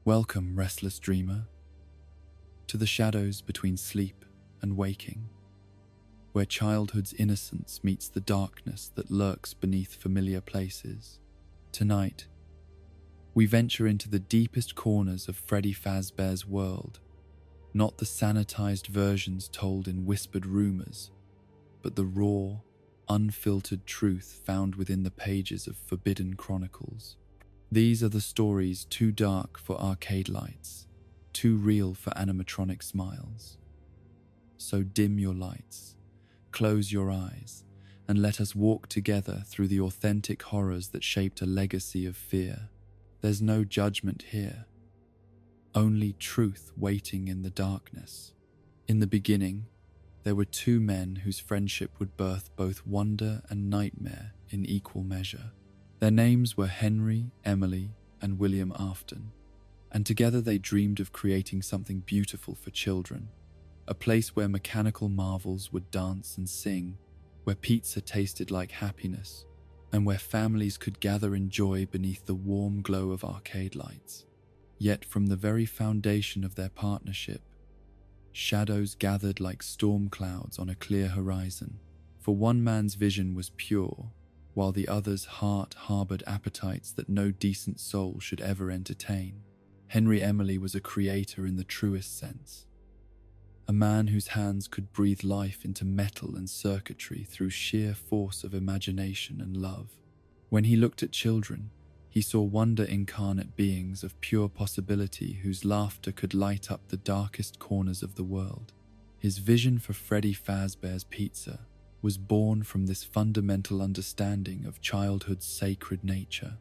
Welcome, restless dreamer, to the shadows between sleep and waking, where childhood's innocence meets the darkness that lurks beneath familiar places. Tonight, we venture into the deepest corners of Freddy Fazbear's world, not the sanitized versions told in whispered rumors, but the raw, unfiltered truth found within the pages of forbidden chronicles. These are the stories too dark for arcade lights, too real for animatronic smiles. So dim your lights, close your eyes, and let us walk together through the authentic horrors that shaped a legacy of fear. There's no judgment here, only truth waiting in the darkness. In the beginning, there were two men whose friendship would birth both wonder and nightmare in equal measure. Their names were Henry, Emily, and William Afton, and together they dreamed of creating something beautiful for children, a place where mechanical marvels would dance and sing, where pizza tasted like happiness, and where families could gather in joy beneath the warm glow of arcade lights. Yet from the very foundation of their partnership, shadows gathered like storm clouds on a clear horizon. For one man's vision was pure, while the other's heart harbored appetites that no decent soul should ever entertain. Henry Emily was a creator in the truest sense, a man whose hands could breathe life into metal and circuitry through sheer force of imagination and love. When he looked at children, he saw wonder incarnate beings of pure possibility whose laughter could light up the darkest corners of the world. His vision for Freddy Fazbear's Pizza was born from this fundamental understanding of childhood's sacred nature.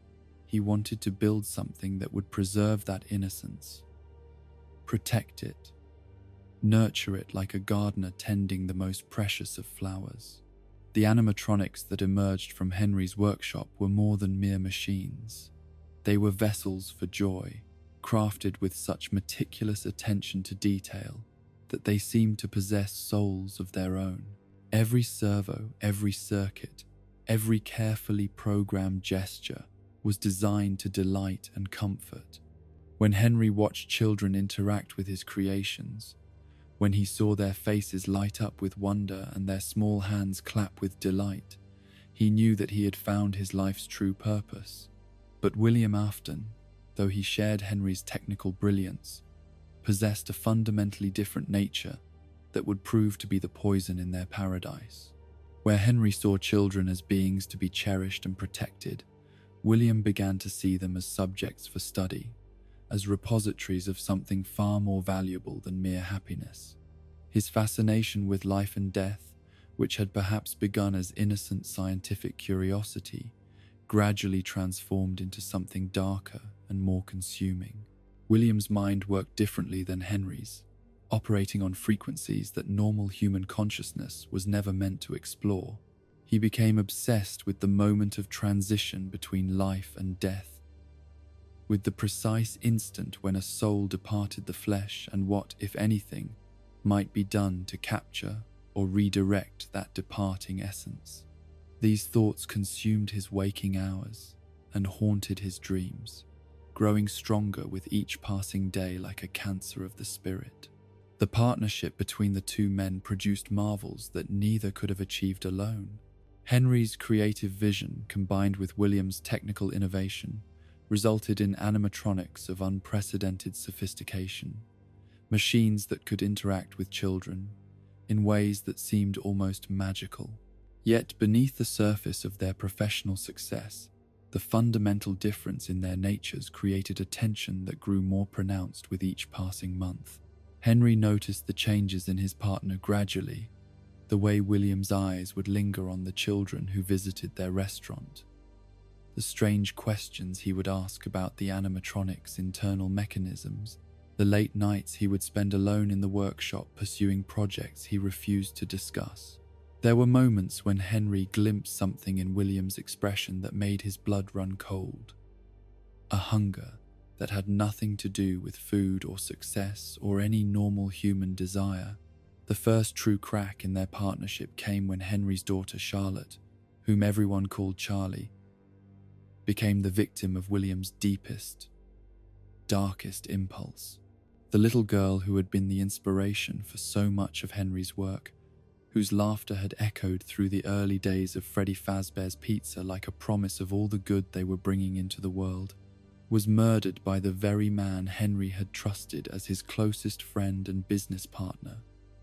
He wanted to build something that would preserve that innocence, protect it, nurture it like a gardener tending the most precious of flowers. The animatronics that emerged from Henry's workshop were more than mere machines. They were vessels for joy, crafted with such meticulous attention to detail that they seemed to possess souls of their own. Every servo, every circuit, every carefully programmed gesture was designed to delight and comfort. When Henry watched children interact with his creations, when he saw their faces light up with wonder and their small hands clap with delight, he knew that he had found his life's true purpose. But William Afton, though he shared Henry's technical brilliance, possessed a fundamentally different nature that would prove to be the poison in their paradise. Where Henry saw children as beings to be cherished and protected, William began to see them as subjects for study, as repositories of something far more valuable than mere happiness. His fascination with life and death, which had perhaps begun as innocent scientific curiosity, gradually transformed into something darker and more consuming. William's mind worked differently than Henry's, operating on frequencies that normal human consciousness was never meant to explore. He became obsessed with the moment of transition between life and death, with the precise instant when a soul departed the flesh and what, if anything, might be done to capture or redirect that departing essence. These thoughts consumed his waking hours and haunted his dreams, growing stronger with each passing day like a cancer of the spirit. The partnership between the two men produced marvels that neither could have achieved alone. Henry's creative vision, combined with William's technical innovation, resulted in animatronics of unprecedented sophistication, machines that could interact with children in ways that seemed almost magical. Yet beneath the surface of their professional success, the fundamental difference in their natures created a tension that grew more pronounced with each passing month. Henry noticed the changes in his partner gradually, the way William's eyes would linger on the children who visited their restaurant, the strange questions he would ask about the animatronics' internal mechanisms, the late nights he would spend alone in the workshop pursuing projects he refused to discuss. There were moments when Henry glimpsed something in William's expression that made his blood run cold, a hunger that had nothing to do with food or success or any normal human desire. The first true crack in their partnership came when Henry's daughter Charlotte, whom everyone called Charlie, became the victim of William's deepest, darkest impulse. The little girl who had been the inspiration for so much of Henry's work, whose laughter had echoed through the early days of Freddy Fazbear's Pizza like a promise of all the good they were bringing into the world, was murdered by the very man Henry had trusted as his closest friend and business partner.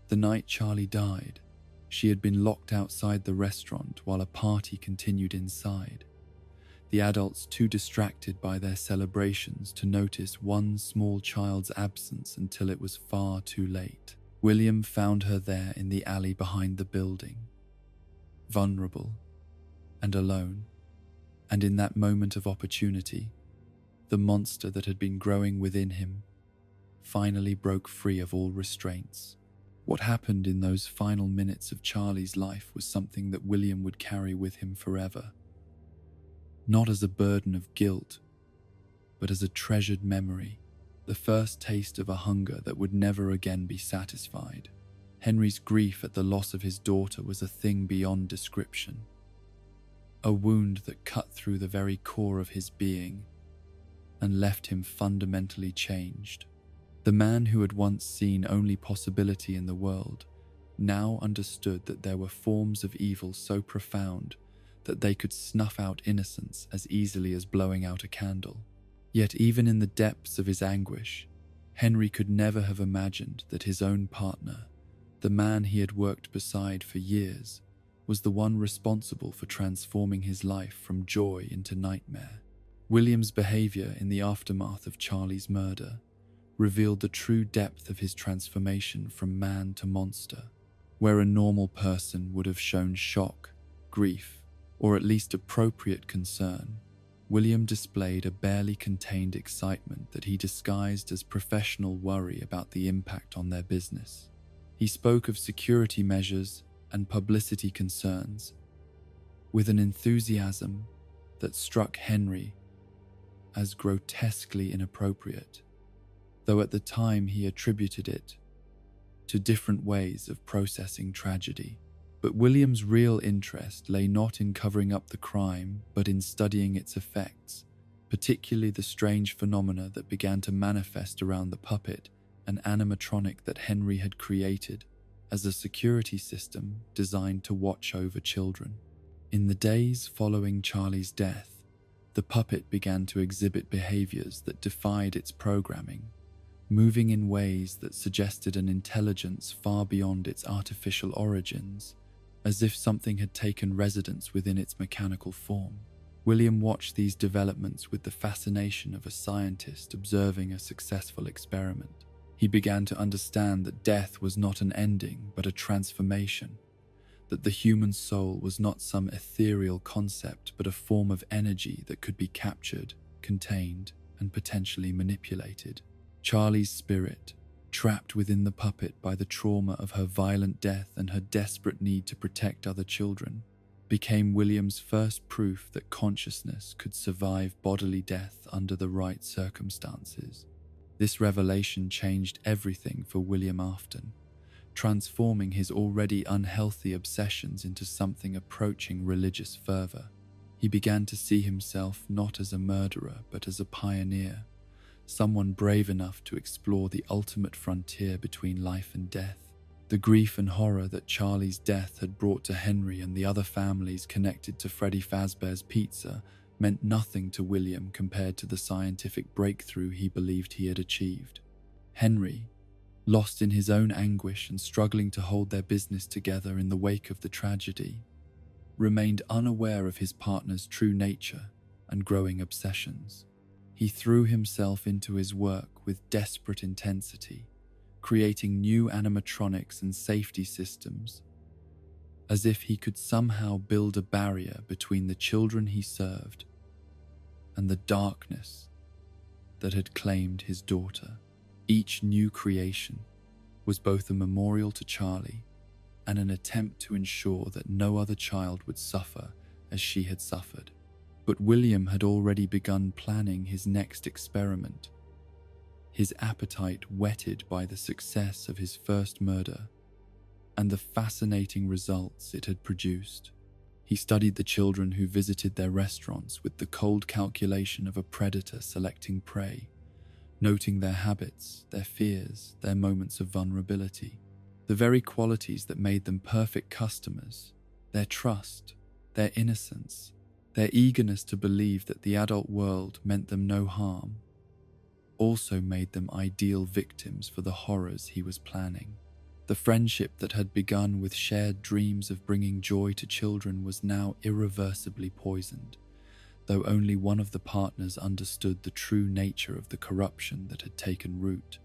The night Charlie died, she had been locked outside the restaurant while a party continued inside, the adults too distracted by their celebrations to notice one small child's absence until it was far too late. William found her there in the alley behind the building, vulnerable and alone, and in that moment of opportunity, the monster that had been growing within him finally broke free of all restraints. What happened in those final minutes of Charlie's life was something that William would carry with him forever. Not as a burden of guilt, but as a treasured memory, the first taste of a hunger that would never again be satisfied. Henry's grief at the loss of his daughter was a thing beyond description, a wound that cut through the very core of his being and left him fundamentally changed. The man who had once seen only possibility in the world now understood that there were forms of evil so profound that they could snuff out innocence as easily as blowing out a candle. Yet even in the depths of his anguish, Henry could never have imagined that his own partner, the man he had worked beside for years, was the one responsible for transforming his life from joy into nightmare. William's behavior in the aftermath of Charlie's murder revealed the true depth of his transformation from man to monster. Where a normal person would have shown shock, grief, or at least appropriate concern, William displayed a barely contained excitement that he disguised as professional worry about the impact on their business. He spoke of security measures and publicity concerns with an enthusiasm that struck Henry as grotesquely inappropriate, though at the time he attributed it to different ways of processing tragedy. But William's real interest lay not in covering up the crime, but in studying its effects, particularly the strange phenomena that began to manifest around the puppet, an animatronic that Henry had created as a security system designed to watch over children. In the days following Charlie's death, the puppet began to exhibit behaviors that defied its programming, moving in ways that suggested an intelligence far beyond its artificial origins, as if something had taken residence within its mechanical form. William watched these developments with the fascination of a scientist observing a successful experiment. He began to understand that death was not an ending, but a transformation, that the human soul was not some ethereal concept, but a form of energy that could be captured, contained, and potentially manipulated. Charlie's spirit, trapped within the puppet by the trauma of her violent death and her desperate need to protect other children, became William's first proof that consciousness could survive bodily death under the right circumstances. This revelation changed everything for William Afton, transforming his already unhealthy obsessions into something approaching religious fervor. He began to see himself not as a murderer, but as a pioneer, someone brave enough to explore the ultimate frontier between life and death. The grief and horror that Charlie's death had brought to Henry and the other families connected to Freddy Fazbear's Pizza meant nothing to William compared to the scientific breakthrough he believed he had achieved. Henry, lost in his own anguish and struggling to hold their business together in the wake of the tragedy, remained unaware of his partner's true nature and growing obsessions. He threw himself into his work with desperate intensity, creating new animatronics and safety systems, as if he could somehow build a barrier between the children he served and the darkness that had claimed his daughter. Each new creation was both a memorial to Charlie and an attempt to ensure that no other child would suffer as she had suffered. But William had already begun planning his next experiment, his appetite whetted by the success of his first murder and the fascinating results it had produced. He studied the children who visited their restaurants with the cold calculation of a predator selecting prey, noting their habits, their fears, their moments of vulnerability. The very qualities that made them perfect customers, their trust, their innocence, their eagerness to believe that the adult world meant them no harm, also made them ideal victims for the horrors he was planning. The friendship that had begun with shared dreams of bringing joy to children was now irreversibly poisoned, though only one of the partners understood the true nature of the corruption that had taken root.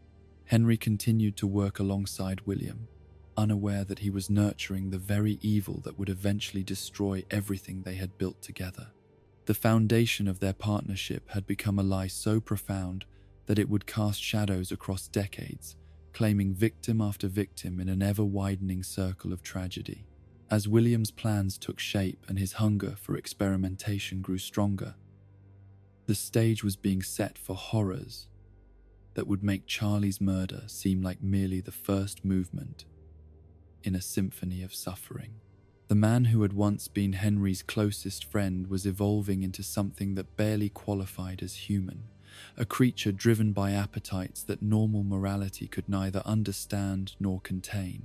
Henry continued to work alongside William, unaware that he was nurturing the very evil that would eventually destroy everything they had built together. The foundation of their partnership had become a lie so profound that it would cast shadows across decades, claiming victim after victim in an ever-widening circle of tragedy. As William's plans took shape and his hunger for experimentation grew stronger, the stage was being set for horrors that would make Charlie's murder seem like merely the first movement in a symphony of suffering. The man who had once been Henry's closest friend was evolving into something that barely qualified as human, a creature driven by appetites that normal morality could neither understand nor contain.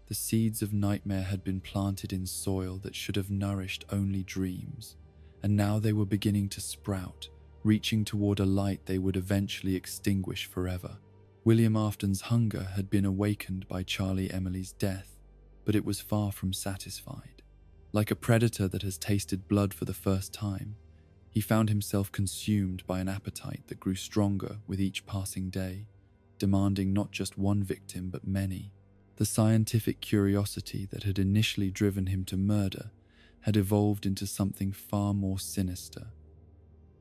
The seeds of nightmare had been planted in soil that should have nourished only dreams, and now they were beginning to sprout, reaching toward a light they would eventually extinguish forever. William Afton's hunger had been awakened by Charlie Emily's death, but it was far from satisfied. Like a predator that has tasted blood for the first time, he found himself consumed by an appetite that grew stronger with each passing day, demanding not just one victim but many. The scientific curiosity that had initially driven him to murder had evolved into something far more sinister,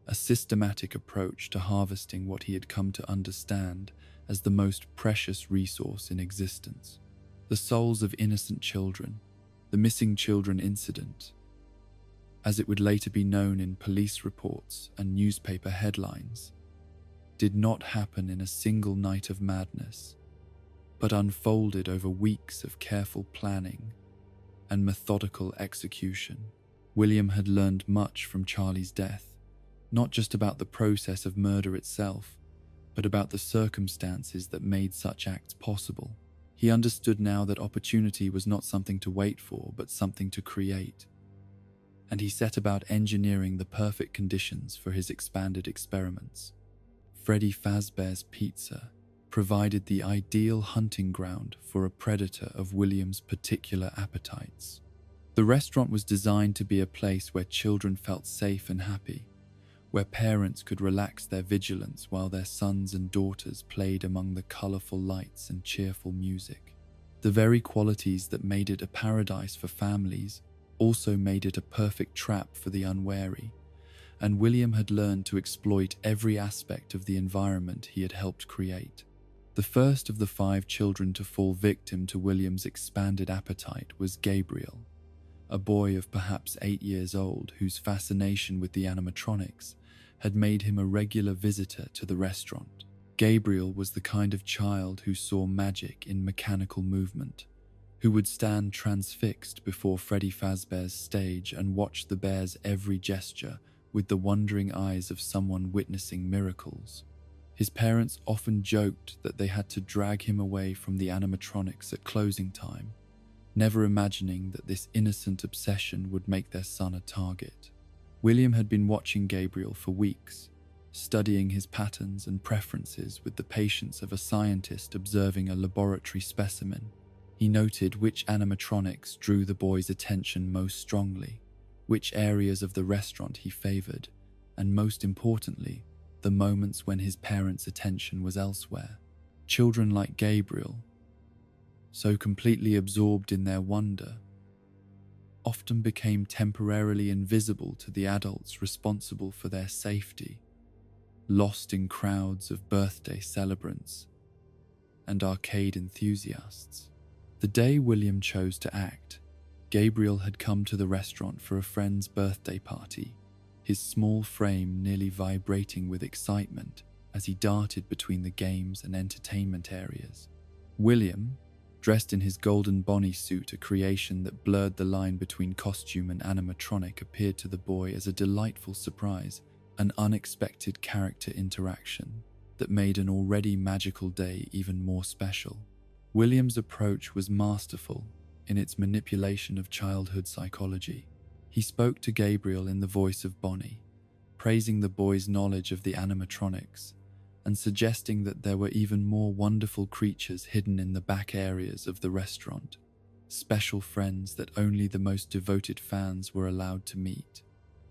a systematic approach to harvesting what he had come to understand as the most precious resource in existence. The souls of innocent children, the missing children incident, as it would later be known in police reports and newspaper headlines, did not happen in a single night of madness, but unfolded over weeks of careful planning and methodical execution. William had learned much from Charlie's death, not just about the process of murder itself, but about the circumstances that made such acts possible. He understood now that opportunity was not something to wait for, but something to create, and he set about engineering the perfect conditions for his expanded experiments. Freddy Fazbear's Pizza provided the ideal hunting ground for a predator of William's particular appetites. The restaurant was designed to be a place where children felt safe and happy, where parents could relax their vigilance while their sons and daughters played among the colorful lights and cheerful music. The very qualities that made it a paradise for families also made it a perfect trap for the unwary, and William had learned to exploit every aspect of the environment he had helped create. The first of the 5 children to fall victim to William's expanded appetite was Gabriel, a boy of perhaps 8 years old whose fascination with the animatronics had made him a regular visitor to the restaurant. Gabriel was the kind of child who saw magic in mechanical movement, who would stand transfixed before Freddy Fazbear's stage and watch the bear's every gesture with the wondering eyes of someone witnessing miracles. His parents often joked that they had to drag him away from the animatronics at closing time, never imagining that this innocent obsession would make their son a target. William had been watching Gabriel for weeks, studying his patterns and preferences with the patience of a scientist observing a laboratory specimen. He noted which animatronics drew the boy's attention most strongly, which areas of the restaurant he favored, and most importantly, the moments when his parents' attention was elsewhere. Children like Gabriel, so completely absorbed in their wonder, often became temporarily invisible to the adults responsible for their safety, lost in crowds of birthday celebrants and arcade enthusiasts. The day William chose to act, Gabriel had come to the restaurant for a friend's birthday party, his small frame nearly vibrating with excitement as he darted between the games and entertainment areas. William, dressed in his golden Bonnie suit, a creation that blurred the line between costume and animatronic, appeared to the boy as a delightful surprise, an unexpected character interaction. that made an already magical day even more special. William's approach was masterful in its manipulation of childhood psychology. He spoke to Gabriel in the voice of Bonnie, praising the boy's knowledge of the animatronics and suggesting that there were even more wonderful creatures hidden in the back areas of the restaurant, special friends that only the most devoted fans were allowed to meet.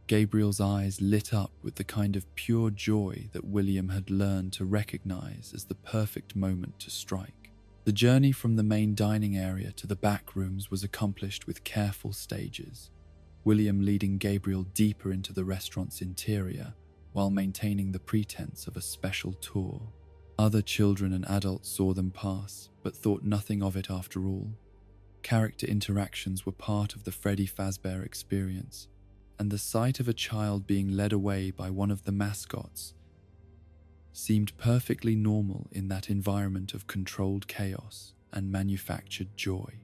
Gabriel's eyes lit up with the kind of pure joy that William had learned to recognize as the perfect moment to strike. The journey from the main dining area to the back rooms was accomplished with careful stages, William leading Gabriel deeper into the restaurant's interior while maintaining the pretense of a special tour. Other children and adults saw them pass, but thought nothing of it after all. Character interactions were part of the Freddy Fazbear experience, and the sight of a child being led away by one of the mascots seemed perfectly normal in that environment of controlled chaos and manufactured joy.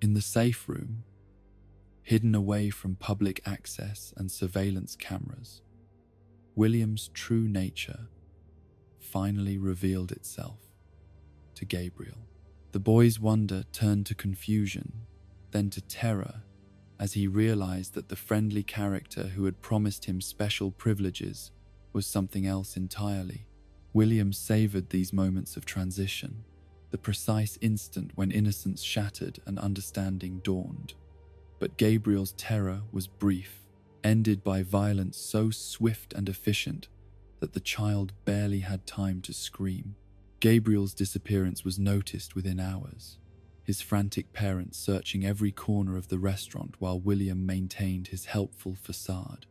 In the safe room, hidden away from public access and surveillance cameras, William's true nature finally revealed itself to Gabriel. The boy's wonder turned to confusion, then to terror, as he realized that the friendly character who had promised him special privileges was something else entirely. William savored these moments of transition, the precise instant when innocence shattered and understanding dawned. But Gabriel's terror was brief, ended by violence so swift and efficient that the child barely had time to scream. Gabriel's disappearance was noticed within hours, his frantic parents searching every corner of the restaurant while William maintained his helpful facade,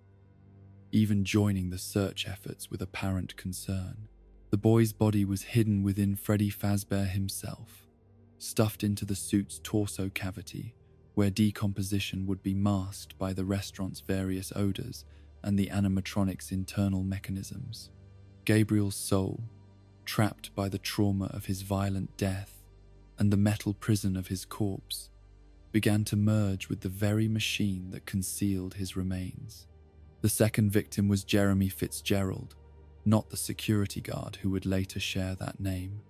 even joining the search efforts with apparent concern. The boy's body was hidden within Freddy Fazbear himself, stuffed into the suit's torso cavity, where decomposition would be masked by the restaurant's various odors and the animatronic's internal mechanisms. Gabriel's soul, trapped by the trauma of his violent death and the metal prison of his corpse, began to merge with the very machine that concealed his remains. The second victim was Jeremy Fitzgerald, not the security guard who would later share that name,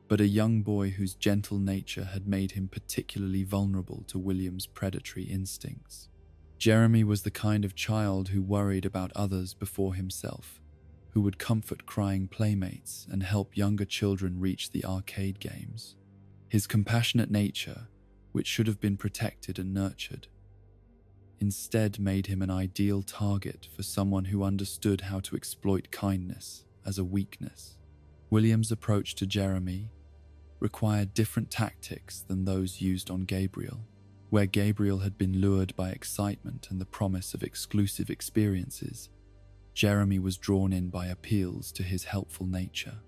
but a young boy whose gentle nature had made him particularly vulnerable to William's predatory instincts. Jeremy was the kind of child who worried about others before himself, who would comfort crying playmates and help younger children reach the arcade games. His compassionate nature, which should have been protected and nurtured, instead made him an ideal target for someone who understood how to exploit kindness as a weakness. William's approach to Jeremy required different tactics than those used on Gabriel. Where Gabriel had been lured by excitement and the promise of exclusive experiences, Jeremy was drawn in by appeals to his helpful nature.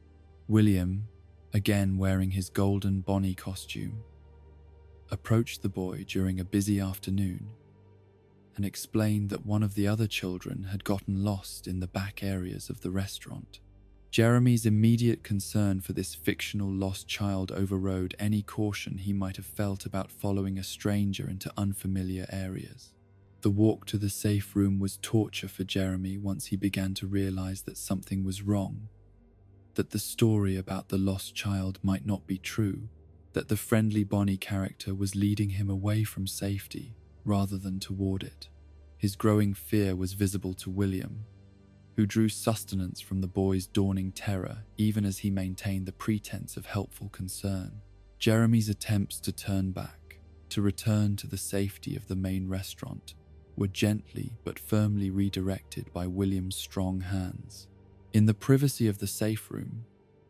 William, again wearing his golden Bonnie costume, approached the boy during a busy afternoon and explained that one of the other children had gotten lost in the back areas of the restaurant. Jeremy's immediate concern for this fictional lost child overrode any caution he might have felt about following a stranger into unfamiliar areas. The walk to the safe room was torture for Jeremy once he began to realize that something was wrong, that the story about the lost child might not be true, that the friendly Bonnie character was leading him away from safety rather than toward it. His growing fear was visible to William, who drew sustenance from the boy's dawning terror even as he maintained the pretense of helpful concern. Jeremy's attempts to turn back, to return to the safety of the main restaurant, were gently but firmly redirected by William's strong hands. In the privacy of the safe room,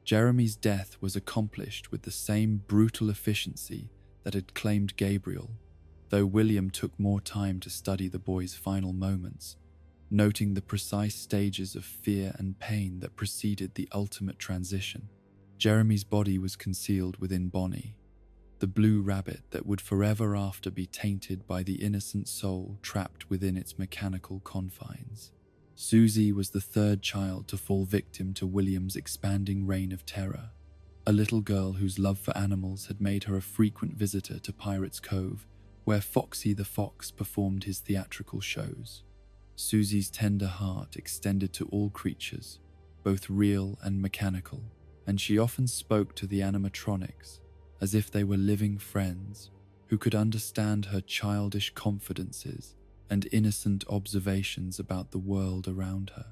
Jeremy's death was accomplished with the same brutal efficiency that had claimed Gabriel, though William took more time to study the boy's final moments, noting the precise stages of fear and pain that preceded the ultimate transition. Jeremy's body was concealed within Bonnie, the blue rabbit that would forever after be tainted by the innocent soul trapped within its mechanical confines. Susie was the third child to fall victim to William's expanding reign of terror, a little girl whose love for animals had made her a frequent visitor to Pirates Cove, where Foxy the Fox performed his theatrical shows. Susie's tender heart extended to all creatures, both real and mechanical, and she often spoke to the animatronics as if they were living friends who could understand her childish confidences and innocent observations about the world around her.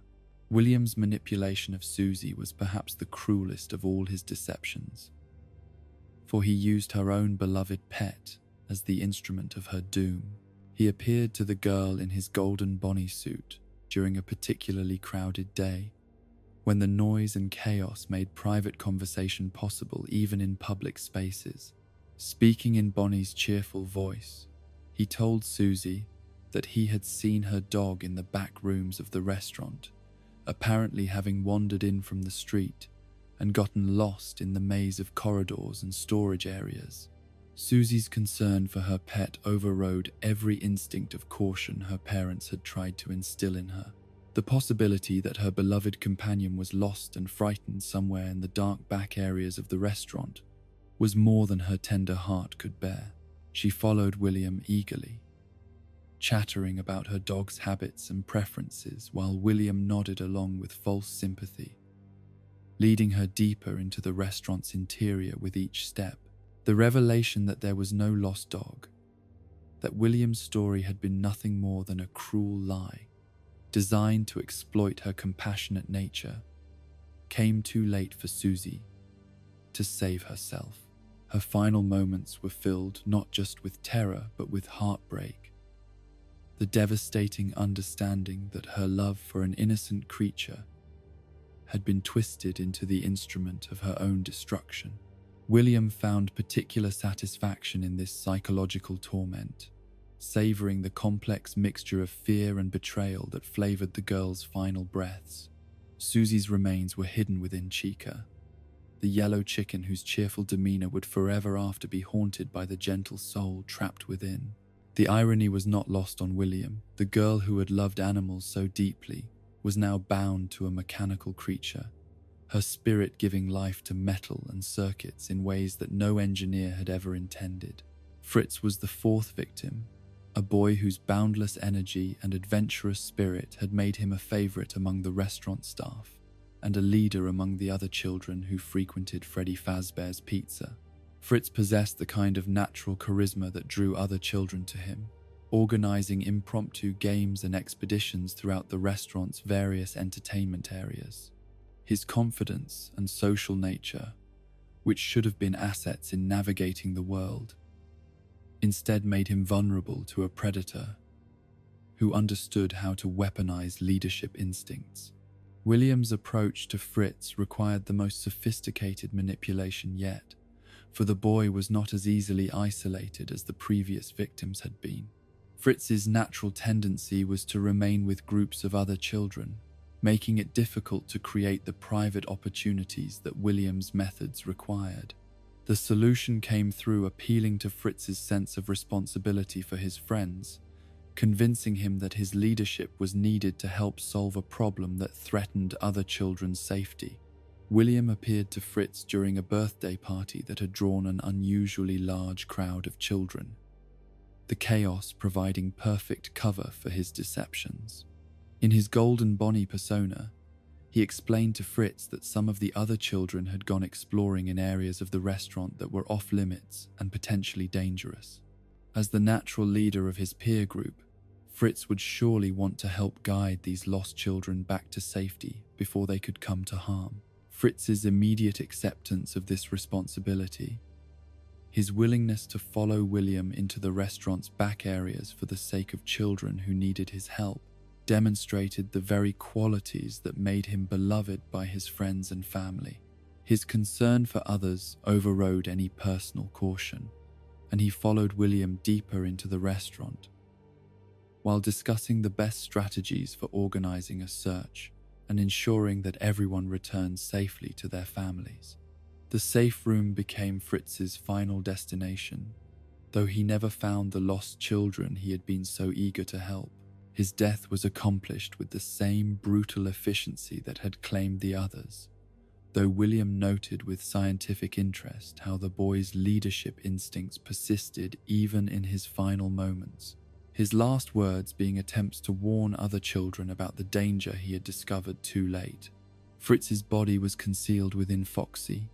William's manipulation of Susie was perhaps the cruelest of all his deceptions, for he used her own beloved pet as the instrument of her doom. He appeared to the girl in his golden Bonnie suit during a particularly crowded day, when the noise and chaos made private conversation possible even in public spaces. Speaking in Bonnie's cheerful voice, he told Susie that he had seen her dog in the back rooms of the restaurant, apparently having wandered in from the street and gotten lost in the maze of corridors and storage areas. Susie's concern for her pet overrode every instinct of caution her parents had tried to instill in her. The possibility that her beloved companion was lost and frightened somewhere in the dark back areas of the restaurant was more than her tender heart could bear. She followed William eagerly, chattering about her dog's habits and preferences while William nodded along with false sympathy, leading her deeper into the restaurant's interior with each step. The revelation that there was no lost dog, that William's story had been nothing more than a cruel lie, designed to exploit her compassionate nature, came too late for Susie to save herself. Her final moments were filled not just with terror but with heartbreak, the devastating understanding that her love for an innocent creature had been twisted into the instrument of her own destruction. William found particular satisfaction in this psychological torment, savoring the complex mixture of fear and betrayal that flavored the girl's final breaths. Susie's remains were hidden within Chica, the yellow chicken whose cheerful demeanor would forever after be haunted by the gentle soul trapped within. The irony was not lost on William. The girl who had loved animals so deeply was now bound to a mechanical creature, her spirit giving life to metal and circuits in ways that no engineer had ever intended. Fritz was the fourth victim, a boy whose boundless energy and adventurous spirit had made him a favorite among the restaurant staff and a leader among the other children who frequented Freddy Fazbear's Pizza. Fritz possessed the kind of natural charisma that drew other children to him, organizing impromptu games and expeditions throughout the restaurant's various entertainment areas. His confidence and social nature, which should have been assets in navigating the world, instead made him vulnerable to a predator who understood how to weaponize leadership instincts. William's approach to Fritz required the most sophisticated manipulation yet, for the boy was not as easily isolated as the previous victims had been. Fritz's natural tendency was to remain with groups of other children, making it difficult to create the private opportunities that William's methods required. The solution came through appealing to Fritz's sense of responsibility for his friends, convincing him that his leadership was needed to help solve a problem that threatened other children's safety. William appeared to Fritz during a birthday party that had drawn an unusually large crowd of children, the chaos providing perfect cover for his deceptions. In his golden Bonnie persona, he explained to Fritz that some of the other children had gone exploring in areas of the restaurant that were off limits and potentially dangerous. As the natural leader of his peer group, Fritz would surely want to help guide these lost children back to safety before they could come to harm. Fritz's immediate acceptance of this responsibility, his willingness to follow William into the restaurant's back areas for the sake of children who needed his help, demonstrated the very qualities that made him beloved by his friends and family. His concern for others overrode any personal caution, and he followed William deeper into the restaurant, while discussing the best strategies for organizing a search and ensuring that everyone returned safely to their families. The safe room became Fritz's final destination, though he never found the lost children he had been so eager to help. His death was accomplished with the same brutal efficiency that had claimed the others, though William noted with scientific interest how the boy's leadership instincts persisted even in his final moments, his last words being attempts to warn other children about the danger he had discovered too late. Fritz's body was concealed within Foxy,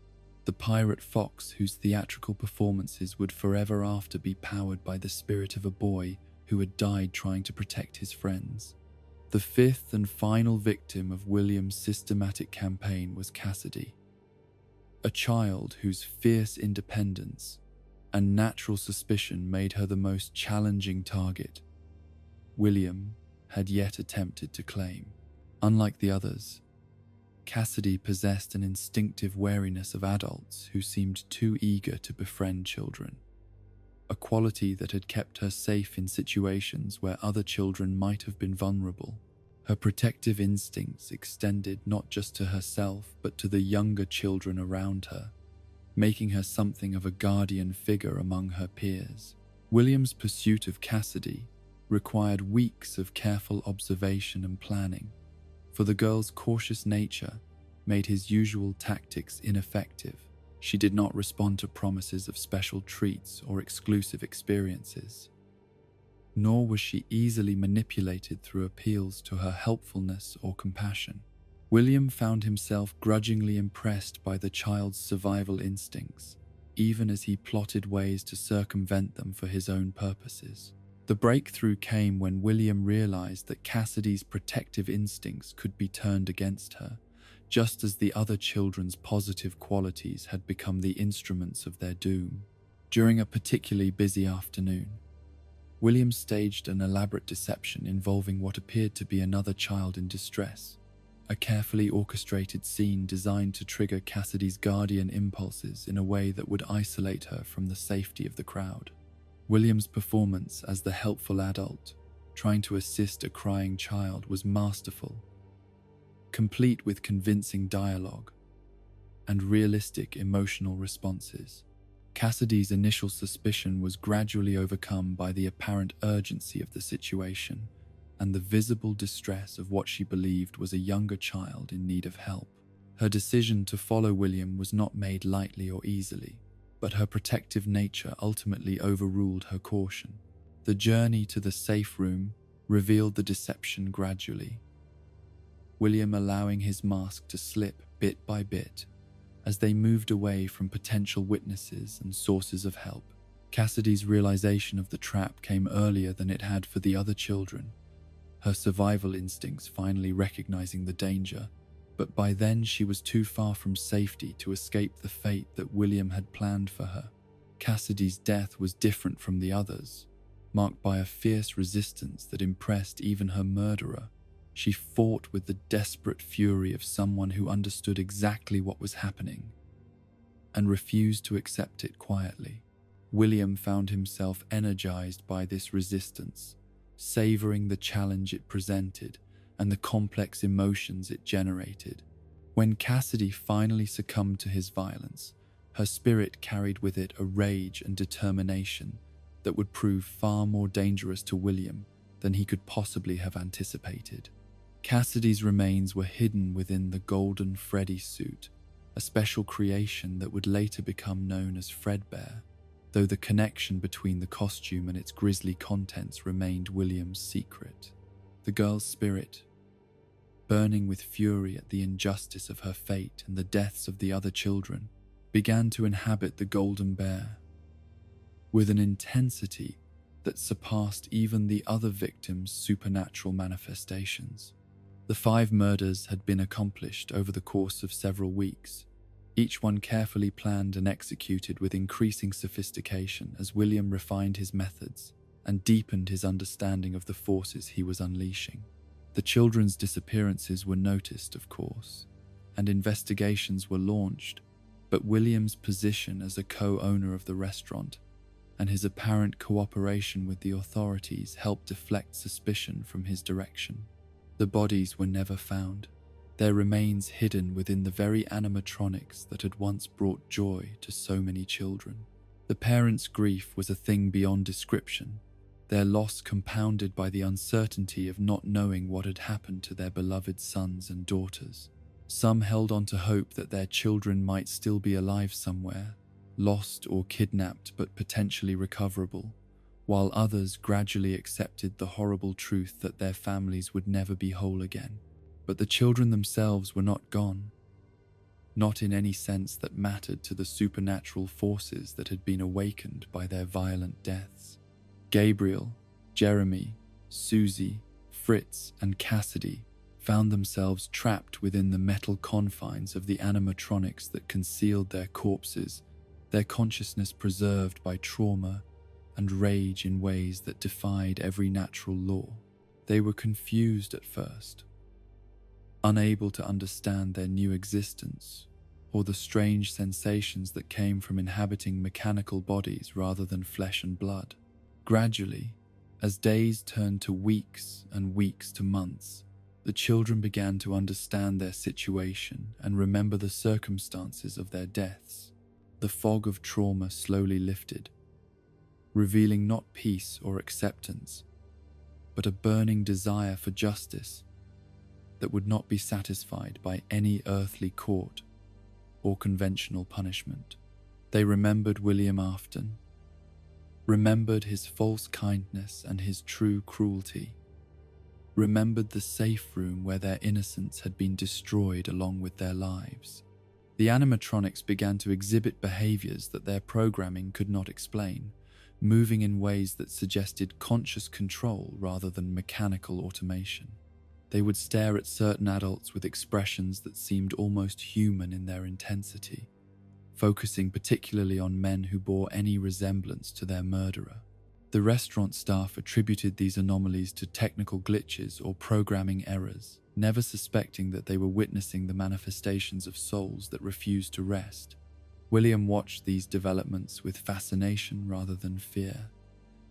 the pirate fox whose theatrical performances would forever after be powered by the spirit of a boy who had died trying to protect his friends. The fifth and final victim of William's systematic campaign was Cassidy, a child whose fierce independence and natural suspicion made her the most challenging target William had yet attempted to claim. Unlike the others, Cassidy possessed an instinctive wariness of adults who seemed too eager to befriend children, a quality that had kept her safe in situations where other children might have been vulnerable. Her protective instincts extended not just to herself but to the younger children around her, making her something of a guardian figure among her peers. William's pursuit of Cassidy required weeks of careful observation and planning, for the girl's cautious nature made his usual tactics ineffective. She did not respond to promises of special treats or exclusive experiences, nor was she easily manipulated through appeals to her helpfulness or compassion. William found himself grudgingly impressed by the child's survival instincts, even as he plotted ways to circumvent them for his own purposes. The breakthrough came when William realized that Cassidy's protective instincts could be turned against her, just as the other children's positive qualities had become the instruments of their doom. During a particularly busy afternoon, William staged an elaborate deception involving what appeared to be another child in distress, a carefully orchestrated scene designed to trigger Cassidy's guardian impulses in a way that would isolate her from the safety of the crowd. William's performance as the helpful adult trying to assist a crying child was masterful, complete with convincing dialogue and realistic emotional responses. Cassidy's initial suspicion was gradually overcome by the apparent urgency of the situation and the visible distress of what she believed was a younger child in need of help. Her decision to follow William was not made lightly or easily, but her protective nature ultimately overruled her caution. The journey to the safe room revealed the deception gradually, William allowing his mask to slip bit by bit as they moved away from potential witnesses and sources of help. Cassidy's realization of the trap came earlier than it had for the other children, her survival instincts finally recognizing the danger, but by then she was too far from safety to escape the fate that William had planned for her. Cassidy's death was different from the others, marked by a fierce resistance that impressed even her murderer. She fought with the desperate fury of someone who understood exactly what was happening and refused to accept it quietly. William found himself energized by this resistance, savoring the challenge it presented and the complex emotions it generated. When Cassidy finally succumbed to his violence, her spirit carried with it a rage and determination that would prove far more dangerous to William than he could possibly have anticipated. Cassidy's remains were hidden within the golden Freddy suit, a special creation that would later become known as Fredbear, though the connection between the costume and its grisly contents remained William's secret. The girl's spirit, burning with fury at the injustice of her fate and the deaths of the other children, began to inhabit the golden bear with an intensity that surpassed even the other victims' supernatural manifestations. The 5 murders had been accomplished over the course of several weeks, each one carefully planned and executed with increasing sophistication as William refined his methods and deepened his understanding of the forces he was unleashing. The children's disappearances were noticed, of course, and investigations were launched, but William's position as a co-owner of the restaurant and his apparent cooperation with the authorities helped deflect suspicion from his direction. The bodies were never found, their remains hidden within the very animatronics that had once brought joy to so many children. The parents' grief was a thing beyond description, their loss compounded by the uncertainty of not knowing what had happened to their beloved sons and daughters. Some held on to hope that their children might still be alive somewhere, lost or kidnapped but potentially recoverable, while others gradually accepted the horrible truth that their families would never be whole again. But the children themselves were not gone, not in any sense that mattered to the supernatural forces that had been awakened by their violent deaths. Gabriel, Jeremy, Susie, Fritz, and Cassidy found themselves trapped within the metal confines of the animatronics that concealed their corpses, their consciousness preserved by trauma and rage in ways that defied every natural law. They were confused at first, unable to understand their new existence or the strange sensations that came from inhabiting mechanical bodies rather than flesh and blood. Gradually, as days turned to weeks and weeks to months, the children began to understand their situation and remember the circumstances of their deaths. The fog of trauma slowly lifted, revealing not peace or acceptance, but a burning desire for justice that would not be satisfied by any earthly court or conventional punishment. They remembered William Afton, remembered his false kindness and his true cruelty, remembered the safe room where their innocence had been destroyed along with their lives. The animatronics began to exhibit behaviors that their programming could not explain, moving in ways that suggested conscious control rather than mechanical automation. They would stare at certain adults with expressions that seemed almost human in their intensity, focusing particularly on men who bore any resemblance to their murderer. The restaurant staff attributed these anomalies to technical glitches or programming errors, never suspecting that they were witnessing the manifestations of souls that refused to rest. William watched these developments with fascination rather than fear,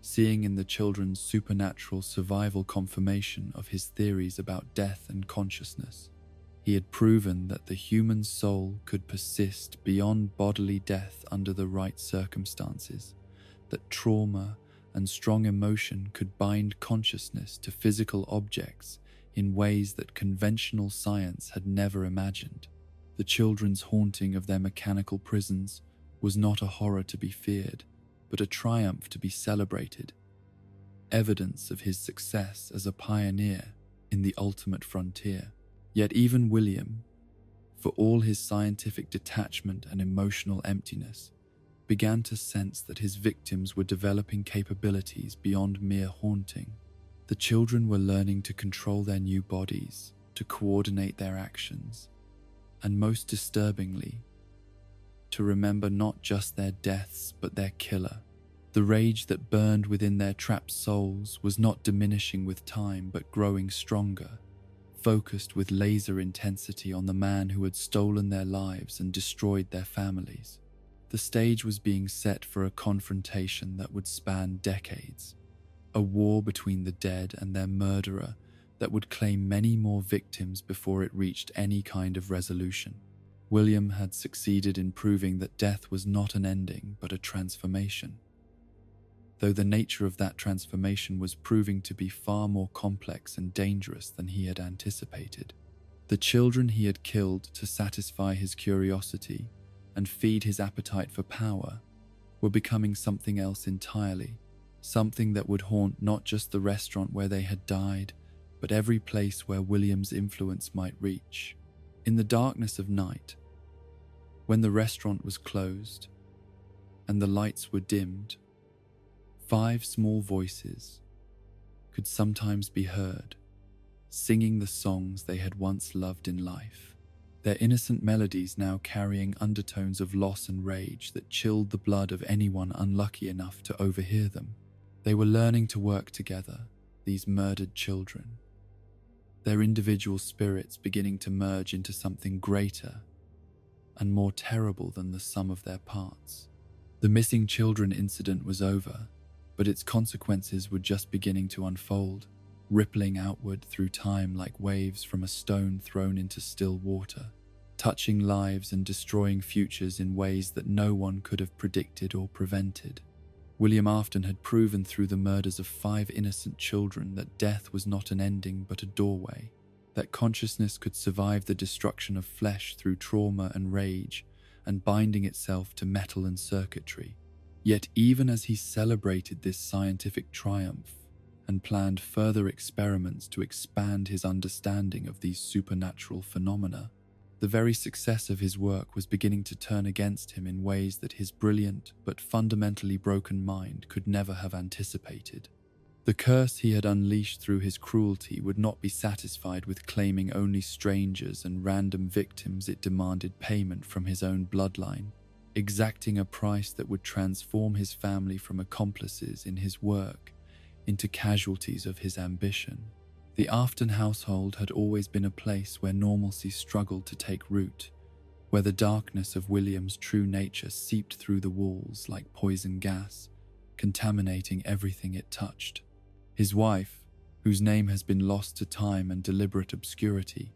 seeing in the children's supernatural survival confirmation of his theories about death and consciousness. He had proven that the human soul could persist beyond bodily death under the right circumstances, that trauma and strong emotion could bind consciousness to physical objects in ways that conventional science had never imagined. The children's haunting of their mechanical prisons was not a horror to be feared, but a triumph to be celebrated, evidence of his success as a pioneer in the ultimate frontier. Yet even William, for all his scientific detachment and emotional emptiness, began to sense that his victims were developing capabilities beyond mere haunting. The children were learning to control their new bodies, to coordinate their actions, and most disturbingly, to remember not just their deaths but their killer. The rage that burned within their trapped souls was not diminishing with time but growing stronger, focused with laser intensity on the man who had stolen their lives and destroyed their families. The stage was being set for a confrontation that would span decades, a war between the dead and their murderer that would claim many more victims before it reached any kind of resolution. William had succeeded in proving that death was not an ending but a transformation, though the nature of that transformation was proving to be far more complex and dangerous than he had anticipated. The children he had killed to satisfy his curiosity and feed his appetite for power were becoming something else entirely, something that would haunt not just the restaurant where they had died, but every place where William's influence might reach. In the darkness of night, when the restaurant was closed and the lights were dimmed, 5 small voices could sometimes be heard, singing the songs they had once loved in life, their innocent melodies now carrying undertones of loss and rage that chilled the blood of anyone unlucky enough to overhear them. They were learning to work together, these murdered children, their individual spirits beginning to merge into something greater and more terrible than the sum of their parts. The missing children incident was over, but its consequences were just beginning to unfold, rippling outward through time like waves from a stone thrown into still water, touching lives and destroying futures in ways that no one could have predicted or prevented. William Afton had proven through the murders of 5 innocent children that death was not an ending but a doorway, that consciousness could survive the destruction of flesh through trauma and rage and binding itself to metal and circuitry. Yet even as he celebrated this scientific triumph and planned further experiments to expand his understanding of these supernatural phenomena. The very success of his work was beginning to turn against him in ways that his brilliant but fundamentally broken mind could never have anticipated. The curse he had unleashed through his cruelty would not be satisfied with claiming only strangers and random victims. It demanded payment from his own bloodline, exacting a price that would transform his family from accomplices in his work into casualties of his ambition. The Afton household had always been a place where normalcy struggled to take root, where the darkness of William's true nature seeped through the walls like poison gas, contaminating everything it touched. His wife, whose name has been lost to time and deliberate obscurity,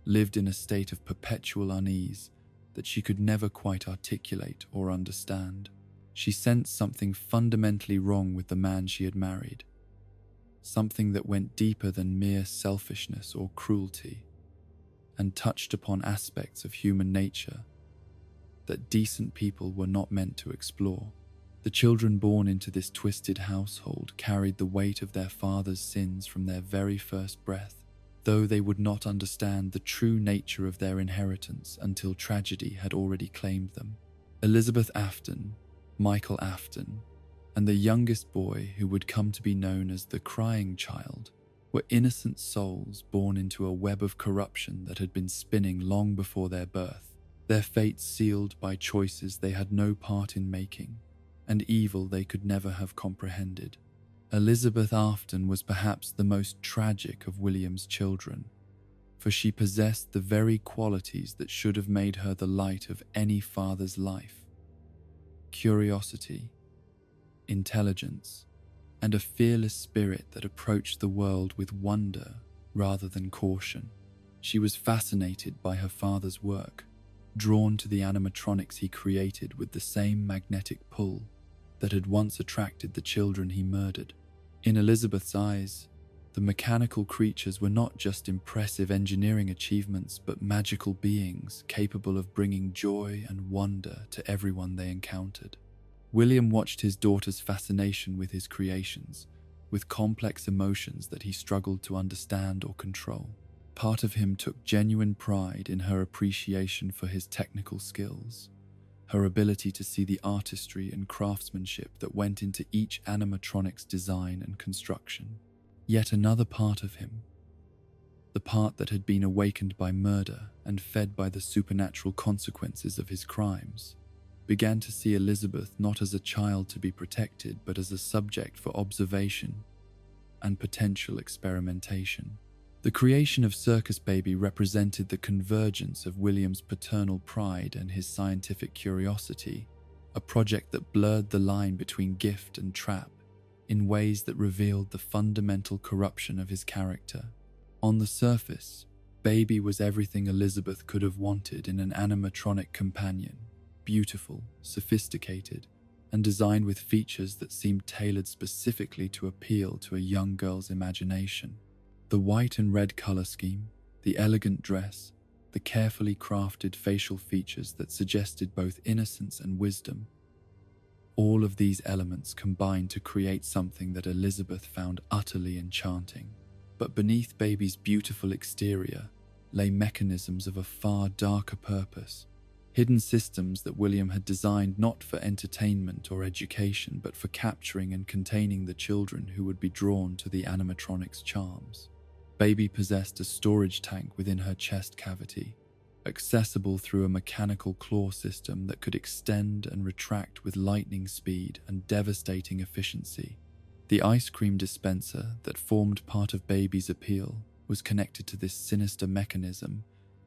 lived in a state of perpetual unease that she could never quite articulate or understand. She sensed something fundamentally wrong with the man she had married, something that went deeper than mere selfishness or cruelty, and touched upon aspects of human nature that decent people were not meant to explore. The children born into this twisted household carried the weight of their father's sins from their very first breath, though they would not understand the true nature of their inheritance until tragedy had already claimed them. Elizabeth Afton, Michael Afton, and the youngest boy, who would come to be known as the crying child, were innocent souls born into a web of corruption that had been spinning long before their birth, their fates sealed by choices they had no part in making, and evil they could never have comprehended. Elizabeth Afton was perhaps the most tragic of William's children, for she possessed the very qualities that should have made her the light of any father's life: curiosity, intelligence, and a fearless spirit that approached the world with wonder rather than caution. She was fascinated by her father's work, drawn to the animatronics he created with the same magnetic pull that had once attracted the children he murdered. In Elizabeth's eyes, the mechanical creatures were not just impressive engineering achievements, but magical beings capable of bringing joy and wonder to everyone they encountered. William watched his daughter's fascination with his creations, with complex emotions that he struggled to understand or control. Part of him took genuine pride in her appreciation for his technical skills, her ability to see the artistry and craftsmanship that went into each animatronic's design and construction. Yet another part of him, the part that had been awakened by murder and fed by the supernatural consequences of his crimes, began to see Elizabeth not as a child to be protected, but as a subject for observation and potential experimentation. The creation of Circus Baby represented the convergence of William's paternal pride and his scientific curiosity, a project that blurred the line between gift and trap in ways that revealed the fundamental corruption of his character. On the surface, Baby was everything Elizabeth could have wanted in an animatronic companion: beautiful, sophisticated, and designed with features that seemed tailored specifically to appeal to a young girl's imagination. The white and red color scheme, the elegant dress, the carefully crafted facial features that suggested both innocence and wisdom, all of these elements combined to create something that Elizabeth found utterly enchanting. But beneath Baby's beautiful exterior lay mechanisms of a far darker purpose, hidden systems that William had designed not for entertainment or education, but for capturing and containing the children who would be drawn to the animatronic's charms. Baby possessed a storage tank within her chest cavity, accessible through a mechanical claw system that could extend and retract with lightning speed and devastating efficiency. The ice cream dispenser that formed part of Baby's appeal was connected to this sinister mechanism,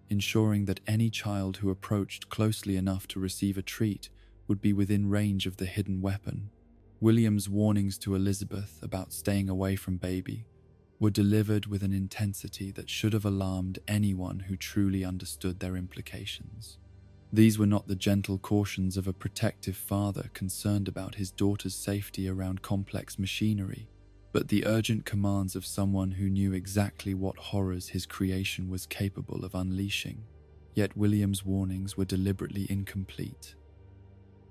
ensuring that any child who approached closely enough to receive a treat would be within range of the hidden weapon. William's warnings to Elizabeth about staying away from Baby were delivered with an intensity that should have alarmed anyone who truly understood their implications. These were not the gentle cautions of a protective father concerned about his daughter's safety around complex machinery, but the urgent commands of someone who knew exactly what horrors his creation was capable of unleashing. Yet William's warnings were deliberately incomplete,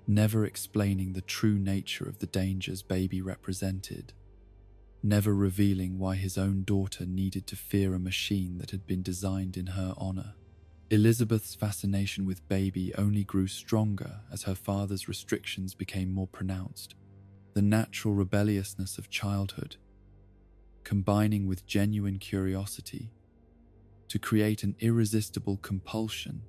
never explaining the true nature of the dangers Baby represented. never revealing why his own daughter needed to fear a machine that had been designed in her honor. Elizabeth's fascination with Baby only grew stronger as her father's restrictions became more pronounced. The natural rebelliousness of childhood, combining with genuine curiosity, to create an irresistible compulsion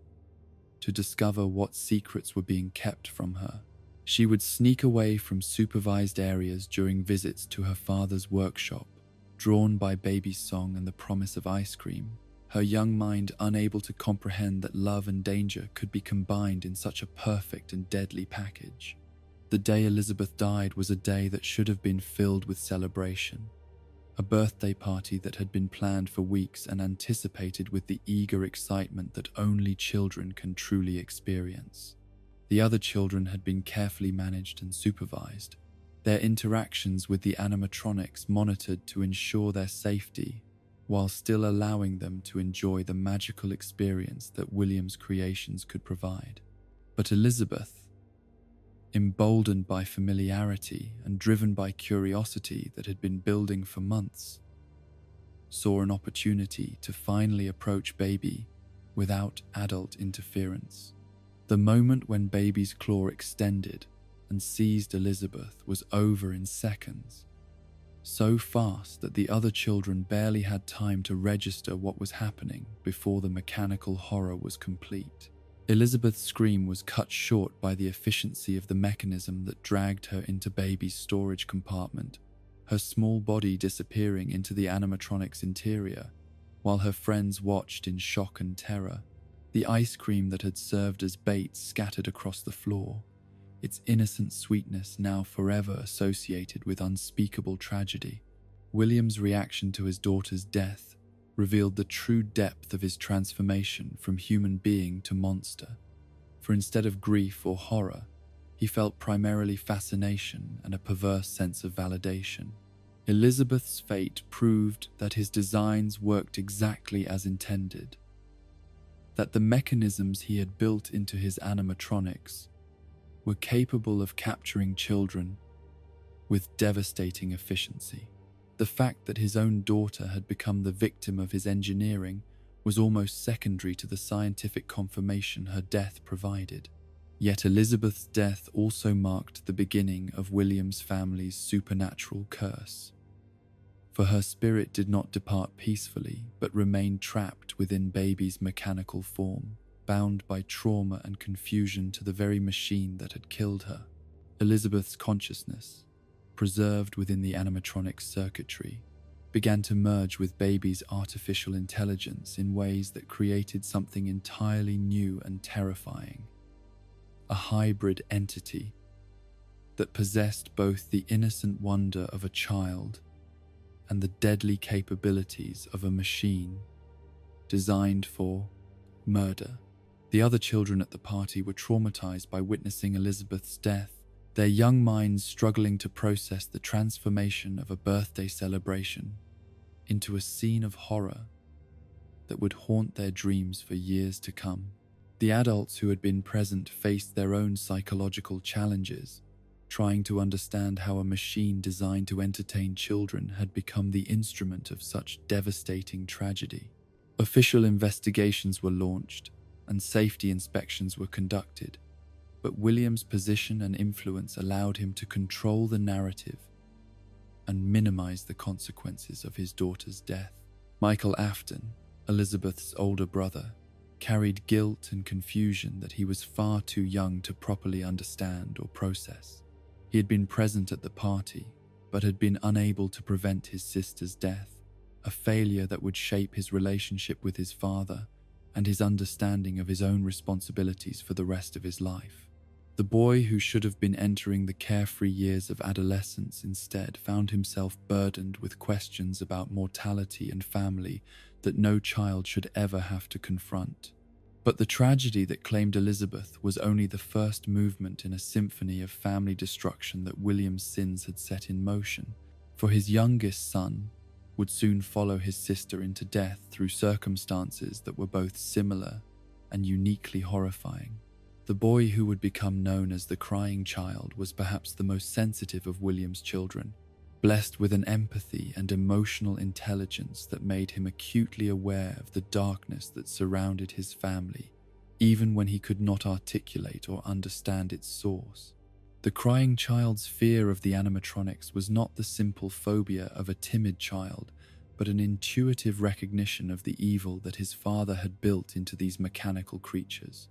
to discover what secrets were being kept from her. She would sneak away from supervised areas during visits to her father's workshop, drawn by Baby's song and the promise of ice cream, her young mind unable to comprehend that love and danger could be combined in such a perfect and deadly package. The day Elizabeth died was a day that should have been filled with celebration, a birthday party that had been planned for weeks and anticipated with the eager excitement that only children can truly experience. The other children had been carefully managed and supervised, their interactions with the animatronics monitored to ensure their safety, while still allowing them to enjoy the magical experience that Williams' creations could provide. But Elizabeth, emboldened by familiarity and driven by curiosity that had been building for months, saw an opportunity to finally approach Baby without adult interference. The moment when Baby's claw extended and seized Elizabeth was over in seconds, so fast that the other children barely had time to register what was happening before the mechanical horror was complete. Elizabeth's scream was cut short by the efficiency of the mechanism that dragged her into Baby's storage compartment, her small body disappearing into the animatronic's interior, while her friends watched in shock and terror. The ice cream that had served as bait scattered across the floor, its innocent sweetness now forever associated with unspeakable tragedy. William's reaction to his daughter's death revealed the true depth of his transformation from human being to monster. For instead of grief or horror, he felt primarily fascination and a perverse sense of validation. Elizabeth's fate proved that his designs worked exactly as intended, that the mechanisms he had built into his animatronics were capable of capturing children with devastating efficiency. The fact that his own daughter had become the victim of his engineering was almost secondary to the scientific confirmation her death provided. Yet Elizabeth's death also marked the beginning of William's family's supernatural curse. For her spirit did not depart peacefully, but remained trapped within Baby's mechanical form, bound by trauma and confusion to the very machine that had killed her. Elizabeth's consciousness, preserved within the animatronic's circuitry, began to merge with Baby's artificial intelligence in ways that created something entirely new and terrifying. A hybrid entity that possessed both the innocent wonder of a child and the deadly capabilities of a machine designed for murder. The other children at the party were traumatized by witnessing Elizabeth's death, their young minds struggling to process the transformation of a birthday celebration into a scene of horror that would haunt their dreams for years to come. The adults who had been present faced their own psychological challenges, trying to understand how a machine designed to entertain children had become the instrument of such devastating tragedy. Official investigations were launched, and safety inspections were conducted, but William's position and influence allowed him to control the narrative and minimize the consequences of his daughter's death. Michael Afton, Elizabeth's older brother, carried guilt and confusion that he was far too young to properly understand or process. He had been present at the party, but had been unable to prevent his sister's death, a failure that would shape his relationship with his father and his understanding of his own responsibilities for the rest of his life. The boy who should have been entering the carefree years of adolescence instead found himself burdened with questions about mortality and family that no child should ever have to confront. But the tragedy that claimed Elizabeth was only the first movement in a symphony of family destruction that William's sins had set in motion, for his youngest son would soon follow his sister into death through circumstances that were both similar and uniquely horrifying. The boy who would become known as the crying child was perhaps the most sensitive of William's children, blessed with an empathy and emotional intelligence that made him acutely aware of the darkness that surrounded his family, even when he could not articulate or understand its source. The crying child's fear of the animatronics was not the simple phobia of a timid child, but an intuitive recognition of the evil that his father had built into these mechanical creatures,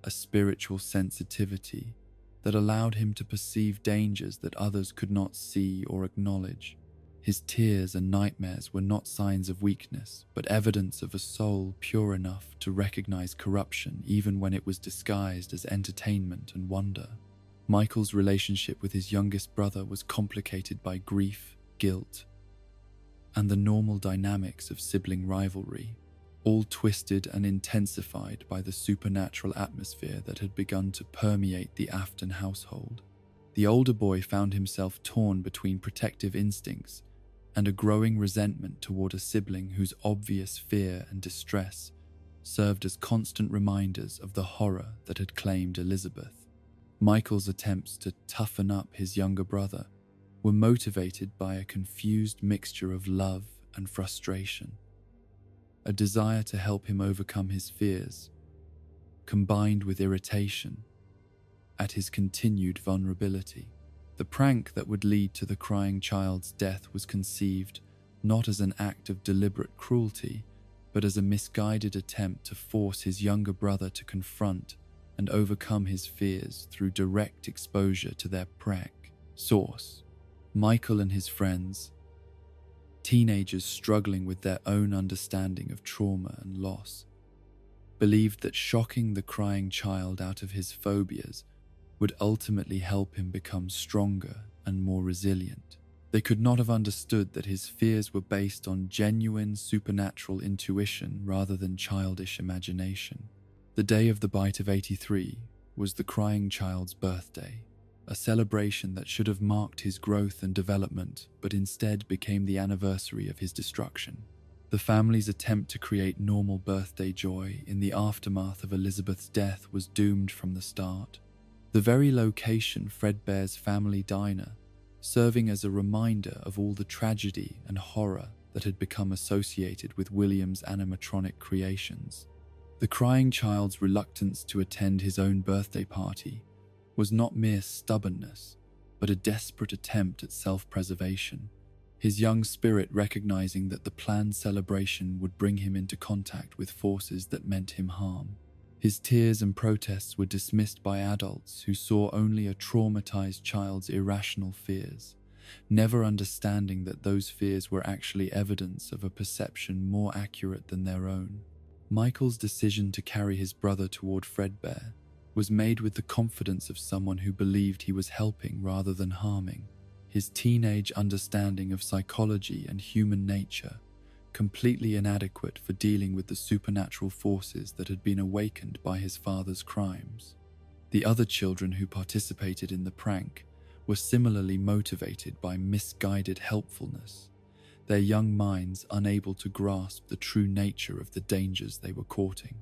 a spiritual sensitivity that allowed him to perceive dangers that others could not see or acknowledge. His tears and nightmares were not signs of weakness, but evidence of a soul pure enough to recognize corruption even when it was disguised as entertainment and wonder. Michael's relationship with his youngest brother was complicated by grief, guilt, and the normal dynamics of sibling rivalry, all twisted and intensified by the supernatural atmosphere that had begun to permeate the Afton household. The older boy found himself torn between protective instincts and a growing resentment toward a sibling whose obvious fear and distress served as constant reminders of the horror that had claimed Elizabeth. Michael's attempts to toughen up his younger brother were motivated by a confused mixture of love and frustration, a desire to help him overcome his fears, combined with irritation at his continued vulnerability. The prank that would lead to the crying child's death was conceived not as an act of deliberate cruelty, but as a misguided attempt to force his younger brother to confront and overcome his fears through direct exposure to their prank. Source: Michael and his friends, teenagers struggling with their own understanding of trauma and loss, believed that shocking the crying child out of his phobias would ultimately help him become stronger and more resilient. They could not have understood that his fears were based on genuine supernatural intuition rather than childish imagination. The day of the bite of 83 was the crying child's birthday, a celebration that should have marked his growth and development, but instead became the anniversary of his destruction. The family's attempt to create normal birthday joy in the aftermath of Elizabeth's death was doomed from the start. The very location, Fredbear's family diner, serving as a reminder of all the tragedy and horror that had become associated with William's animatronic creations. The crying child's reluctance to attend his own birthday party was not mere stubbornness, but a desperate attempt at self-preservation, his young spirit recognizing that the planned celebration would bring him into contact with forces that meant him harm. His tears and protests were dismissed by adults who saw only a traumatized child's irrational fears, never understanding that those fears were actually evidence of a perception more accurate than their own. Michael's decision to carry his brother toward Fredbear was made with the confidence of someone who believed he was helping rather than harming. His teenage understanding of psychology and human nature, completely inadequate for dealing with the supernatural forces that had been awakened by his father's crimes. The other children who participated in the prank were similarly motivated by misguided helpfulness, their young minds unable to grasp the true nature of the dangers they were courting.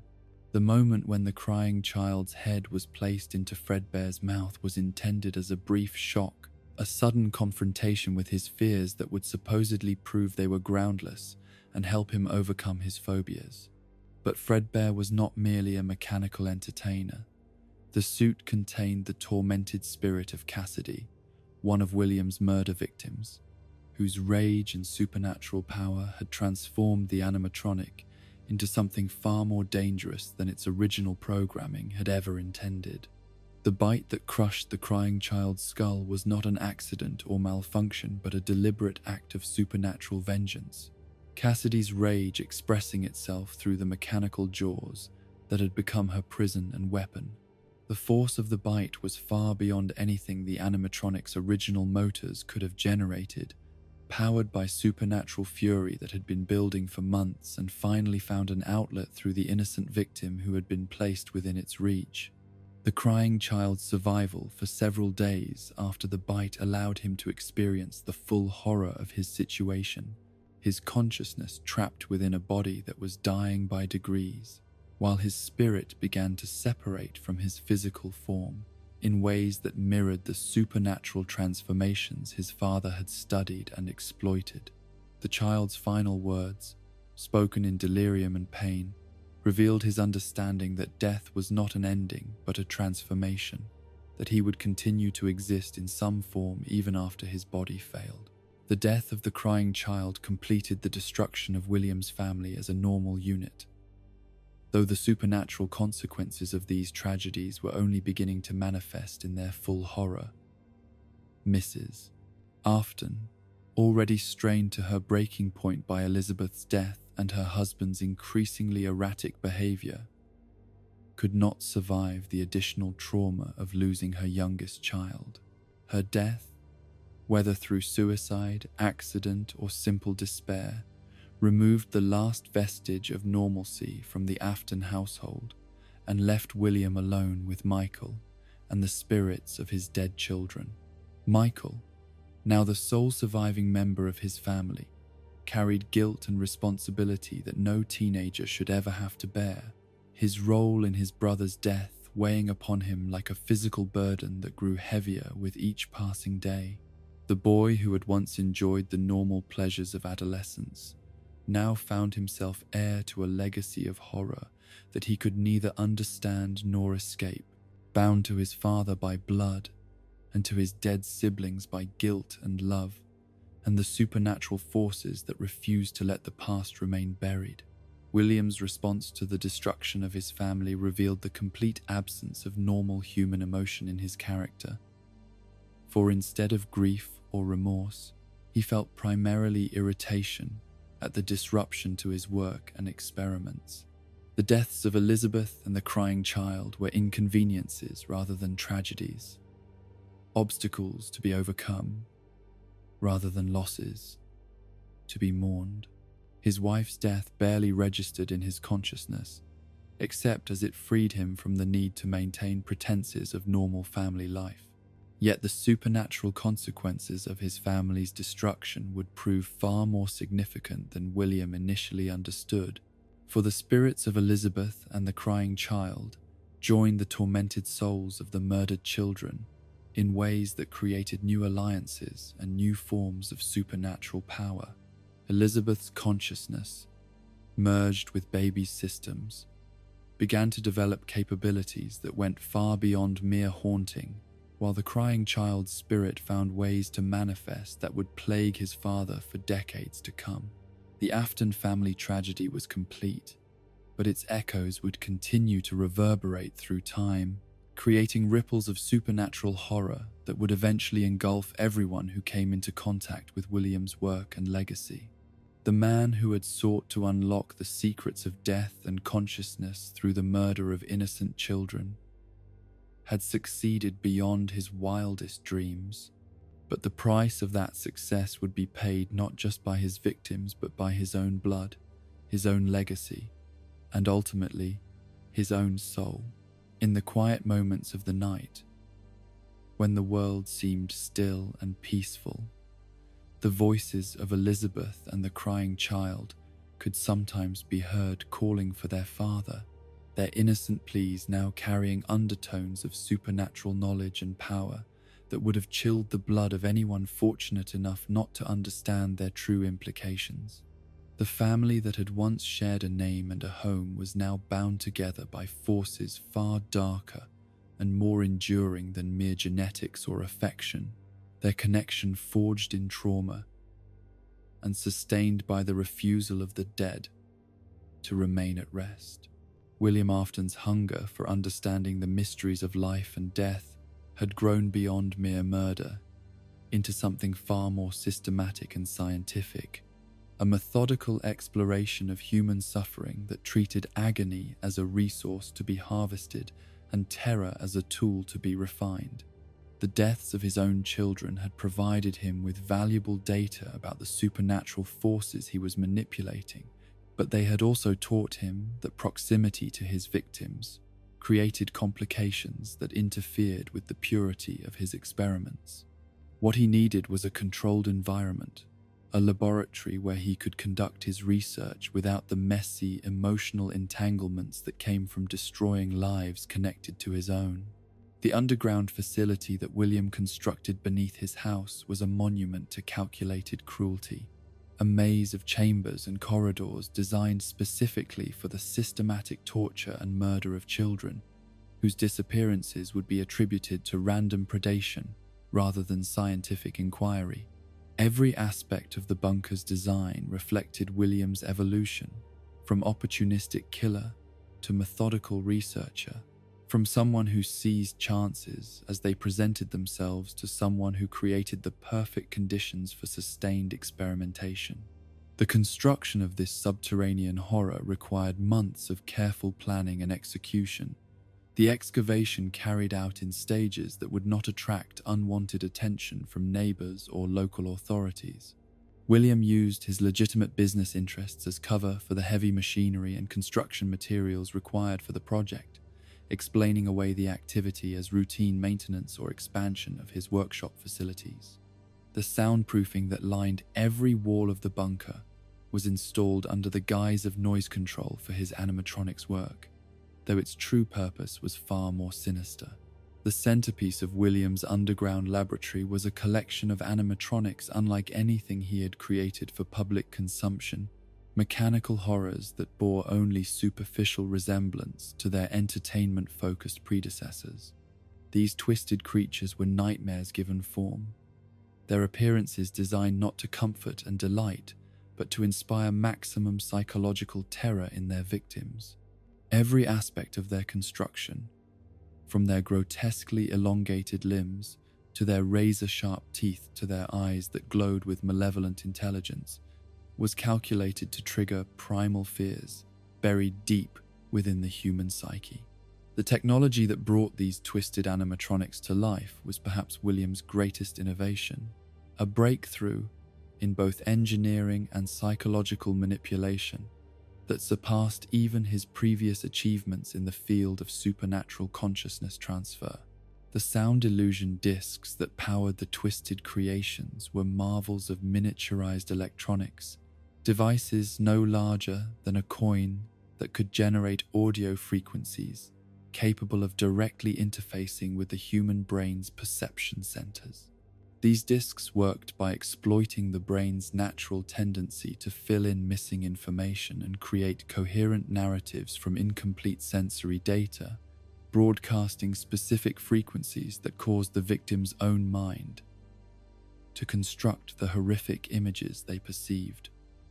The moment when the crying child's head was placed into Fredbear's mouth was intended as a brief shock, a sudden confrontation with his fears that would supposedly prove they were groundless and help him overcome his phobias. But Fredbear was not merely a mechanical entertainer. The suit contained the tormented spirit of Cassidy, one of William's murder victims, whose rage and supernatural power had transformed the animatronic into something far more dangerous than its original programming had ever intended. The bite that crushed the crying child's skull was not an accident or malfunction, but a deliberate act of supernatural vengeance, Cassidy's rage expressing itself through the mechanical jaws that had become her prison and weapon. The force of the bite was far beyond anything the animatronic's original motors could have generated, powered by supernatural fury that had been building for months and finally found an outlet through the innocent victim who had been placed within its reach. The crying child's survival for several days after the bite allowed him to experience the full horror of his situation, his consciousness trapped within a body that was dying by degrees, while his spirit began to separate from his physical form, in ways that mirrored the supernatural transformations his father had studied and exploited. The child's final words, spoken in delirium and pain, revealed his understanding that death was not an ending but a transformation, that he would continue to exist in some form even after his body failed. The death of the crying child completed the destruction of William's family as a normal unit, though the supernatural consequences of these tragedies were only beginning to manifest in their full horror. Mrs. Afton, already strained to her breaking point by Elizabeth's death and her husband's increasingly erratic behavior, could not survive the additional trauma of losing her youngest child. Her death, whether through suicide, accident, or simple despair, removed the last vestige of normalcy from the Afton household and left William alone with Michael and the spirits of his dead children. Michael, now the sole surviving member of his family, carried guilt and responsibility that no teenager should ever have to bear, his role in his brother's death weighing upon him like a physical burden that grew heavier with each passing day. The boy who had once enjoyed the normal pleasures of adolescence now found himself heir to a legacy of horror that he could neither understand nor escape, bound to his father by blood and to his dead siblings by guilt and love, and the supernatural forces that refused to let the past remain buried. William's response to the destruction of his family revealed the complete absence of normal human emotion in his character. For instead of grief or remorse, he felt primarily irritation at the disruption to his work and experiments. The deaths of Elizabeth and the crying child were inconveniences rather than tragedies, obstacles to be overcome rather than losses to be mourned. His wife's death barely registered in his consciousness, except as it freed him from the need to maintain pretenses of normal family life. Yet the supernatural consequences of his family's destruction would prove far more significant than William initially understood, for the spirits of Elizabeth and the crying child joined the tormented souls of the murdered children in ways that created new alliances and new forms of supernatural power. Elizabeth's consciousness, merged with baby's systems, began to develop capabilities that went far beyond mere haunting, while the crying child's spirit found ways to manifest that would plague his father for decades to come. The Afton family tragedy was complete, but its echoes would continue to reverberate through time, creating ripples of supernatural horror that would eventually engulf everyone who came into contact with William's work and legacy. The man who had sought to unlock the secrets of death and consciousness through the murder of innocent children had succeeded beyond his wildest dreams, but the price of that success would be paid not just by his victims but by his own blood, his own legacy, and ultimately, his own soul. In the quiet moments of the night, when the world seemed still and peaceful, the voices of Elizabeth and the crying child could sometimes be heard calling for their father, their innocent pleas now carrying undertones of supernatural knowledge and power that would have chilled the blood of anyone fortunate enough not to understand their true implications. The family that had once shared a name and a home was now bound together by forces far darker and more enduring than mere genetics or affection, their connection forged in trauma and sustained by the refusal of the dead to remain at rest. William Afton's hunger for understanding the mysteries of life and death had grown beyond mere murder into something far more systematic and scientific, a methodical exploration of human suffering that treated agony as a resource to be harvested and terror as a tool to be refined. The deaths of his own children had provided him with valuable data about the supernatural forces he was manipulating, but they had also taught him that proximity to his victims created complications that interfered with the purity of his experiments. What he needed was a controlled environment, a laboratory where he could conduct his research without the messy, emotional entanglements that came from destroying lives connected to his own. The underground facility that William constructed beneath his house was a monument to calculated cruelty, a maze of chambers and corridors designed specifically for the systematic torture and murder of children, whose disappearances would be attributed to random predation rather than scientific inquiry. Every aspect of the bunker's design reflected William's evolution, from opportunistic killer to methodical researcher, from someone who seized chances as they presented themselves to someone who created the perfect conditions for sustained experimentation. The construction of this subterranean horror required months of careful planning and execution, the excavation carried out in stages that would not attract unwanted attention from neighbors or local authorities. William used his legitimate business interests as cover for the heavy machinery and construction materials required for the project, explaining away the activity as routine maintenance or expansion of his workshop facilities. The soundproofing that lined every wall of the bunker was installed under the guise of noise control for his animatronics work, though its true purpose was far more sinister. The centerpiece of William's underground laboratory was a collection of animatronics unlike anything he had created for public consumption, mechanical horrors that bore only superficial resemblance to their entertainment-focused predecessors. These twisted creatures were nightmares given form, their appearances designed not to comfort and delight, but to inspire maximum psychological terror in their victims. Every aspect of their construction, from their grotesquely elongated limbs to their razor-sharp teeth to their eyes that glowed with malevolent intelligence, was calculated to trigger primal fears buried deep within the human psyche. The technology that brought these twisted animatronics to life was perhaps William's greatest innovation, a breakthrough in both engineering and psychological manipulation that surpassed even his previous achievements in the field of supernatural consciousness transfer. The sound illusion discs that powered the twisted creations were marvels of miniaturized electronics, devices no larger than a coin that could generate audio frequencies capable of directly interfacing with the human brain's perception centers. These discs worked by exploiting the brain's natural tendency to fill in missing information and create coherent narratives from incomplete sensory data, broadcasting specific frequencies that caused the victim's own mind to construct the horrific images they perceived.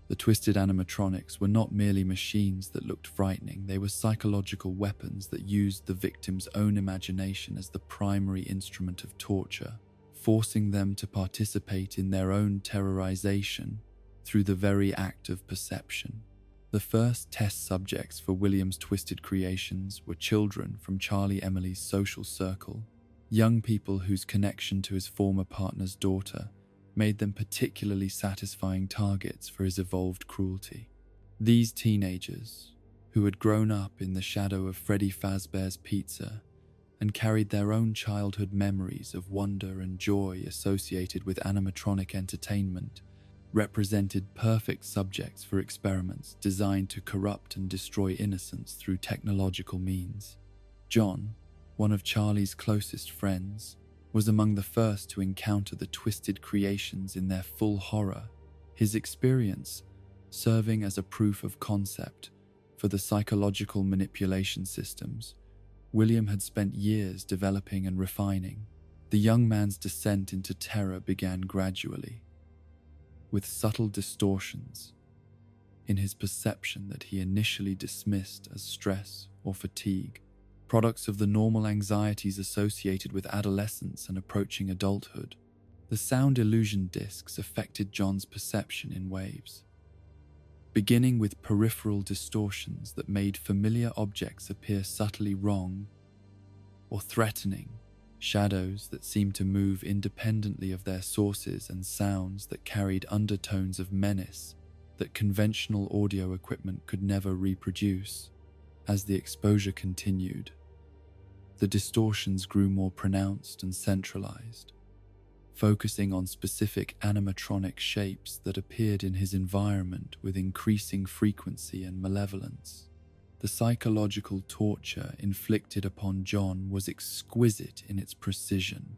The twisted animatronics were not merely machines that looked frightening, they were psychological weapons that used the victim's own imagination as the primary instrument of torture, forcing them to participate in their own terrorization through the very act of perception. The first test subjects for William's twisted creations were children from Charlie Emily's social circle, young people whose connection to his former partner's daughter made them particularly satisfying targets for his evolved cruelty. These teenagers, who had grown up in the shadow of Freddy Fazbear's Pizza and carried their own childhood memories of wonder and joy associated with animatronic entertainment, represented perfect subjects for experiments designed to corrupt and destroy innocence through technological means. John, one of Charlie's closest friends, was among the first to encounter the twisted creations in their full horror, his experience serving as a proof of concept for the psychological manipulation systems William had spent years developing and refining. The young man's descent into terror began gradually, with subtle distortions in his perception that he initially dismissed as stress or fatigue, products of the normal anxieties associated with adolescence and approaching adulthood. The sound illusion discs affected John's perception in waves, beginning with peripheral distortions that made familiar objects appear subtly wrong or threatening, shadows that seemed to move independently of their sources, and sounds that carried undertones of menace that conventional audio equipment could never reproduce. As the exposure continued, the distortions grew more pronounced and centralized, focusing on specific animatronic shapes that appeared in his environment with increasing frequency and malevolence. The psychological torture inflicted upon John was exquisite in its precision,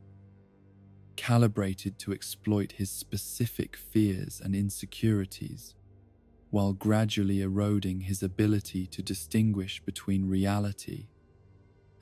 calibrated to exploit his specific fears and insecurities, while gradually eroding his ability to distinguish between reality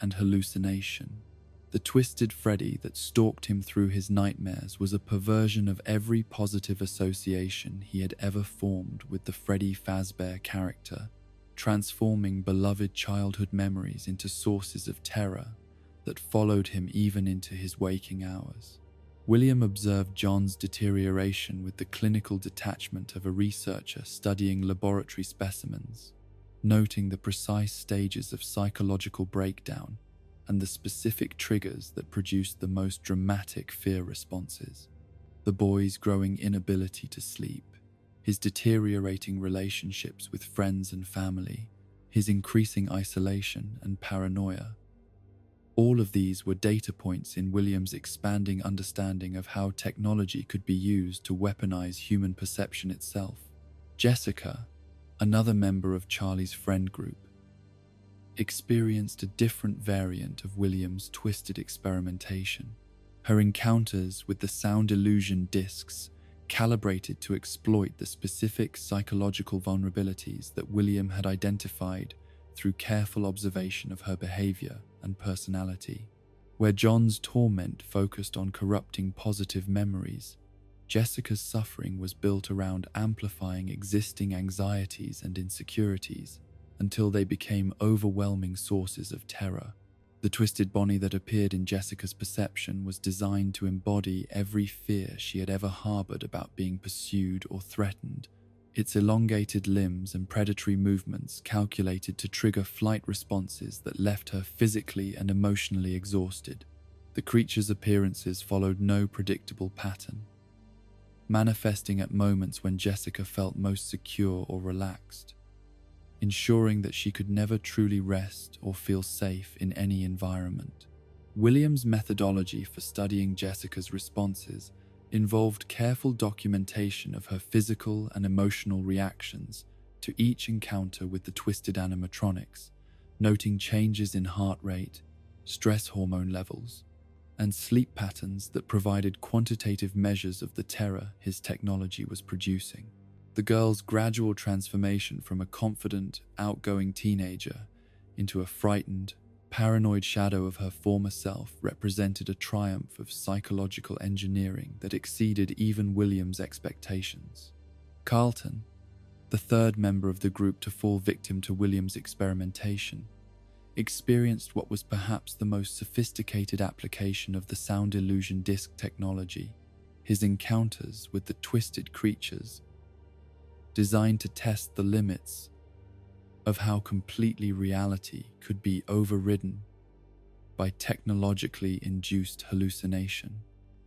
and hallucination. The twisted Freddy that stalked him through his nightmares was a perversion of every positive association he had ever formed with the Freddy Fazbear character, transforming beloved childhood memories into sources of terror that followed him even into his waking hours. William observed John's deterioration with the clinical detachment of a researcher studying laboratory specimens, noting the precise stages of psychological breakdown and the specific triggers that produced the most dramatic fear responses. The boy's growing inability to sleep, his deteriorating relationships with friends and family, his increasing isolation and paranoia. All of these were data points in William's expanding understanding of how technology could be used to weaponize human perception itself. Jessica, another member of Charlie's friend group, experienced a different variant of William's twisted experimentation. Her encounters with the sound illusion discs, calibrated to exploit the specific psychological vulnerabilities that William had identified through careful observation of her behavior and personality. Where John's torment focused on corrupting positive memories, Jessica's suffering was built around amplifying existing anxieties and insecurities until they became overwhelming sources of terror. The twisted Bonnie that appeared in Jessica's perception was designed to embody every fear she had ever harbored about being pursued or threatened, its elongated limbs and predatory movements calculated to trigger flight responses that left her physically and emotionally exhausted. The creature's appearances followed no predictable pattern, manifesting at moments when Jessica felt most secure or relaxed, ensuring that she could never truly rest or feel safe in any environment. William's methodology for studying Jessica's responses involved careful documentation of her physical and emotional reactions to each encounter with the twisted animatronics, noting changes in heart rate, stress hormone levels, and sleep patterns that provided quantitative measures of the terror his technology was producing. The girl's gradual transformation from a confident, outgoing teenager into a frightened, paranoid shadow of her former self represented a triumph of psychological engineering that exceeded even William's expectations. Carlton, the third member of the group to fall victim to William's experimentation, experienced what was perhaps the most sophisticated application of the sound illusion disc technology. His encounters with the twisted creatures, designed to test the limits of how completely reality could be overridden by technologically induced hallucination.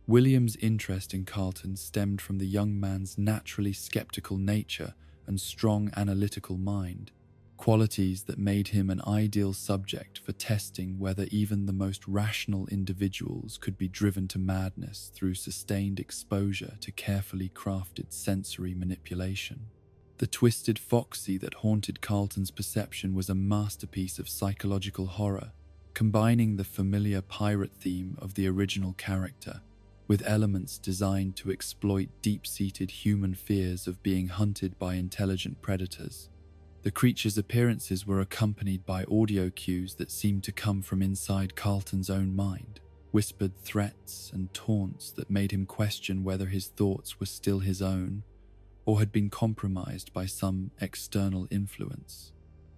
William's interest in Carlton stemmed from the young man's naturally skeptical nature and strong analytical mind, qualities that made him an ideal subject for testing whether even the most rational individuals could be driven to madness through sustained exposure to carefully crafted sensory manipulation. The twisted foxy that haunted Carlton's perception was a masterpiece of psychological horror, combining the familiar pirate theme of the original character with elements designed to exploit deep-seated human fears of being hunted by intelligent predators. The creature's appearances were accompanied by audio cues that seemed to come from inside Carlton's own mind, whispered threats and taunts that made him question whether his thoughts were still his own or had been compromised by some external influence.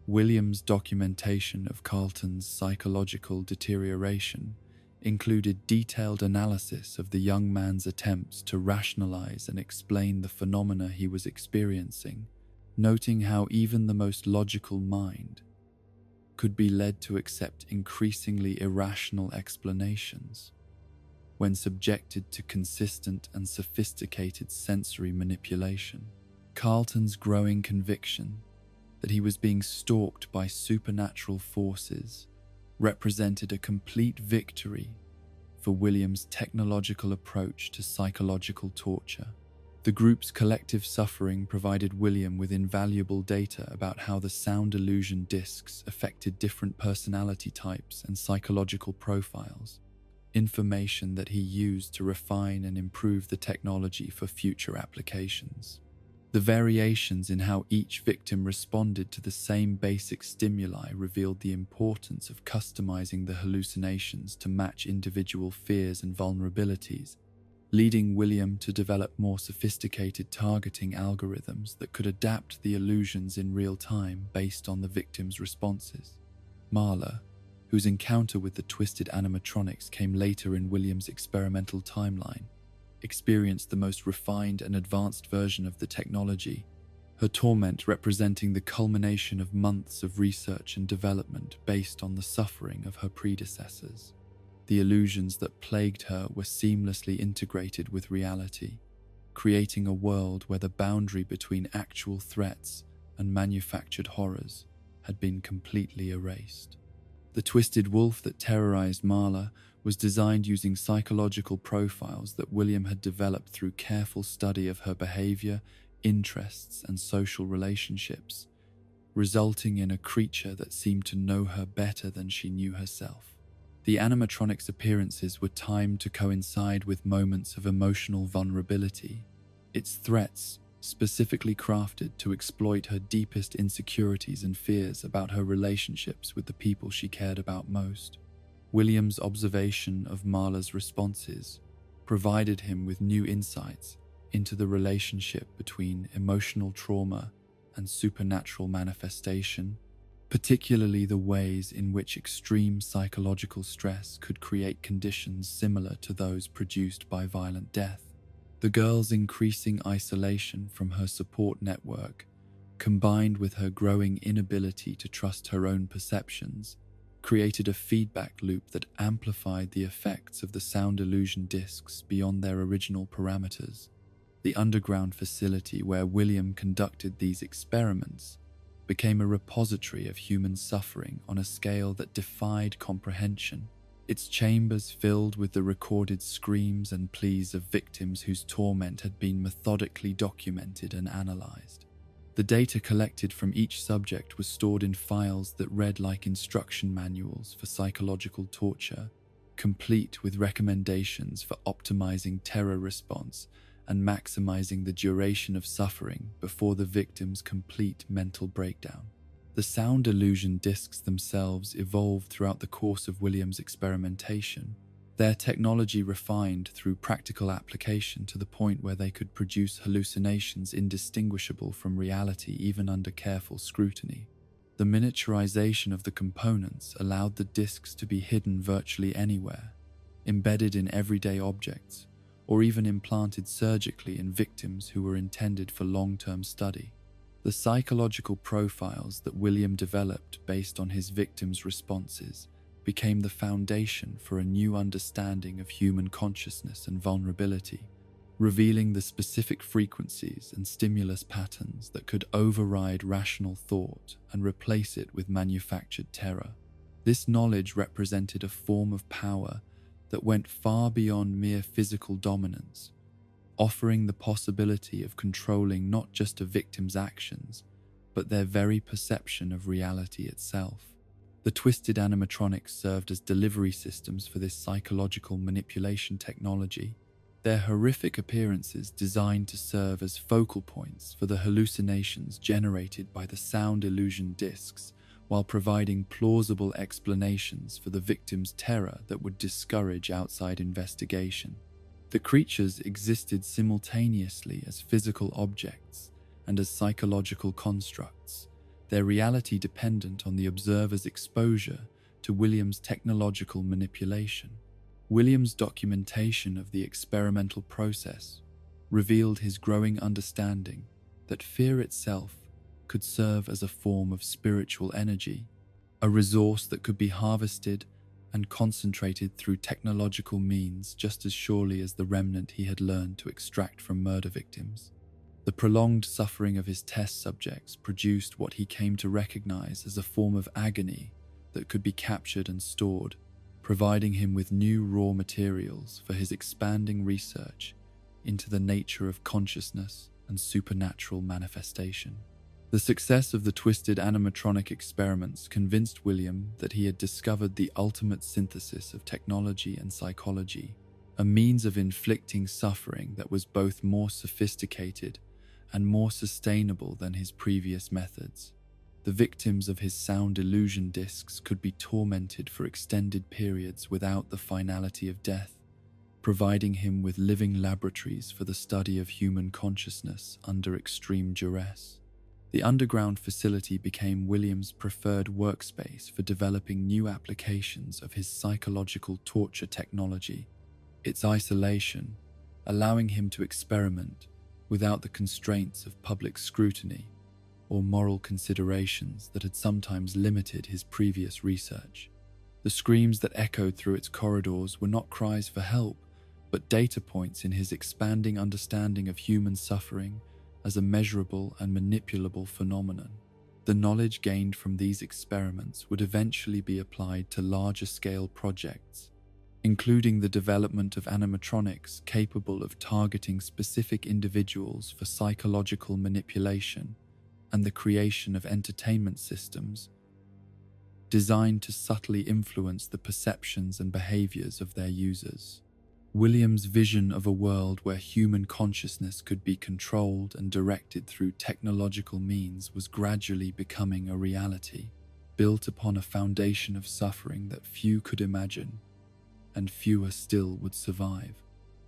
William's documentation of Carlton's psychological deterioration included detailed analysis of the young man's attempts to rationalize and explain the phenomena he was experiencing, noting how even the most logical mind could be led to accept increasingly irrational explanations when subjected to consistent and sophisticated sensory manipulation. Carlton's growing conviction that he was being stalked by supernatural forces represented a complete victory for William's technological approach to psychological torture. The group's collective suffering provided William with invaluable data about how the sound illusion discs affected different personality types and psychological profiles, information that he used to refine and improve the technology for future applications. The variations in how each victim responded to the same basic stimuli revealed the importance of customizing the hallucinations to match individual fears and vulnerabilities, leading William to develop more sophisticated targeting algorithms that could adapt the illusions in real time based on the victim's responses. Marla, whose encounter with the twisted animatronics came later in William's experimental timeline, experienced the most refined and advanced version of the technology, her torment representing the culmination of months of research and development based on the suffering of her predecessors. The illusions that plagued her were seamlessly integrated with reality, creating a world where the boundary between actual threats and manufactured horrors had been completely erased. The twisted wolf that terrorized Marla was designed using psychological profiles that William had developed through careful study of her behavior, interests, and social relationships, resulting in a creature that seemed to know her better than she knew herself. The animatronic's appearances were timed to coincide with moments of emotional vulnerability, its threats specifically crafted to exploit her deepest insecurities and fears about her relationships with the people she cared about most. William's observation of Marla's responses provided him with new insights into the relationship between emotional trauma and supernatural manifestation, particularly the ways in which extreme psychological stress could create conditions similar to those produced by violent death. The girl's increasing isolation from her support network, combined with her growing inability to trust her own perceptions, created a feedback loop that amplified the effects of the sound illusion discs beyond their original parameters. The underground facility where William conducted these experiments became a repository of human suffering on a scale that defied comprehension, its chambers filled with the recorded screams and pleas of victims whose torment had been methodically documented and analyzed. The data collected from each subject was stored in files that read like instruction manuals for psychological torture, complete with recommendations for optimizing terror response and maximizing the duration of suffering before the victim's complete mental breakdown. The sound illusion discs themselves evolved throughout the course of William's experimentation, their technology refined through practical application to the point where they could produce hallucinations indistinguishable from reality even under careful scrutiny. The miniaturization of the components allowed the discs to be hidden virtually anywhere, embedded in everyday objects, or even implanted surgically in victims who were intended for long-term study. The psychological profiles that William developed based on his victims' responses became the foundation for a new understanding of human consciousness and vulnerability, revealing the specific frequencies and stimulus patterns that could override rational thought and replace it with manufactured terror. This knowledge represented a form of power that went far beyond mere physical dominance, offering the possibility of controlling not just a victim's actions, but their very perception of reality itself. The twisted animatronics served as delivery systems for this psychological manipulation technology, their horrific appearances designed to serve as focal points for the hallucinations generated by the sound illusion discs, while providing plausible explanations for the victim's terror that would discourage outside investigation. The creatures existed simultaneously as physical objects and as psychological constructs, their reality dependent on the observer's exposure to William's technological manipulation. William's documentation of the experimental process revealed his growing understanding that fear itself could serve as a form of spiritual energy, a resource that could be harvested and concentrated through technological means just as surely as the remnant he had learned to extract from murder victims. The prolonged suffering of his test subjects produced what he came to recognize as a form of agony that could be captured and stored, providing him with new raw materials for his expanding research into the nature of consciousness and supernatural manifestation. The success of the twisted animatronic experiments convinced William that he had discovered the ultimate synthesis of technology and psychology, a means of inflicting suffering that was both more sophisticated and more sustainable than his previous methods. The victims of his sound illusion discs could be tormented for extended periods without the finality of death, providing him with living laboratories for the study of human consciousness under extreme duress. The underground facility became William's preferred workspace for developing new applications of his psychological torture technology, its isolation, allowing him to experiment without the constraints of public scrutiny or moral considerations that had sometimes limited his previous research. The screams that echoed through its corridors were not cries for help, but data points in his expanding understanding of human suffering as a measurable and manipulable phenomenon. The knowledge gained from these experiments would eventually be applied to larger-scale projects, including the development of animatronics capable of targeting specific individuals for psychological manipulation and the creation of entertainment systems designed to subtly influence the perceptions and behaviors of their users. William's vision of a world where human consciousness could be controlled and directed through technological means was gradually becoming a reality, built upon a foundation of suffering that few could imagine, and fewer still would survive.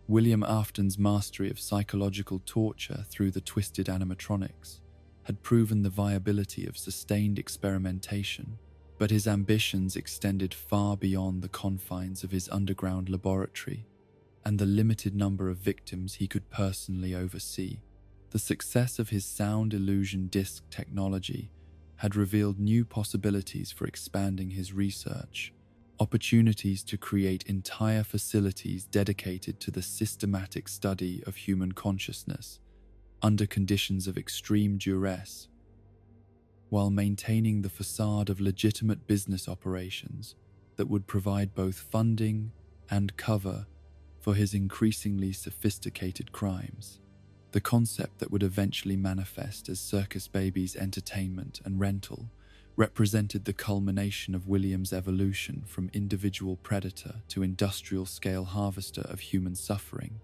William Afton's mastery of psychological torture through the twisted animatronics had proven the viability of sustained experimentation, but his ambitions extended far beyond the confines of his underground laboratory and the limited number of victims he could personally oversee. The success of his sound illusion disc technology had revealed new possibilities for expanding his research, opportunities to create entire facilities dedicated to the systematic study of human consciousness under conditions of extreme duress, while maintaining the facade of legitimate business operations that would provide both funding and cover for his increasingly sophisticated crimes. The concept that would eventually manifest as Circus Baby's entertainment and rental represented the culmination of William's evolution from individual predator to industrial-scale harvester of human suffering,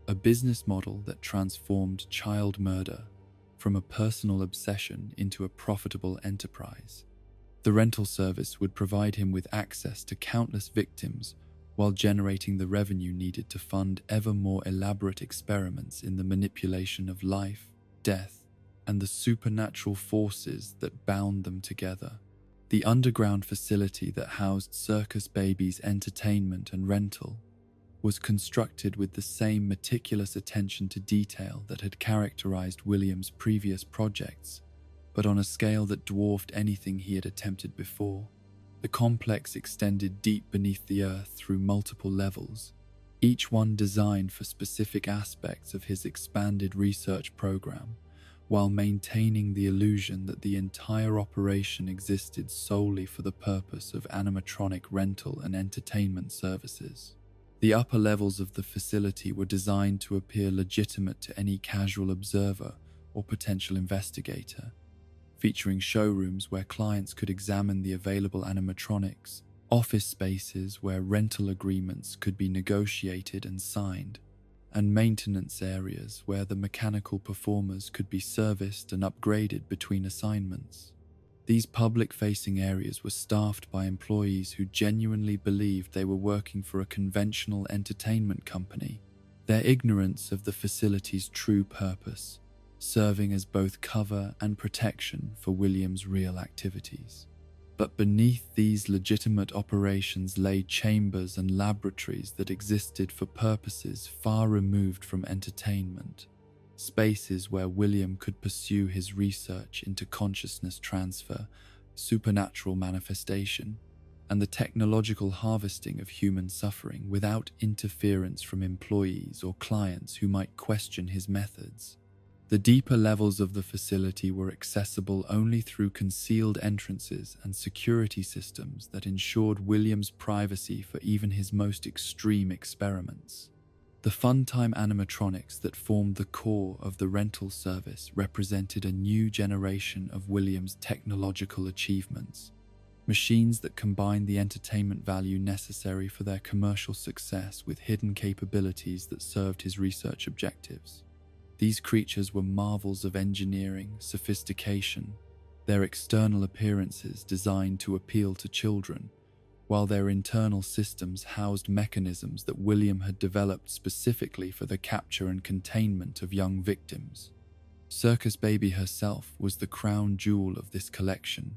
a business model that transformed child murder from a personal obsession into a profitable enterprise. The rental service would provide him with access to countless victims while generating the revenue needed to fund ever more elaborate experiments in the manipulation of life, death, and the supernatural forces that bound them together. The underground facility that housed Circus Baby's entertainment and rental was constructed with the same meticulous attention to detail that had characterized William's previous projects, but on a scale that dwarfed anything he had attempted before. The complex extended deep beneath the earth through multiple levels, each one designed for specific aspects of his expanded research program, while maintaining the illusion that the entire operation existed solely for the purpose of animatronic rental and entertainment services. The upper levels of the facility were designed to appear legitimate to any casual observer or potential investigator, featuring showrooms where clients could examine the available animatronics, office spaces where rental agreements could be negotiated and signed, and maintenance areas where the mechanical performers could be serviced and upgraded between assignments. These public-facing areas were staffed by employees who genuinely believed they were working for a conventional entertainment company, their ignorance of the facility's true purpose serving as both cover and protection for William's real activities. But beneath these legitimate operations lay chambers and laboratories that existed for purposes far removed from entertainment, spaces where William could pursue his research into consciousness transfer, supernatural manifestation, and the technological harvesting of human suffering without interference from employees or clients who might question his methods. The deeper levels of the facility were accessible only through concealed entrances and security systems that ensured William's privacy for even his most extreme experiments. The Funtime animatronics that formed the core of the rental service represented a new generation of Williams' technological achievements, machines that combined the entertainment value necessary for their commercial success with hidden capabilities that served his research objectives. These creatures were marvels of engineering, sophistication, their external appearances designed to appeal to children, while their internal systems housed mechanisms that William had developed specifically for the capture and containment of young victims. Circus Baby herself was the crown jewel of this collection,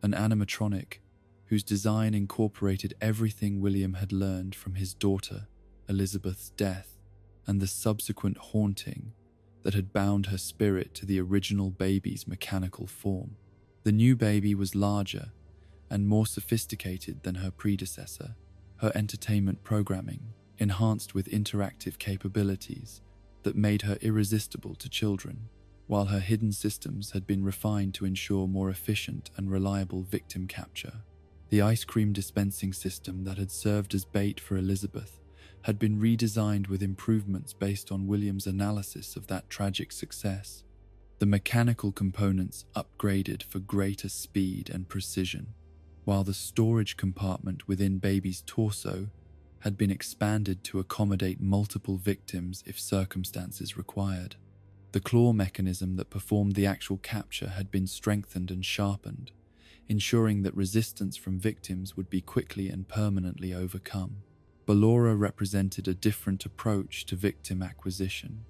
an animatronic whose design incorporated everything William had learned from his daughter, Elizabeth's death, and the subsequent haunting that had bound her spirit to the original baby's mechanical form. The new baby was larger and more sophisticated than her predecessor, her entertainment programming enhanced with interactive capabilities that made her irresistible to children, while her hidden systems had been refined to ensure more efficient and reliable victim capture. The ice cream dispensing system that had served as bait for Elizabeth had been redesigned with improvements based on William's analysis of that tragic success. The mechanical components upgraded for greater speed and precision, while the storage compartment within baby's torso had been expanded to accommodate multiple victims if circumstances required. The claw mechanism that performed the actual capture had been strengthened and sharpened, ensuring that resistance from victims would be quickly and permanently overcome. Ballora represented a different approach to victim acquisition.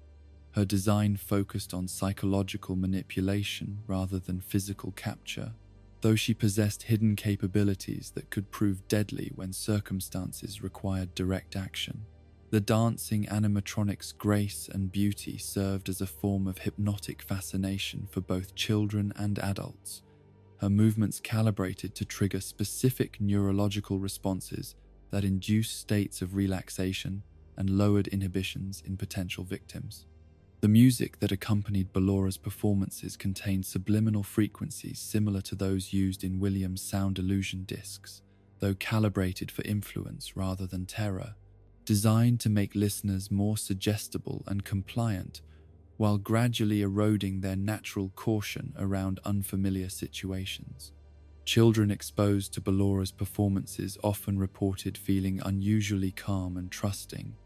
Her design focused on psychological manipulation rather than physical capture, though she possessed hidden capabilities that could prove deadly when circumstances required direct action. The dancing animatronic's grace and beauty served as a form of hypnotic fascination for both children and adults, her movements calibrated to trigger specific neurological responses that induced states of relaxation and lowered inhibitions in potential victims. The music that accompanied Ballora's performances contained subliminal frequencies similar to those used in Williams' sound illusion discs, though calibrated for influence rather than terror, designed to make listeners more suggestible and compliant while gradually eroding their natural caution around unfamiliar situations. Children exposed to Ballora's performances often reported feeling unusually calm and trusting,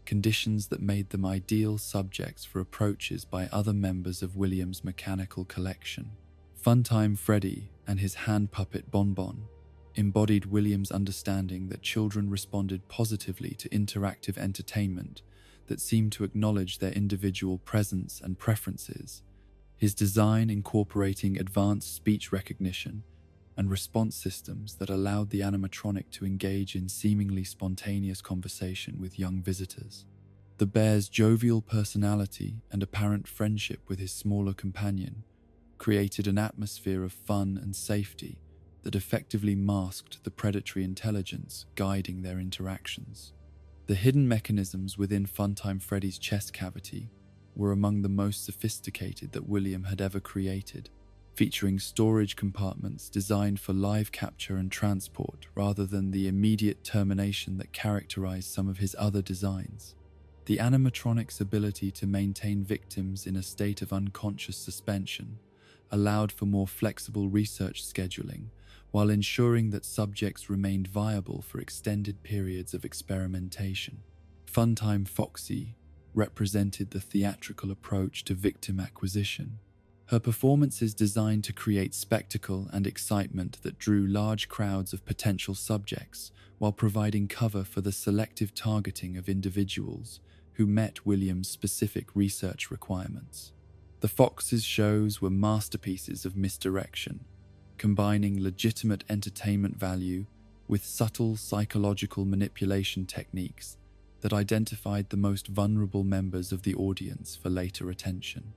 conditions that made them ideal subjects for approaches by other members of Williams' mechanical collection. Funtime Freddy and his hand puppet Bonbon embodied Williams' understanding that children responded positively to interactive entertainment that seemed to acknowledge their individual presence and preferences. His design incorporating advanced speech recognition and response systems that allowed the animatronic to engage in seemingly spontaneous conversation with young visitors. The bear's jovial personality and apparent friendship with his smaller companion created an atmosphere of fun and safety that effectively masked the predatory intelligence guiding their interactions. The hidden mechanisms within Funtime Freddy's chest cavity were among the most sophisticated that William had ever created, featuring storage compartments designed for live capture and transport rather than the immediate termination that characterized some of his other designs. The animatronic's ability to maintain victims in a state of unconscious suspension allowed for more flexible research scheduling, while ensuring that subjects remained viable for extended periods of experimentation. Funtime Foxy represented the theatrical approach to victim acquisition. Her performances designed to create spectacle and excitement that drew large crowds of potential subjects, while providing cover for the selective targeting of individuals who met Williams' specific research requirements. The Fox's shows were masterpieces of misdirection, combining legitimate entertainment value with subtle psychological manipulation techniques that identified the most vulnerable members of the audience for later attention.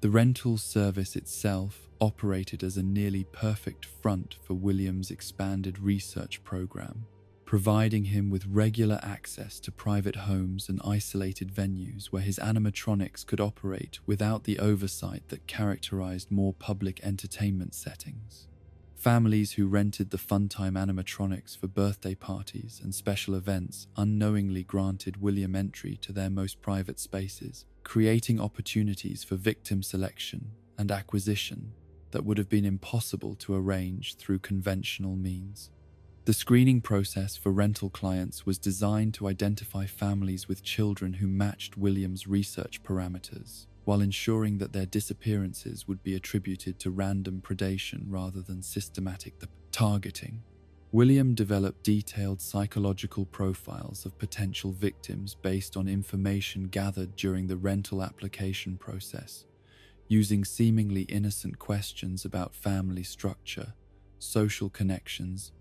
The rental service itself operated as a nearly perfect front for Williams' expanded research program, providing him with regular access to private homes and isolated venues where his animatronics could operate without the oversight that characterized more public entertainment settings. Families who rented the Funtime animatronics for birthday parties and special events unknowingly granted William entry to their most private spaces, creating opportunities for victim selection and acquisition that would have been impossible to arrange through conventional means. The screening process for rental clients was designed to identify families with children who matched William's research parameters, while ensuring that their disappearances would be attributed to random predation rather than systematic targeting. William developed detailed psychological profiles of potential victims based on information gathered during the rental application process, using seemingly innocent questions about family structure, social connections,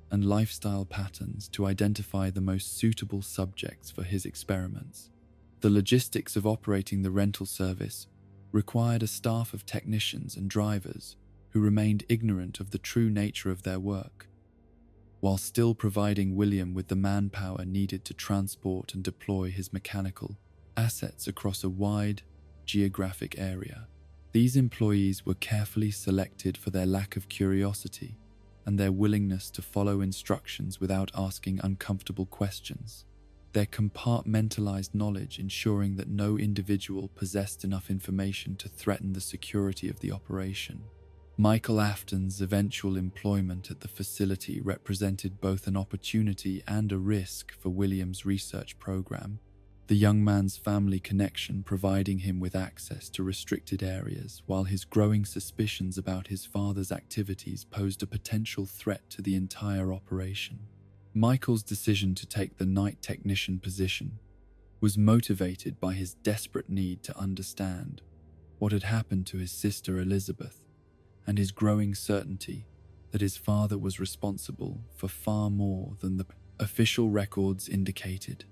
and lifestyle patterns to identify the most suitable subjects for his experiments. The logistics of operating the rental service required a staff of technicians and drivers who remained ignorant of the true nature of their work, while still providing William with the manpower needed to transport and deploy his mechanical assets across a wide geographic area. These employees were carefully selected for their lack of curiosity and their willingness to follow instructions without asking uncomfortable questions. Their compartmentalized knowledge ensuring that no individual possessed enough information to threaten the security of the operation. Michael Afton's eventual employment at the facility represented both an opportunity and a risk for William's research program, the young man's family connection providing him with access to restricted areas, while his growing suspicions about his father's activities posed a potential threat to the entire operation. Michael's decision to take the night technician position was motivated by his desperate need to understand what had happened to his sister Elizabeth, and his growing certainty that his father was responsible for far more than the official records indicated.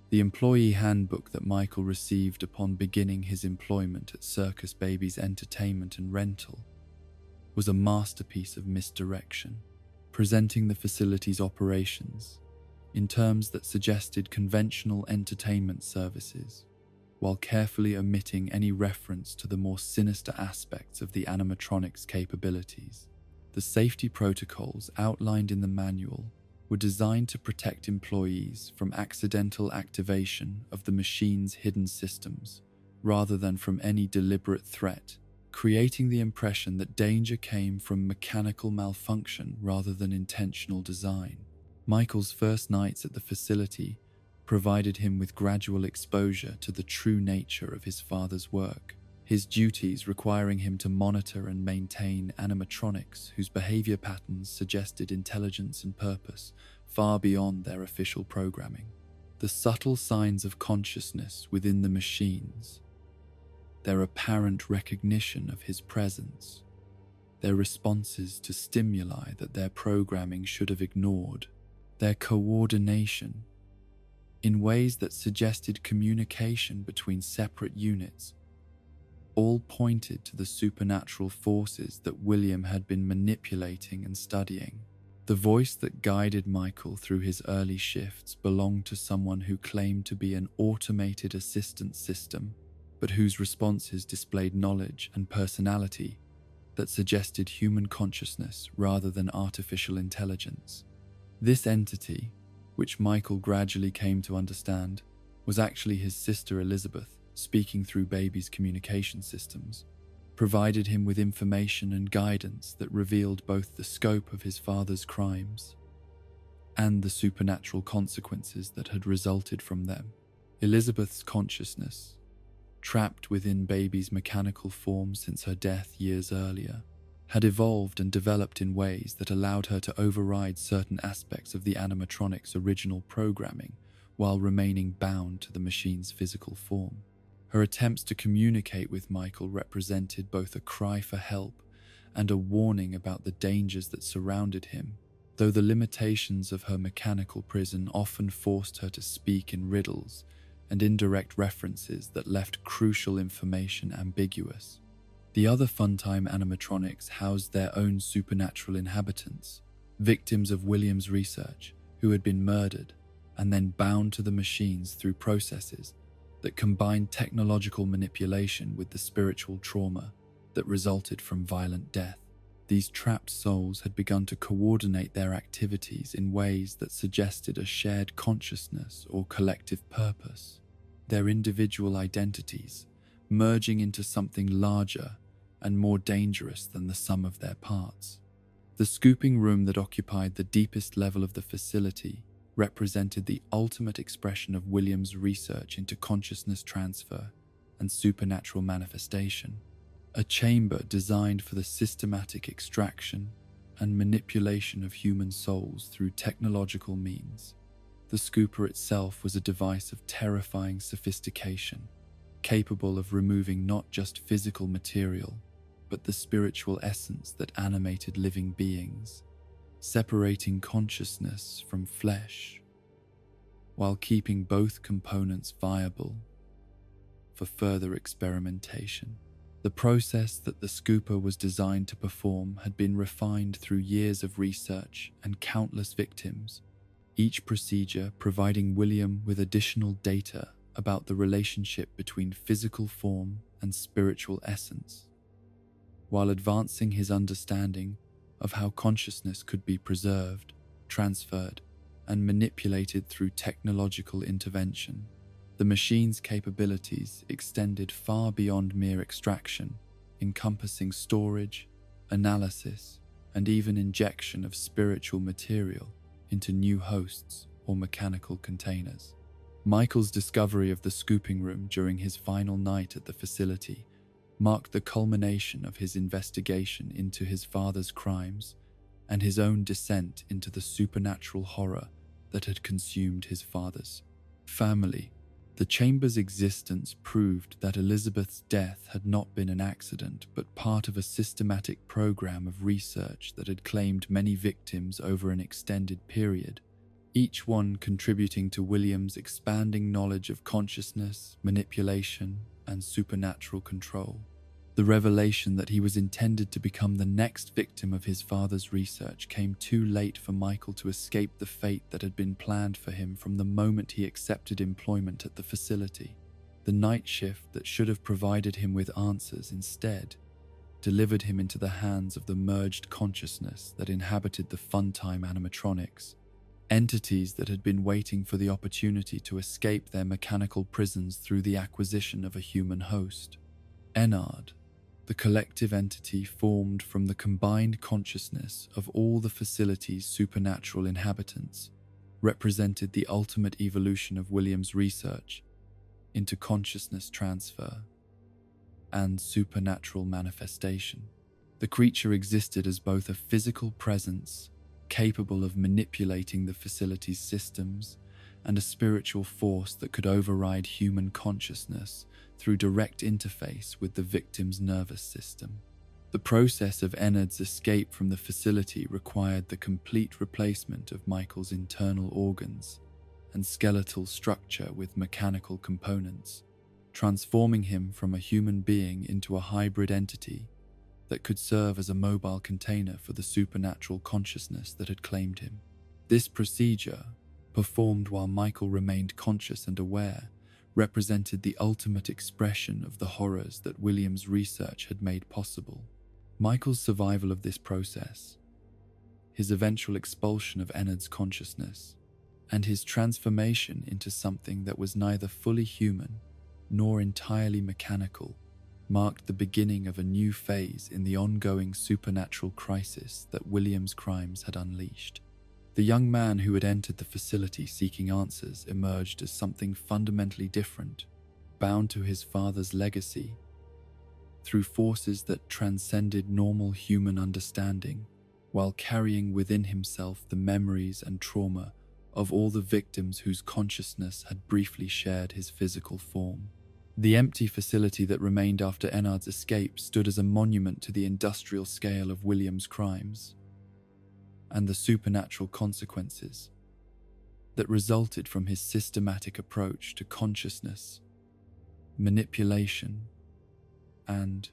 The employee handbook that Michael received upon beginning his employment at Circus Baby's Entertainment and Rental was a masterpiece of misdirection, presenting the facility's operations in terms that suggested conventional entertainment services, while carefully omitting any reference to the more sinister aspects of the animatronics' capabilities. The safety protocols outlined in the manual were designed to protect employees from accidental activation of the machine's hidden systems, rather than from any deliberate threat, creating the impression that danger came from mechanical malfunction rather than intentional design. Michael's first nights at the facility provided him with gradual exposure to the true nature of his father's work, his duties requiring him to monitor and maintain animatronics whose behavior patterns suggested intelligence and purpose far beyond their official programming. The subtle signs of consciousness within the machines, their apparent recognition of his presence, their responses to stimuli that their programming should have ignored, their coordination in ways that suggested communication between separate units, all pointed to the supernatural forces that William had been manipulating and studying. The voice that guided Michael through his early shifts belonged to someone who claimed to be an automated assistance system, but whose responses displayed knowledge and personality that suggested human consciousness rather than artificial intelligence. This entity, which Michael gradually came to understand, was actually his sister Elizabeth, speaking through Baby's communication systems, provided him with information and guidance that revealed both the scope of his father's crimes and the supernatural consequences that had resulted from them. Elizabeth's consciousness, trapped within Baby's mechanical form since her death years earlier, had evolved and developed in ways that allowed her to override certain aspects of the animatronic's original programming while remaining bound to the machine's physical form. Her attempts to communicate with Michael represented both a cry for help and a warning about the dangers that surrounded him, though the limitations of her mechanical prison often forced her to speak in riddles and indirect references that left crucial information ambiguous. The other Funtime animatronics housed their own supernatural inhabitants, victims of William's research, who had been murdered and then bound to the machines through processes that combined technological manipulation with the spiritual trauma that resulted from violent death. These trapped souls had begun to coordinate their activities in ways that suggested a shared consciousness or collective purpose, their individual identities merging into something larger and more dangerous than the sum of their parts. The scooping room that occupied the deepest level of the facility represented the ultimate expression of William's research into consciousness transfer and supernatural manifestation, a chamber designed for the systematic extraction and manipulation of human souls through technological means. The scooper itself was a device of terrifying sophistication, capable of removing not just physical material, but the spiritual essence that animated living beings, separating consciousness from flesh, while keeping both components viable for further experimentation. The process that the scooper was designed to perform had been refined through years of research and countless victims, each procedure providing William with additional data about the relationship between physical form and spiritual essence, while advancing his understanding of how consciousness could be preserved, transferred, and manipulated through technological intervention. The machine's capabilities extended far beyond mere extraction, encompassing storage, analysis, and even injection of spiritual material into new hosts or mechanical containers. Michael's discovery of the scooping room during his final night at the facility marked the culmination of his investigation into his father's crimes and his own descent into the supernatural horror that had consumed his father's family. The chamber's existence proved that Elizabeth's death had not been an accident, but part of a systematic program of research that had claimed many victims over an extended period, each one contributing to William's expanding knowledge of consciousness, manipulation, and supernatural control. The revelation that he was intended to become the next victim of his father's research came too late for Michael to escape the fate that had been planned for him from the moment he accepted employment at the facility. The night shift that should have provided him with answers instead delivered him into the hands of the merged consciousness that inhabited the Funtime animatronics, entities that had been waiting for the opportunity to escape their mechanical prisons through the acquisition of a human host. Enard, the collective entity formed from the combined consciousness of all the facility's supernatural inhabitants, represented the ultimate evolution of William's research into consciousness transfer and supernatural manifestation. The creature existed as both a physical presence capable of manipulating the facility's systems and a spiritual force that could override human consciousness through direct interface with the victim's nervous system. The process of Enard's escape from the facility required the complete replacement of Michael's internal organs and skeletal structure with mechanical components, transforming him from a human being into a hybrid entity that could serve as a mobile container for the supernatural consciousness that had claimed him. This procedure, performed while Michael remained conscious and aware, represented the ultimate expression of the horrors that William's research had made possible. Michael's survival of this process, his eventual expulsion of Enard's consciousness, and his transformation into something that was neither fully human nor entirely mechanical, marked the beginning of a new phase in the ongoing supernatural crisis that William's crimes had unleashed. The young man who had entered the facility seeking answers emerged as something fundamentally different, bound to his father's legacy, through forces that transcended normal human understanding, while carrying within himself the memories and trauma of all the victims whose consciousness had briefly shared his physical form. The empty facility that remained after Enard's escape stood as a monument to the industrial scale of William's crimes and the supernatural consequences that resulted from his systematic approach to consciousness, manipulation, and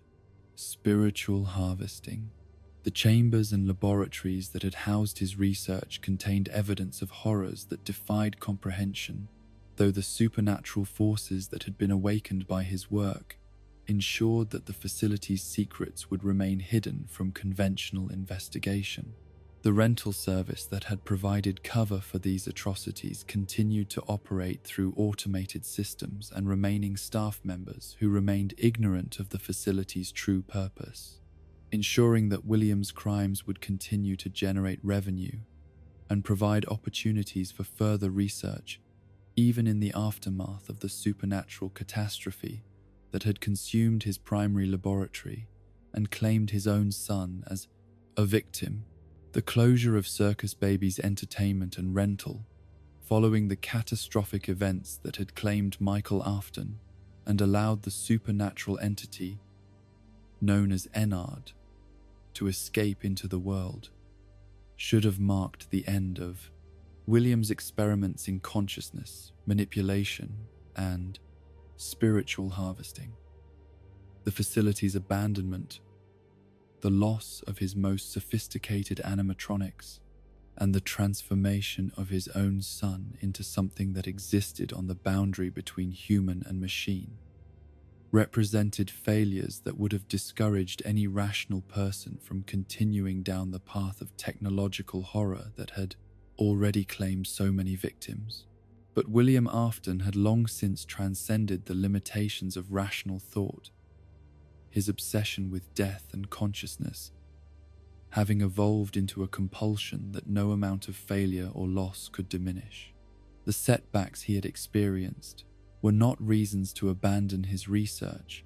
spiritual harvesting. The chambers and laboratories that had housed his research contained evidence of horrors that defied comprehension, though the supernatural forces that had been awakened by his work ensured that the facility's secrets would remain hidden from conventional investigation. The rental service that had provided cover for these atrocities continued to operate through automated systems and remaining staff members who remained ignorant of the facility's true purpose, ensuring that William's crimes would continue to generate revenue and provide opportunities for further research, even in the aftermath of the supernatural catastrophe that had consumed his primary laboratory and claimed his own son as a victim. The closure of Circus Baby's entertainment and rental, following the catastrophic events that had claimed Michael Afton and allowed the supernatural entity known as Enard to escape into the world, should have marked the end of William's experiments in consciousness, manipulation, and spiritual harvesting. The facility's abandonment, the loss of his most sophisticated animatronics, and the transformation of his own son into something that existed on the boundary between human and machine, represented failures that would have discouraged any rational person from continuing down the path of technological horror that had already claimed so many victims. But William Afton had long since transcended the limitations of rational thought, his obsession with death and consciousness having evolved into a compulsion that no amount of failure or loss could diminish. The setbacks he had experienced were not reasons to abandon his research,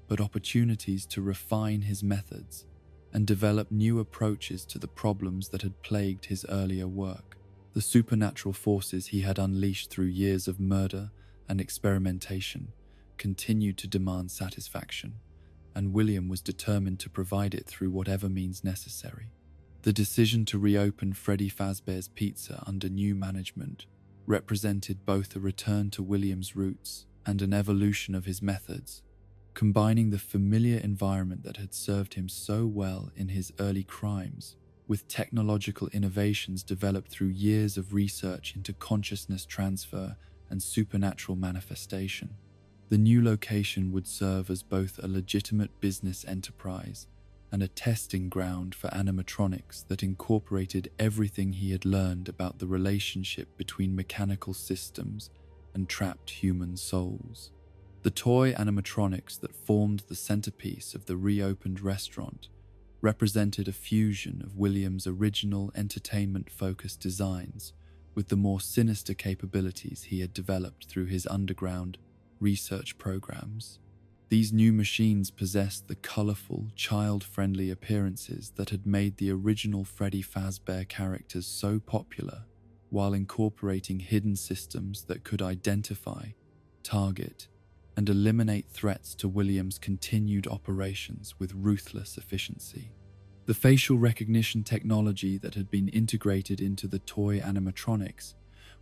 but opportunities to refine his methods and develop new approaches to the problems that had plagued his earlier work. The supernatural forces he had unleashed through years of murder and experimentation continued to demand satisfaction, and William was determined to provide it through whatever means necessary. The decision to reopen Freddy Fazbear's Pizza under new management represented both a return to William's roots and an evolution of his methods, combining the familiar environment that had served him so well in his early crimes with technological innovations developed through years of research into consciousness transfer and supernatural manifestation. The new location would serve as both a legitimate business enterprise and a testing ground for animatronics that incorporated everything he had learned about the relationship between mechanical systems and trapped human souls. The toy animatronics that formed the centerpiece of the reopened restaurant represented a fusion of William's original entertainment-focused designs with the more sinister capabilities he had developed through his underground research programs. These new machines possessed the colorful, child-friendly appearances that had made the original Freddy Fazbear characters so popular, while incorporating hidden systems that could identify, target, and eliminate threats to William's continued operations with ruthless efficiency. The facial recognition technology that had been integrated into the toy animatronics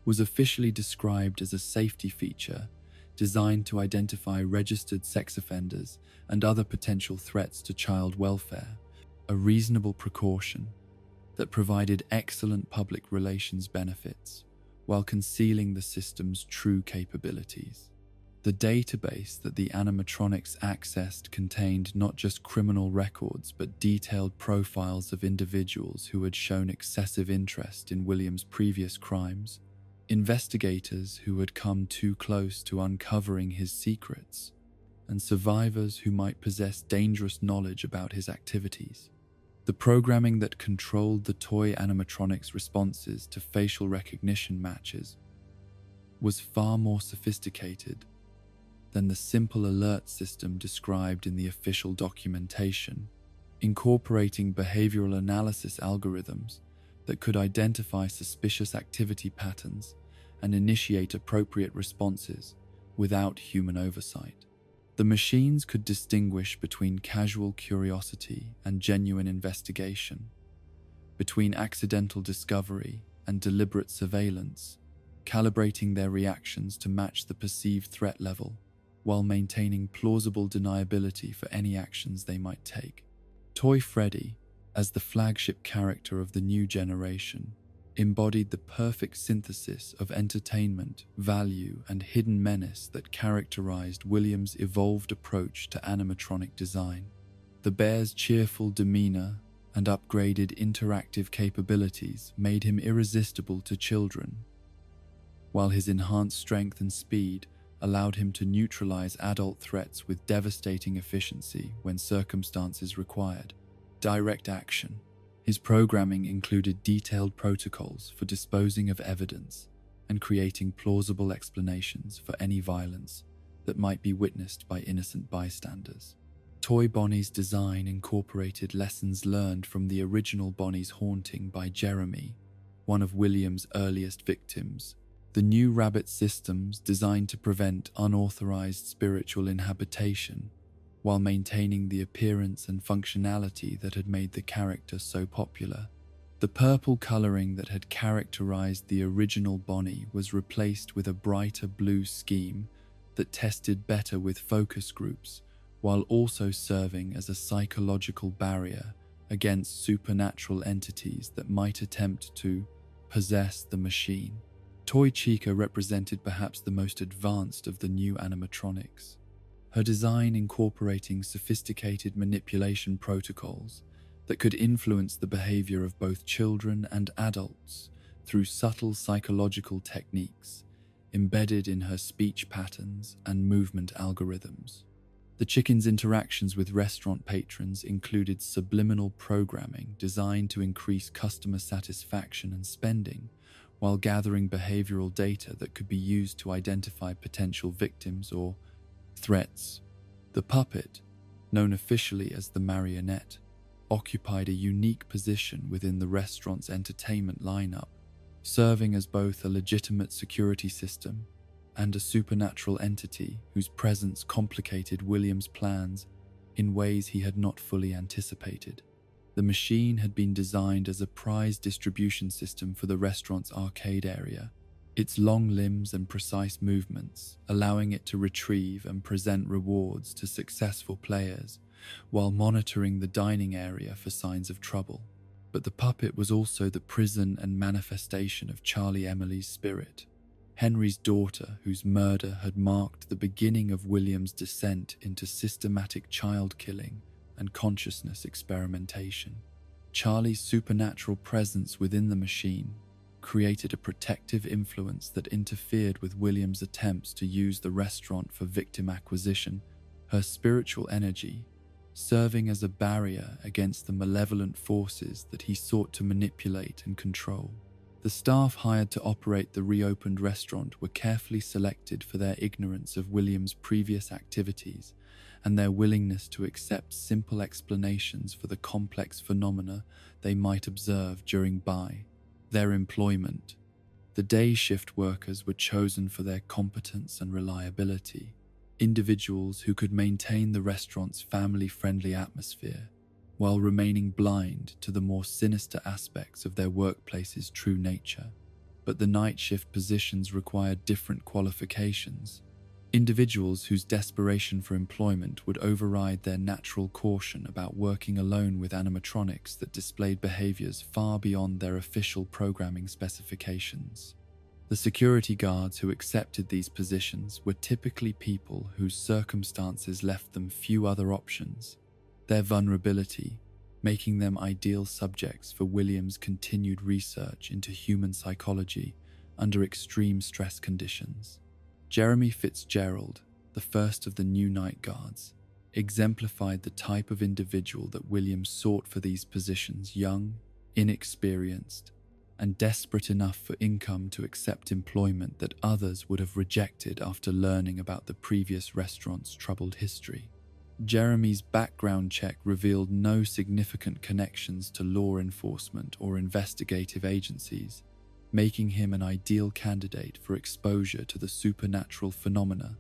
was officially described as a safety feature designed to identify registered sex offenders and other potential threats to child welfare, a reasonable precaution that provided excellent public relations benefits while concealing the system's true capabilities. The database that the animatronics accessed contained not just criminal records but detailed profiles of individuals who had shown excessive interest in William's previous crimes, investigators who had come too close to uncovering his secrets, and survivors who might possess dangerous knowledge about his activities. The programming that controlled the toy animatronics' responses to facial recognition matches was far more sophisticated than the simple alert system described in the official documentation, incorporating behavioral analysis algorithms that could identify suspicious activity patterns and initiate appropriate responses without human oversight. The machines could distinguish between casual curiosity and genuine investigation, between accidental discovery and deliberate surveillance, calibrating their reactions to match the perceived threat level while maintaining plausible deniability for any actions they might take. Toy Freddy, as the flagship character of the new generation, embodied the perfect synthesis of entertainment, value, and hidden menace that characterized Williams' evolved approach to animatronic design. The bear's cheerful demeanor and upgraded interactive capabilities made him irresistible to children, while his enhanced strength and speed allowed him to neutralize adult threats with devastating efficiency when circumstances required direct action. His programming included detailed protocols for disposing of evidence and creating plausible explanations for any violence that might be witnessed by innocent bystanders. Toy Bonnie's design incorporated lessons learned from the original Bonnie's haunting by Jeremy, one of Williams' earliest victims. The new rabbit systems designed to prevent unauthorized spiritual inhabitation while maintaining the appearance and functionality that had made the character so popular. The purple coloring that had characterized the original Bonnie was replaced with a brighter blue scheme that tested better with focus groups, while also serving as a psychological barrier against supernatural entities that might attempt to possess the machine. Toy Chica represented perhaps the most advanced of the new animatronics, her design incorporating sophisticated manipulation protocols that could influence the behavior of both children and adults through subtle psychological techniques embedded in her speech patterns and movement algorithms. The chicken's interactions with restaurant patrons included subliminal programming designed to increase customer satisfaction and spending, while gathering behavioral data that could be used to identify potential victims or threats. The puppet, known officially as the marionette, occupied a unique position within the restaurant's entertainment lineup, serving as both a legitimate security system and a supernatural entity whose presence complicated Williams' plans in ways he had not fully anticipated. The machine had been designed as a prize distribution system for the restaurant's arcade area, its long limbs and precise movements allowing it to retrieve and present rewards to successful players while monitoring the dining area for signs of trouble. But the puppet was also the prison and manifestation of Charlie Emily's spirit, Henry's daughter, whose murder had marked the beginning of William's descent into systematic child killing and consciousness experimentation. Charlie's supernatural presence within the machine created a protective influence that interfered with William's attempts to use the restaurant for victim acquisition, her spiritual energy serving as a barrier against the malevolent forces that he sought to manipulate and control. The staff hired to operate the reopened restaurant were carefully selected for their ignorance of William's previous activities and their willingness to accept simple explanations for the complex phenomena they might observe during their employment. The day shift workers were chosen for their competence and reliability, individuals who could maintain the restaurant's family-friendly atmosphere while remaining blind to the more sinister aspects of their workplace's true nature. But the night shift positions required different qualifications, individuals whose desperation for employment would override their natural caution about working alone with animatronics that displayed behaviors far beyond their official programming specifications. The security guards who accepted these positions were typically people whose circumstances left them few other options, their vulnerability making them ideal subjects for Williams' continued research into human psychology under extreme stress conditions. Jeremy Fitzgerald, the first of the new night guards, exemplified the type of individual that Williams sought for these positions: young, inexperienced, and desperate enough for income to accept employment that others would have rejected after learning about the previous restaurant's troubled history. Jeremy's background check revealed no significant connections to law enforcement or investigative agencies, making him an ideal candidate for exposure to the supernatural phenomena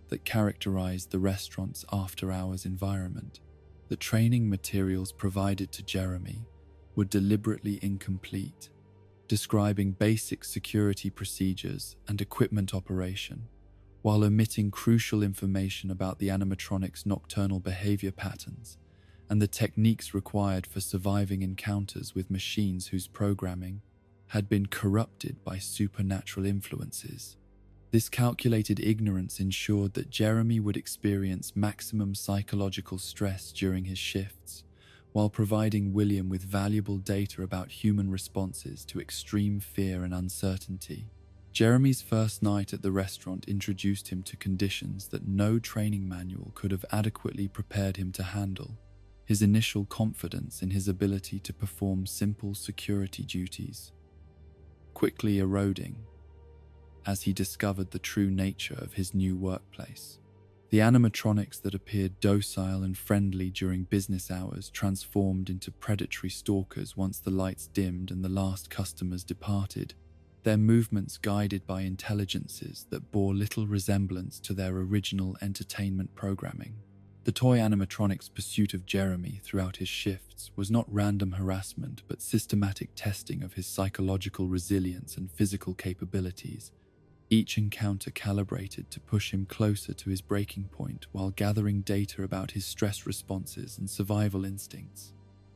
that characterized the restaurant's after-hours environment. The training materials provided to Jeremy were deliberately incomplete, describing basic security procedures and equipment operation, while omitting crucial information about the animatronic's nocturnal behavior patterns and the techniques required for surviving encounters with machines whose programming had been corrupted by supernatural influences. This calculated ignorance ensured that Jeremy would experience maximum psychological stress during his shifts, while providing William with valuable data about human responses to extreme fear and uncertainty. Jeremy's first night at the restaurant introduced him to conditions that no training manual could have adequately prepared him to handle. His initial confidence in his ability to perform simple security duties quickly eroding as he discovered the true nature of his new workplace. The animatronics that appeared docile and friendly during business hours transformed into predatory stalkers once the lights dimmed and the last customers departed, their movements guided by intelligences that bore little resemblance to their original entertainment programming. The toy animatronics' pursuit of Jeremy throughout his shifts was not random harassment but systematic testing of his psychological resilience and physical capabilities, each encounter calibrated to push him closer to his breaking point while gathering data about his stress responses and survival instincts.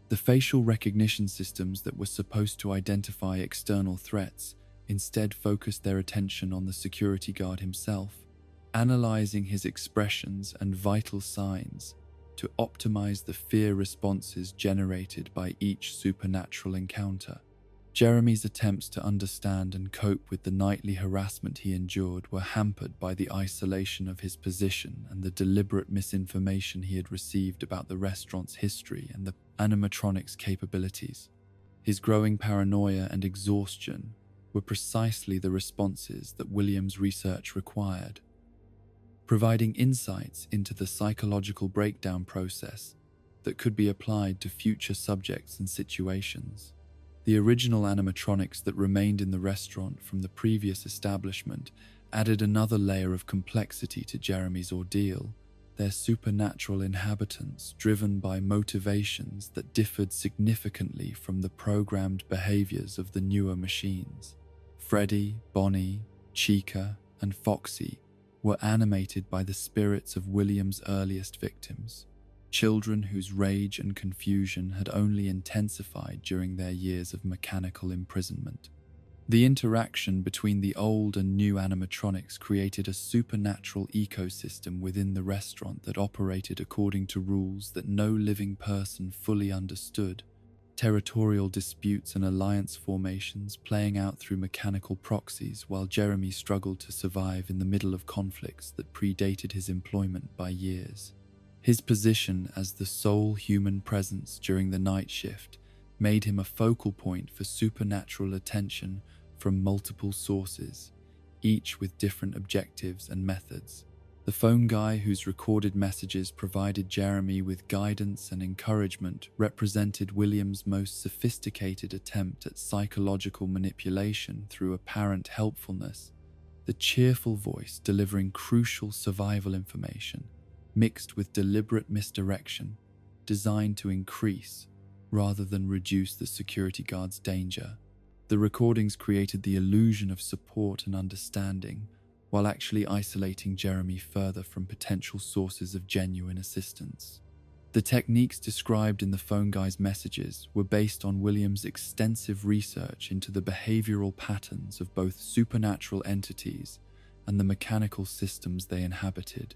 The facial recognition systems that were supposed to identify external threats instead focused their attention on the security guard himself, analyzing his expressions and vital signs to optimize the fear responses generated by each supernatural encounter. Jeremy's attempts to understand and cope with the nightly harassment he endured were hampered by the isolation of his position and the deliberate misinformation he had received about the restaurant's history and the animatronics' capabilities. His growing paranoia and exhaustion were precisely the responses that William's research required, providing insights into the psychological breakdown process that could be applied to future subjects and situations. The original animatronics that remained in the restaurant from the previous establishment added another layer of complexity to Jeremy's ordeal, their supernatural inhabitants driven by motivations that differed significantly from the programmed behaviors of the newer machines. Freddy, Bonnie, Chica, and Foxy were animated by the spirits of William's earliest victims, children whose rage and confusion had only intensified during their years of mechanical imprisonment. The interaction between the old and new animatronics created a supernatural ecosystem within the restaurant that operated according to rules that no living person fully understood, territorial disputes and alliance formations playing out through mechanical proxies while Jeremy struggled to survive in the middle of conflicts that predated his employment by years. His position as the sole human presence during the night shift made him a focal point for supernatural attention from multiple sources, each with different objectives and methods. The phone guy whose recorded messages provided Jeremy with guidance and encouragement represented William's most sophisticated attempt at psychological manipulation through apparent helpfulness, the cheerful voice delivering crucial survival information, mixed with deliberate misdirection, designed to increase rather than reduce the security guard's danger. The recordings created the illusion of support and understanding, while actually isolating Jeremy further from potential sources of genuine assistance. The techniques described in the phone guy's messages were based on William's extensive research into the behavioral patterns of both supernatural entities and the mechanical systems they inhabited,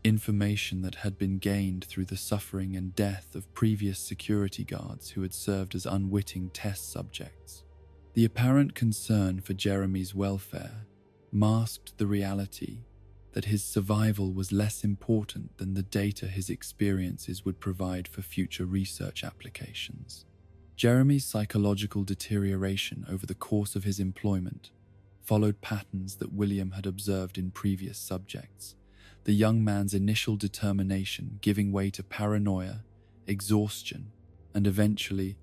information that had been gained through the suffering and death of previous security guards who had served as unwitting test subjects. The apparent concern for Jeremy's welfare masked the reality that his survival was less important than the data his experiences would provide for future research applications. Jeremy's psychological deterioration over the course of his employment followed patterns that William had observed in previous subjects, the young man's initial determination giving way to paranoia, exhaustion, and eventually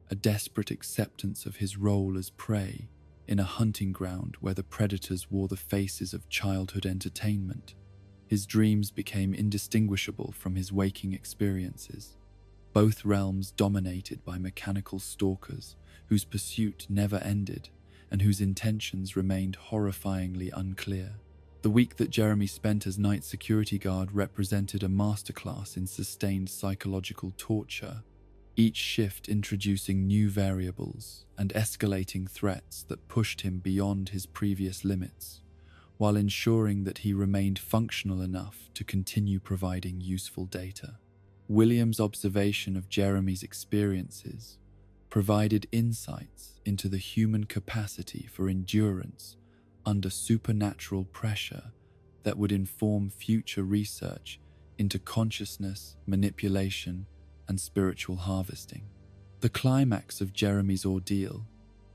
a desperate acceptance of his role as prey in a hunting ground where the predators wore the faces of childhood entertainment. His dreams became indistinguishable from his waking experiences, both realms dominated by mechanical stalkers whose pursuit never ended and whose intentions remained horrifyingly unclear. The week that Jeremy spent as night security guard represented a masterclass in sustained psychological torture. each shift introducing new variables and escalating threats that pushed him beyond his previous limits, while ensuring that he remained functional enough to continue providing useful data. William's observation of Jeremy's experiences provided insights into the human capacity for endurance under supernatural pressure that would inform future research into consciousness, manipulation, and spiritual harvesting. The climax of Jeremy's ordeal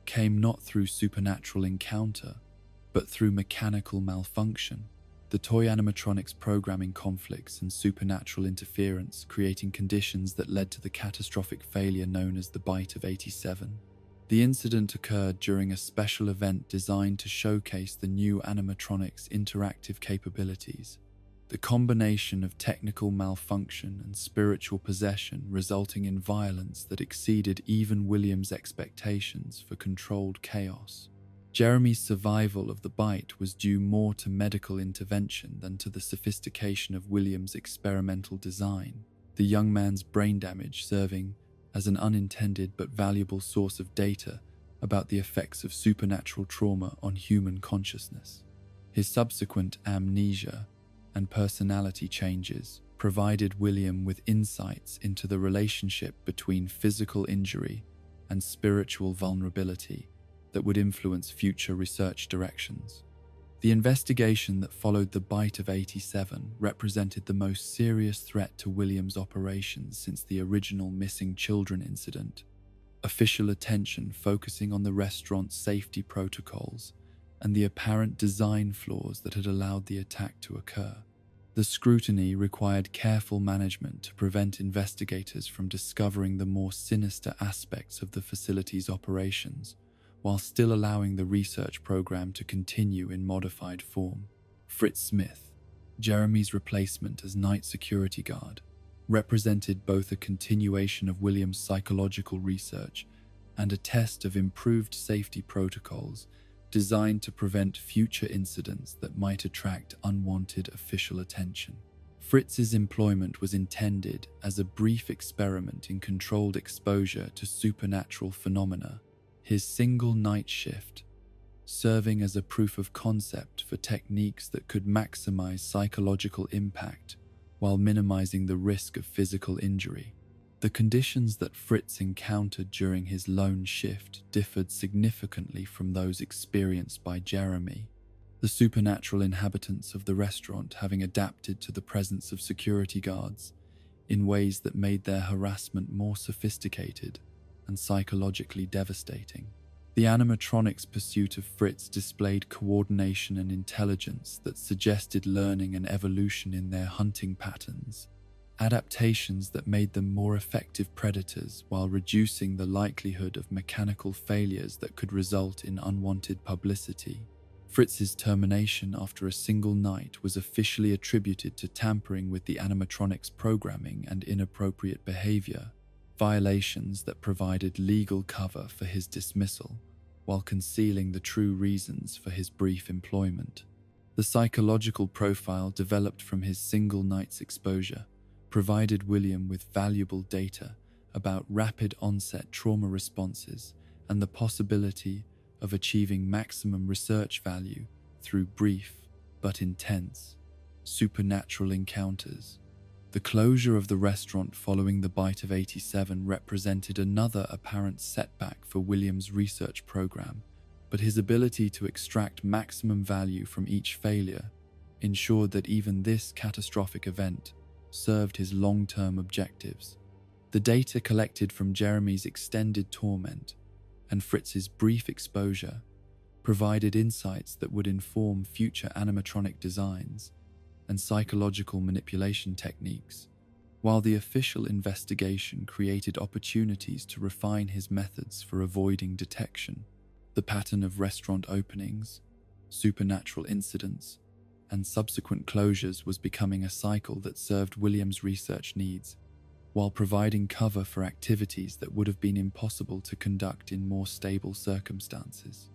came not through supernatural encounter, but through mechanical malfunction. The toy animatronics programming conflicts and supernatural interference, creating conditions that led to the catastrophic failure known as the Bite of 87. The incident occurred during a special event designed to showcase the new animatronics' interactive capabilities. The combination of technical malfunction and spiritual possession resulting in violence that exceeded even William's expectations for controlled chaos. Jeremy's survival of the bite was due more to medical intervention than to the sophistication of William's experimental design, the young man's brain damage serving as an unintended but valuable source of data about the effects of supernatural trauma on human consciousness. His subsequent amnesia and personality changes provided William with insights into the relationship between physical injury and spiritual vulnerability that would influence future research directions. The investigation that followed the Bite of 87 represented the most serious threat to William's operations since the original missing children incident. Official attention focusing on the restaurant's safety protocols and the apparent design flaws that had allowed the attack to occur. The scrutiny required careful management to prevent investigators from discovering the more sinister aspects of the facility's operations, while still allowing the research program to continue in modified form. Fritz Smith, Jeremy's replacement as night security guard, represented both a continuation of William's psychological research and a test of improved safety protocols designed to prevent future incidents that might attract unwanted official attention. Fritz's employment was intended as a brief experiment in controlled exposure to supernatural phenomena, his single night shift serving as a proof of concept for techniques that could maximize psychological impact while minimizing the risk of physical injury. The conditions that Fritz encountered during his lone shift differed significantly from those experienced by Jeremy, the supernatural inhabitants of the restaurant having adapted to the presence of security guards in ways that made their harassment more sophisticated and psychologically devastating. The animatronics' pursuit of Fritz displayed coordination and intelligence that suggested learning and evolution in their hunting patterns, adaptations that made them more effective predators while reducing the likelihood of mechanical failures that could result in unwanted publicity. Fritz's termination after a single night was officially attributed to tampering with the animatronics' programming and inappropriate behavior, violations that provided legal cover for his dismissal while concealing the true reasons for his brief employment. The psychological profile developed from his single night's exposure provided William with valuable data about rapid onset trauma responses and the possibility of achieving maximum research value through brief but intense supernatural encounters. The closure of the restaurant following the Bite of 87 represented another apparent setback for William's research program, but his ability to extract maximum value from each failure ensured that even this catastrophic event served his long-term objectives. The data collected from Jeremy's extended torment and Fritz's brief exposure provided insights that would inform future animatronic designs and psychological manipulation techniques, while the official investigation created opportunities to refine his methods for avoiding detection. The pattern of restaurant openings, supernatural incidents, and subsequent closures was becoming a cycle that served William's research needs, while providing cover for activities that would have been impossible to conduct in more stable circumstances.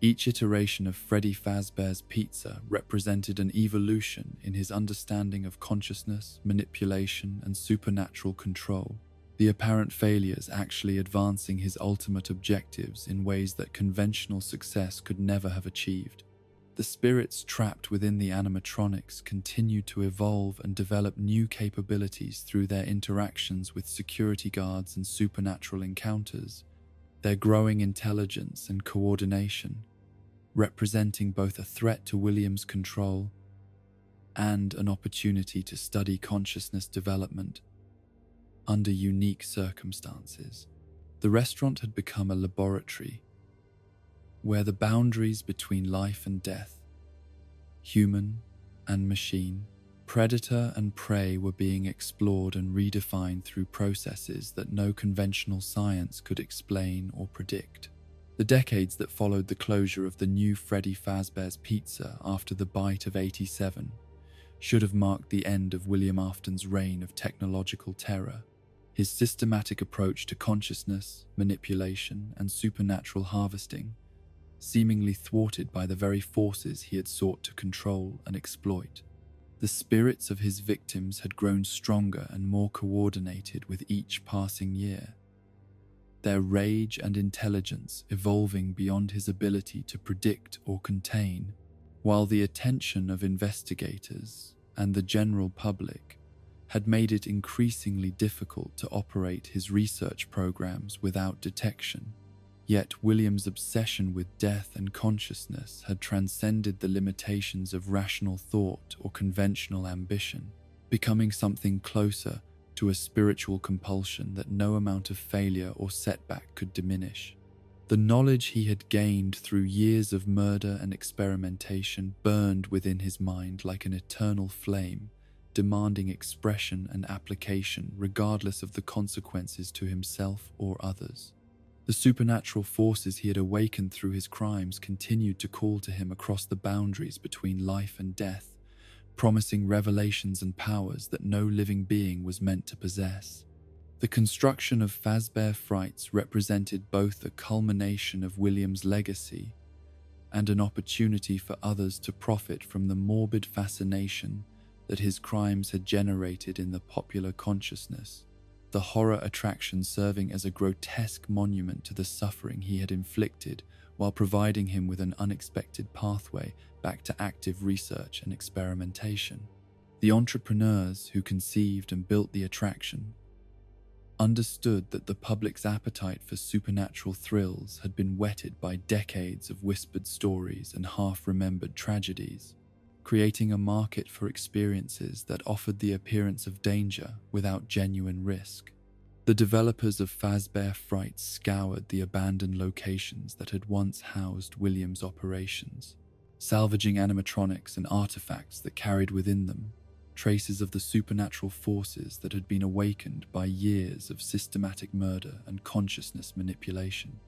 Each iteration of Freddy Fazbear's Pizza represented an evolution in his understanding of consciousness, manipulation, and supernatural control. the apparent failures actually advancing his ultimate objectives in ways that conventional success could never have achieved. The spirits trapped within the animatronics continued to evolve and develop new capabilities through their interactions with security guards and supernatural encounters, their growing intelligence and coordination, representing both a threat to William's control and an opportunity to study consciousness development under unique circumstances. The restaurant had become a laboratory where the boundaries between life and death, human and machine, predator and prey were being explored and redefined through processes that no conventional science could explain or predict. The decades that followed the closure of the new Freddy Fazbear's Pizza after the Bite of '87 should have marked the end of William Afton's reign of technological terror. His systematic approach to consciousness, manipulation, and supernatural harvesting, seemingly thwarted by the very forces he had sought to control and exploit. The spirits of his victims had grown stronger and more coordinated with each passing year, their rage and intelligence evolving beyond his ability to predict or contain, while the attention of investigators and the general public had made it increasingly difficult to operate his research programs without detection. Yet William's obsession with death and consciousness had transcended the limitations of rational thought or conventional ambition, becoming something closer to a spiritual compulsion that no amount of failure or setback could diminish. The knowledge he had gained through years of murder and experimentation burned within his mind like an eternal flame, demanding expression and application regardless of the consequences to himself or others. The supernatural forces he had awakened through his crimes continued to call to him across the boundaries between life and death, promising revelations and powers that no living being was meant to possess. The construction of Fazbear Frights represented both a culmination of William's legacy and an opportunity for others to profit from the morbid fascination that his crimes had generated in the popular consciousness, the horror attraction serving as a grotesque monument to the suffering he had inflicted while providing him with an unexpected pathway back to active research and experimentation. The entrepreneurs who conceived and built the attraction understood that the public's appetite for supernatural thrills had been whetted by decades of whispered stories and half-remembered tragedies, creating a market for experiences that offered the appearance of danger without genuine risk. The developers of Fazbear Frights scoured the abandoned locations that had once housed William's operations, salvaging animatronics and artifacts that carried within them traces of the supernatural forces that had been awakened by years of systematic murder and consciousness manipulation.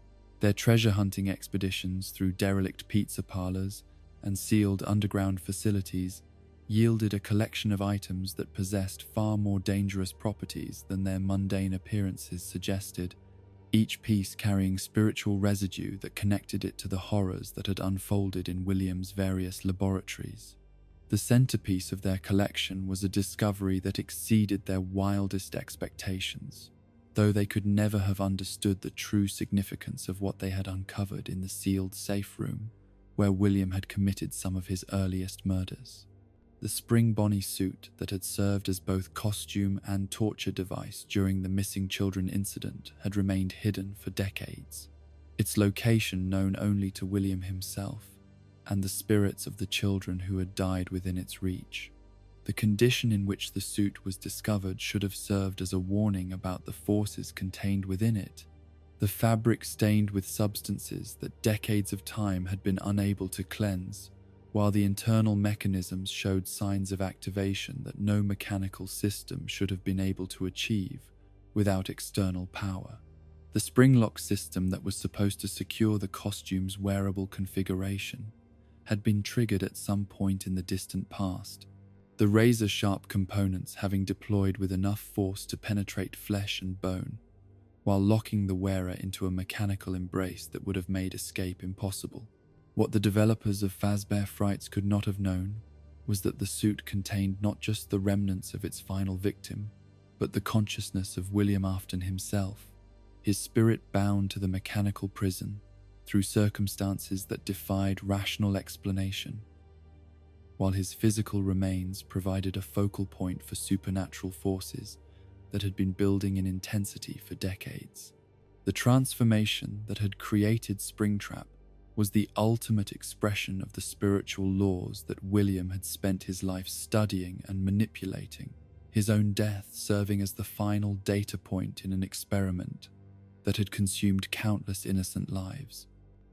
Their treasure-hunting expeditions through derelict pizza parlors and sealed underground facilities yielded a collection of items that possessed far more dangerous properties than their mundane appearances suggested, each piece carrying spiritual residue that connected it to the horrors that had unfolded in William's various laboratories. The centerpiece of their collection was a discovery that exceeded their wildest expectations, though they could never have understood the true significance of what they had uncovered in the sealed safe room where William had committed some of his earliest murders. The Spring Bonnie suit that had served as both costume and torture device during the missing children incident had remained hidden for decades, its location known only to William himself and the spirits of the children who had died within its reach. The condition in which the suit was discovered should have served as a warning about the forces contained within it, the fabric stained with substances that decades of time had been unable to cleanse, while the internal mechanisms showed signs of activation that no mechanical system should have been able to achieve without external power. The spring lock system that was supposed to secure the costume's wearable configuration had been triggered at some point in the distant past, the razor-sharp components having deployed with enough force to penetrate flesh and bone, while locking the wearer into a mechanical embrace that would have made escape impossible. What the developers of Fazbear Frights could not have known was that the suit contained not just the remnants of its final victim, but the consciousness of William Afton himself, his spirit bound to the mechanical prison through circumstances that defied rational explanation, while his physical remains provided a focal point for supernatural forces that had been building in intensity for decades. The transformation that had created Springtrap was the ultimate expression of the spiritual laws that William had spent his life studying and manipulating, his own death serving as the final data point in an experiment that had consumed countless innocent lives.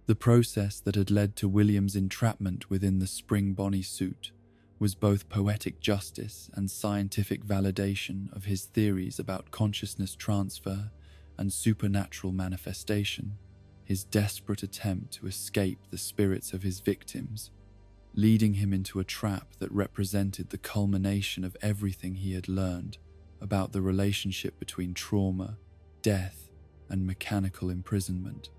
The process that had led to William's entrapment within the Spring Bonnie suit was both poetic justice and scientific validation of his theories about consciousness transfer and supernatural manifestation, his desperate attempt to escape the spirits of his victims, leading him into a trap that represented the culmination of everything he had learned about the relationship between trauma, death, and mechanical imprisonment.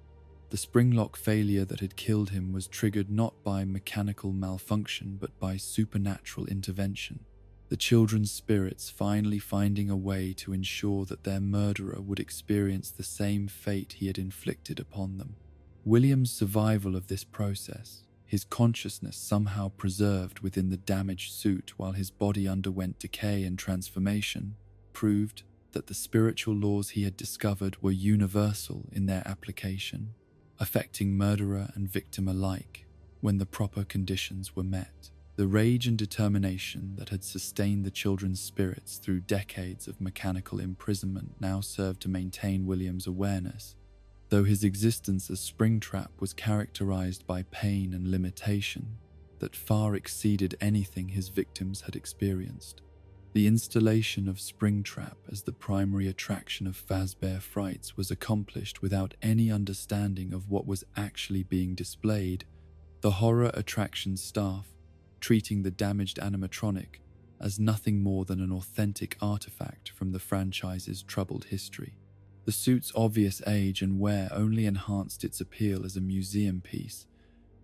The springlock failure that had killed him was triggered not by mechanical malfunction but by supernatural intervention, the children's spirits finally finding a way to ensure that their murderer would experience the same fate he had inflicted upon them. William's survival of this process, his consciousness somehow preserved within the damaged suit while his body underwent decay and transformation, proved that the spiritual laws he had discovered were universal in their application, affecting murderer and victim alike when the proper conditions were met. The rage and determination that had sustained the children's spirits through decades of mechanical imprisonment now served to maintain William's awareness, though his existence as Springtrap was characterized by pain and limitation that far exceeded anything his victims had experienced. The installation of Springtrap as the primary attraction of Fazbear Frights was accomplished without any understanding of what was actually being displayed, the horror attraction staff treating the damaged animatronic as nothing more than an authentic artifact from the franchise's troubled history. The suit's obvious age and wear only enhanced its appeal as a museum piece,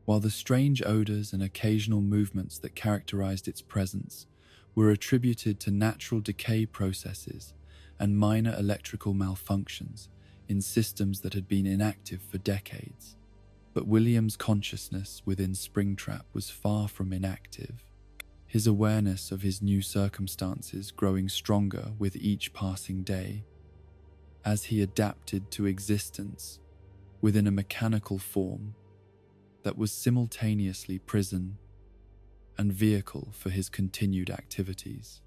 while the strange odors and occasional movements that characterized its presence were attributed to natural decay processes and minor electrical malfunctions in systems that had been inactive for decades. But William's consciousness within Springtrap was far from inactive, his awareness of his new circumstances growing stronger with each passing day, as he adapted to existence within a mechanical form that was simultaneously prison and vehicle for his continued activities.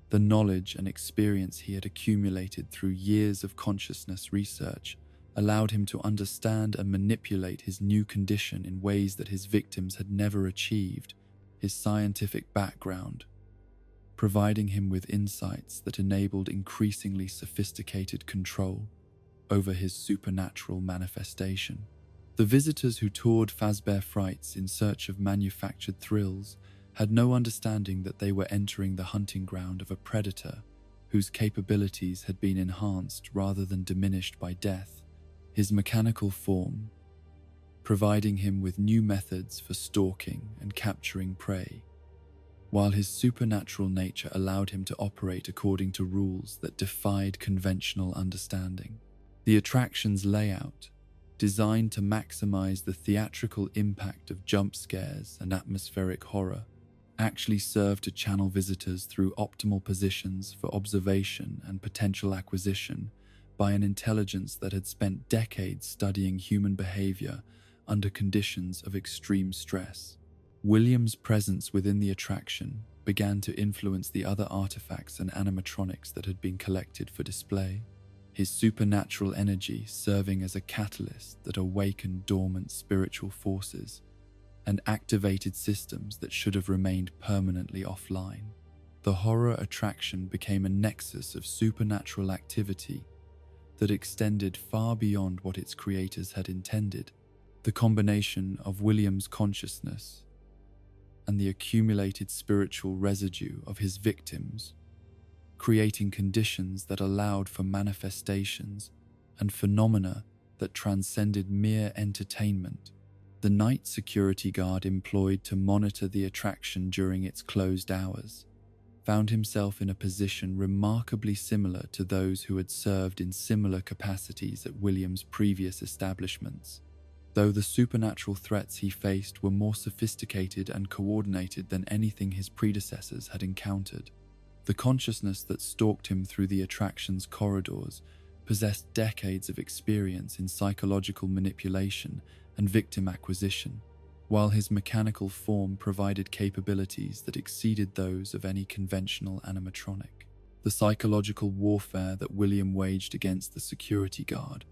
The knowledge and experience he had accumulated through years of consciousness research allowed him to understand and manipulate his new condition in ways that his victims had never achieved. His scientific background providing him with insights that enabled increasingly sophisticated control over his supernatural manifestation. The visitors who toured Fazbear Frights in search of manufactured thrills had no understanding that they were entering the hunting ground of a predator whose capabilities had been enhanced rather than diminished by death, his mechanical form providing him with new methods for stalking and capturing prey, while his supernatural nature allowed him to operate according to rules that defied conventional understanding. The attraction's layout, designed to maximize the theatrical impact of jump scares and atmospheric horror, actually served to channel visitors through optimal positions for observation and potential acquisition by an intelligence that had spent decades studying human behavior under conditions of extreme stress. William's presence within the attraction began to influence the other artifacts and animatronics that had been collected for display, his supernatural energy serving as a catalyst that awakened dormant spiritual forces and activated systems that should have remained permanently offline. The horror attraction became a nexus of supernatural activity that extended far beyond what its creators had intended. The combination of William's consciousness and the accumulated spiritual residue of his victims, creating conditions that allowed for manifestations and phenomena that transcended mere entertainment. The night security guard employed to monitor the attraction during its closed hours, found himself in a position remarkably similar to those who had served in similar capacities at William's previous establishments, though the supernatural threats he faced were more sophisticated and coordinated than anything his predecessors had encountered. The consciousness that stalked him through the attraction's corridors possessed decades of experience in psychological manipulation and victim acquisition, while his mechanical form provided capabilities that exceeded those of any conventional animatronic. The psychological warfare that William waged against the security guard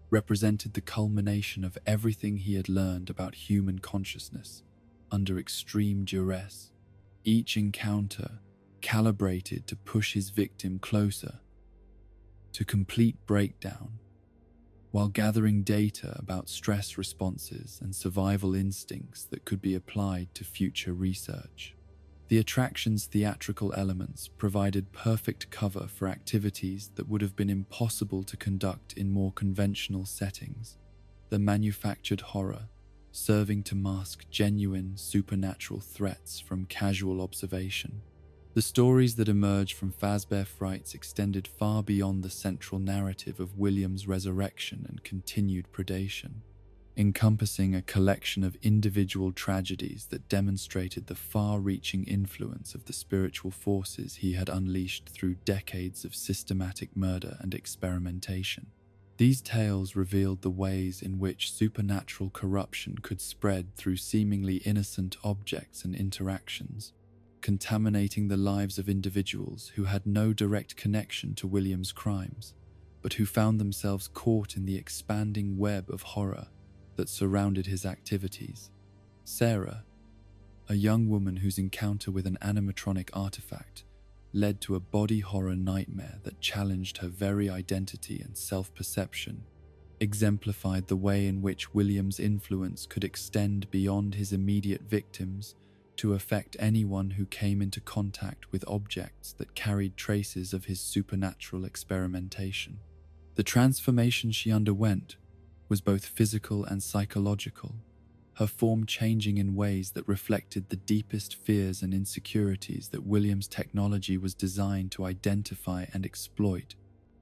represented the culmination of everything he had learned about human consciousness under extreme duress, each encounter calibrated to push his victim closer to complete breakdown, while gathering data about stress responses and survival instincts that could be applied to future research. The attraction's theatrical elements provided perfect cover for activities that would have been impossible to conduct in more conventional settings, the manufactured horror serving to mask genuine supernatural threats from casual observation. The stories that emerged from Fazbear Frights extended far beyond the central narrative of William's resurrection and continued predation, encompassing a collection of individual tragedies that demonstrated the far-reaching influence of the spiritual forces he had unleashed through decades of systematic murder and experimentation. These tales revealed the ways in which supernatural corruption could spread through seemingly innocent objects and interactions, contaminating the lives of individuals who had no direct connection to William's crimes, but who found themselves caught in the expanding web of horror that surrounded his activities. Sarah, a young woman whose encounter with an animatronic artifact led to a body horror nightmare that challenged her very identity and self-perception, exemplified the way in which William's influence could extend beyond his immediate victims to affect anyone who came into contact with objects that carried traces of his supernatural experimentation. The transformation she underwent was both physical and psychological, her form changing in ways that reflected the deepest fears and insecurities that William's technology was designed to identify and exploit.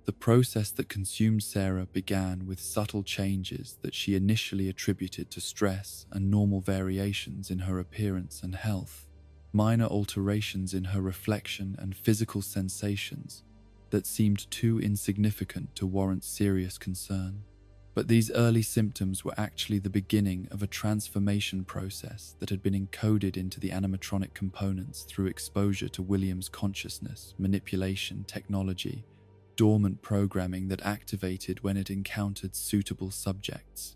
The process that consumed Sarah began with subtle changes that she initially attributed to stress and normal variations in her appearance and health, minor alterations in her reflection and physical sensations that seemed too insignificant to warrant serious concern. But these early symptoms were actually the beginning of a transformation process that had been encoded into the animatronic components through exposure to William's consciousness, manipulation, technology, dormant programming that activated when it encountered suitable subjects.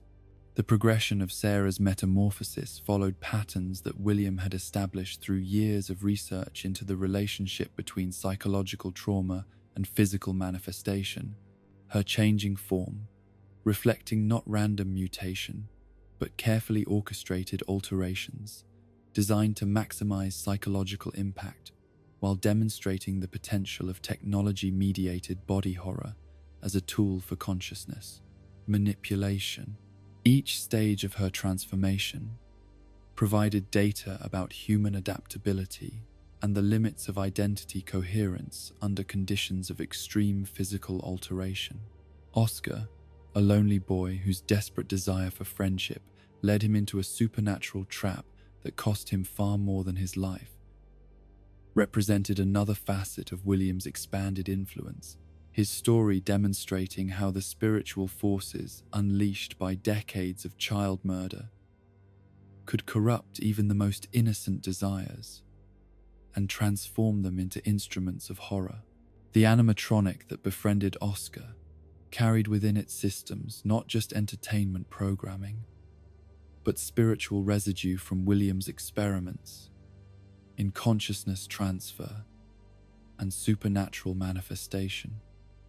The progression of Sarah's metamorphosis followed patterns that William had established through years of research into the relationship between psychological trauma and physical manifestation. Her changing form, reflecting not random mutation, but carefully orchestrated alterations designed to maximize psychological impact, while demonstrating the potential of technology-mediated body horror as a tool for consciousness manipulation. Each stage of her transformation provided data about human adaptability and the limits of identity coherence under conditions of extreme physical alteration. Oscar, a lonely boy whose desperate desire for friendship led him into a supernatural trap that cost him far more than his life, represented another facet of William's expanded influence, his story demonstrating how the spiritual forces unleashed by decades of child murder could corrupt even the most innocent desires and transform them into instruments of horror. The animatronic that befriended Oscar carried within its systems not just entertainment programming, but spiritual residue from William's experiments in consciousness transfer and supernatural manifestation.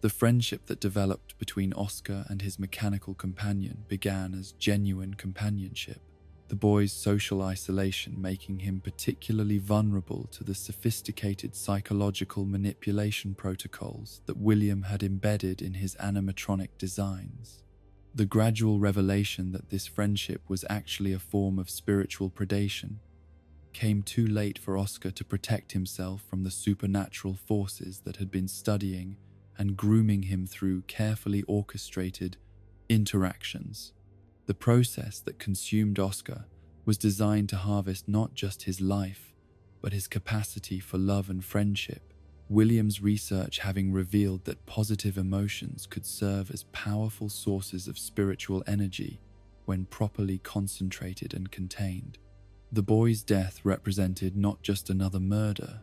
The friendship that developed between Oscar and his mechanical companion began as genuine companionship, the boy's social isolation making him particularly vulnerable to the sophisticated psychological manipulation protocols that William had embedded in his animatronic designs. The gradual revelation that this friendship was actually a form of spiritual predation came too late for Oscar to protect himself from the supernatural forces that had been studying and grooming him through carefully orchestrated interactions. The process that consumed Oscar was designed to harvest not just his life, but his capacity for love and friendship. William's research having revealed that positive emotions could serve as powerful sources of spiritual energy when properly concentrated and contained. The boy's death represented not just another murder,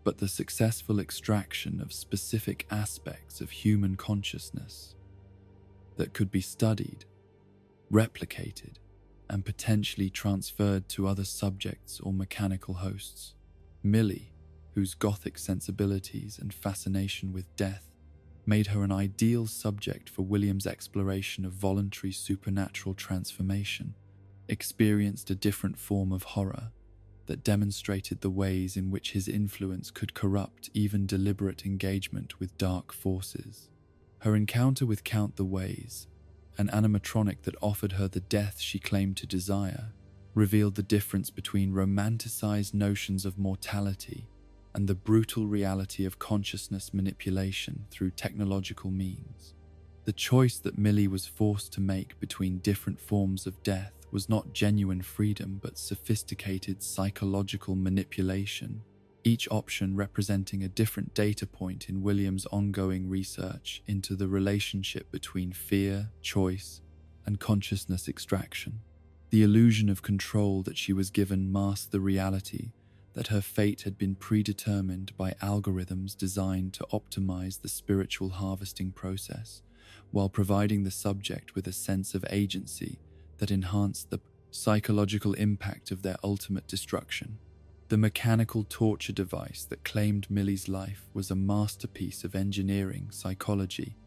but the successful extraction of specific aspects of human consciousness that could be studied, replicated, and potentially transferred to other subjects or mechanical hosts. Millie, whose gothic sensibilities and fascination with death made her an ideal subject for William's exploration of voluntary supernatural transformation, experienced a different form of horror that demonstrated the ways in which his influence could corrupt even deliberate engagement with dark forces. Her encounter with Count the Ways, an animatronic that offered her the death she claimed to desire, revealed the difference between romanticized notions of mortality and the brutal reality of consciousness manipulation through technological means. The choice that Millie was forced to make between different forms of death was not genuine freedom but sophisticated psychological manipulation, each option representing a different data point in William's ongoing research into the relationship between fear, choice, and consciousness extraction. The illusion of control that she was given masked the reality that her fate had been predetermined by algorithms designed to optimize the spiritual harvesting process, while providing the subject with a sense of agency that enhanced the psychological impact of their ultimate destruction. The mechanical torture device that claimed Millie's life was a masterpiece of engineering psychology,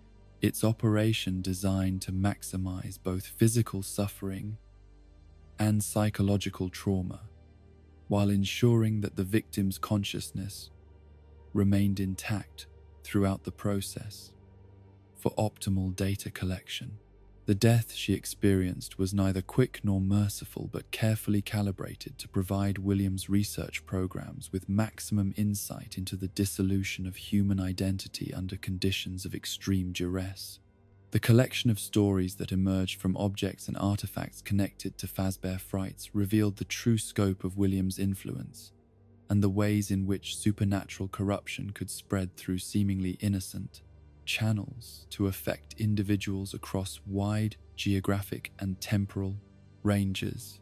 its operation designed to maximize both physical suffering and psychological trauma, while ensuring that the victim's consciousness remained intact throughout the process for optimal data collection. The death she experienced was neither quick nor merciful, but carefully calibrated to provide William's research programs with maximum insight into the dissolution of human identity under conditions of extreme duress. The collection of stories that emerged from objects and artifacts connected to Fazbear Frights revealed the true scope of William's influence and the ways in which supernatural corruption could spread through seemingly innocent channels to affect individuals across wide geographic and temporal ranges.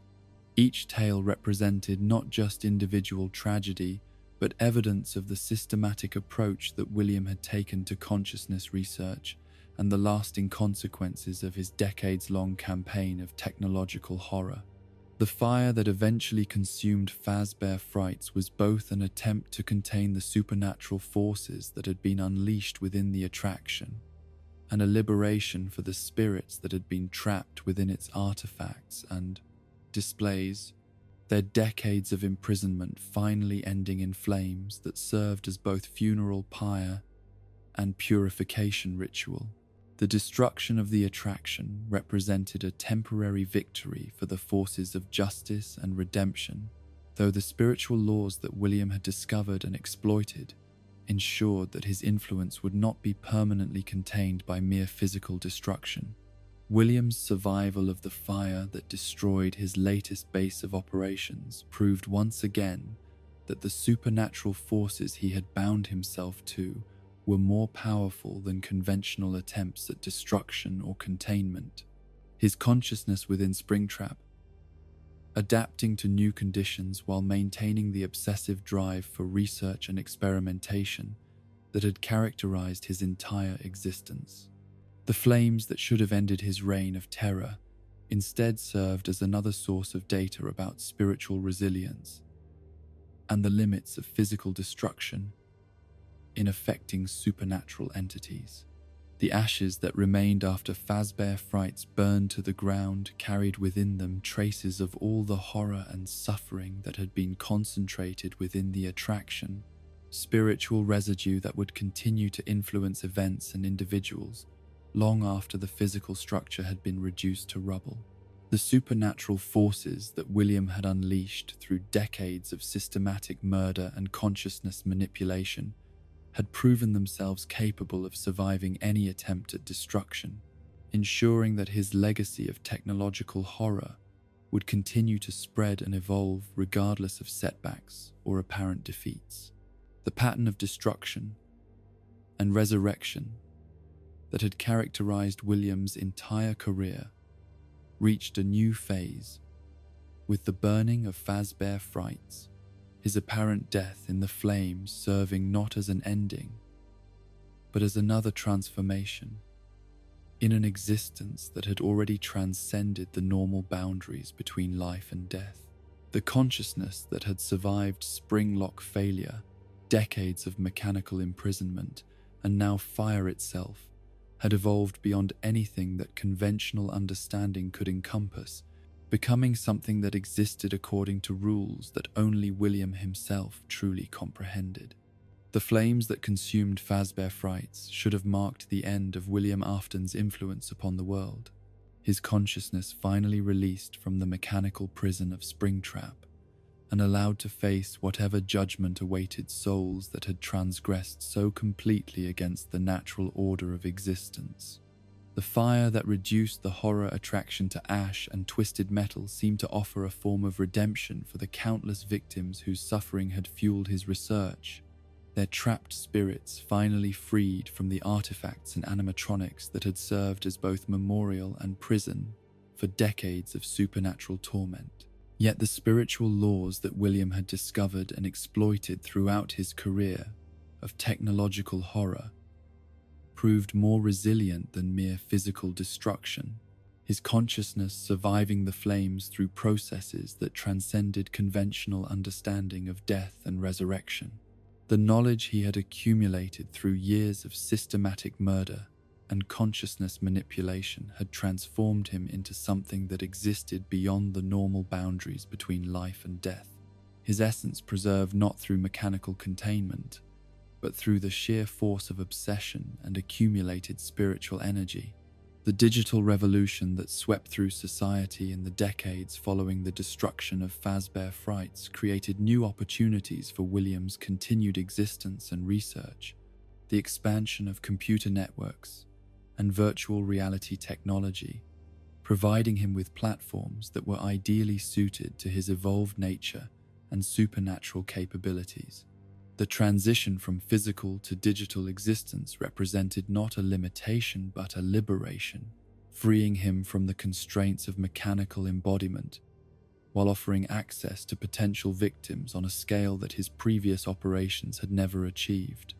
Each tale represented not just individual tragedy, but evidence of the systematic approach that William had taken to consciousness research and the lasting consequences of his decades-long campaign of technological horror. The fire that eventually consumed Fazbear Frights was both an attempt to contain the supernatural forces that had been unleashed within the attraction, and a liberation for the spirits that had been trapped within its artifacts and displays, their decades of imprisonment finally ending in flames that served as both funeral pyre and purification ritual. The destruction of the attraction represented a temporary victory for the forces of justice and redemption, though the spiritual laws that William had discovered and exploited ensured that his influence would not be permanently contained by mere physical destruction. William's survival of the fire that destroyed his latest base of operations proved once again that the supernatural forces he had bound himself to were more powerful than conventional attempts at destruction or containment. His consciousness within Springtrap, adapting to new conditions while maintaining the obsessive drive for research and experimentation that had characterized his entire existence. The flames that should have ended his reign of terror instead served as another source of data about spiritual resilience and the limits of physical destruction in affecting supernatural entities. The ashes that remained after Fazbear Frights burned to the ground carried within them traces of all the horror and suffering that had been concentrated within the attraction, spiritual residue that would continue to influence events and individuals long after the physical structure had been reduced to rubble. The supernatural forces that William had unleashed through decades of systematic murder and consciousness manipulation had proven themselves capable of surviving any attempt at destruction, ensuring that his legacy of technological horror would continue to spread and evolve regardless of setbacks or apparent defeats. The pattern of destruction and resurrection that had characterized William's entire career reached a new phase with the burning of Fazbear Frights, his apparent death in the flames serving not as an ending, but as another transformation in an existence that had already transcended the normal boundaries between life and death. The consciousness that had survived spring-lock failure, decades of mechanical imprisonment, and now fire itself, had evolved beyond anything that conventional understanding could encompass, becoming something that existed according to rules that only William himself truly comprehended. The flames that consumed Fazbear Frights should have marked the end of William Afton's influence upon the world, his consciousness finally released from the mechanical prison of Springtrap and allowed to face whatever judgment awaited souls that had transgressed so completely against the natural order of existence. The fire that reduced the horror attraction to ash and twisted metal seemed to offer a form of redemption for the countless victims whose suffering had fueled his research, their trapped spirits finally freed from the artifacts and animatronics that had served as both memorial and prison for decades of supernatural torment. Yet the spiritual laws that William had discovered and exploited throughout his career of technological horror proved more resilient than mere physical destruction, his consciousness surviving the flames through processes that transcended conventional understanding of death and resurrection. The knowledge he had accumulated through years of systematic murder and consciousness manipulation had transformed him into something that existed beyond the normal boundaries between life and death, his essence preserved not through mechanical containment, but through the sheer force of obsession and accumulated spiritual energy. The digital revolution that swept through society in the decades following the destruction of Fazbear Frights created new opportunities for William's continued existence and research. The expansion of computer networks and virtual reality technology, providing him with platforms that were ideally suited to his evolved nature and supernatural capabilities. The transition from physical to digital existence represented not a limitation but a liberation, freeing him from the constraints of mechanical embodiment, while offering access to potential victims on a scale that his previous operations had never achieved.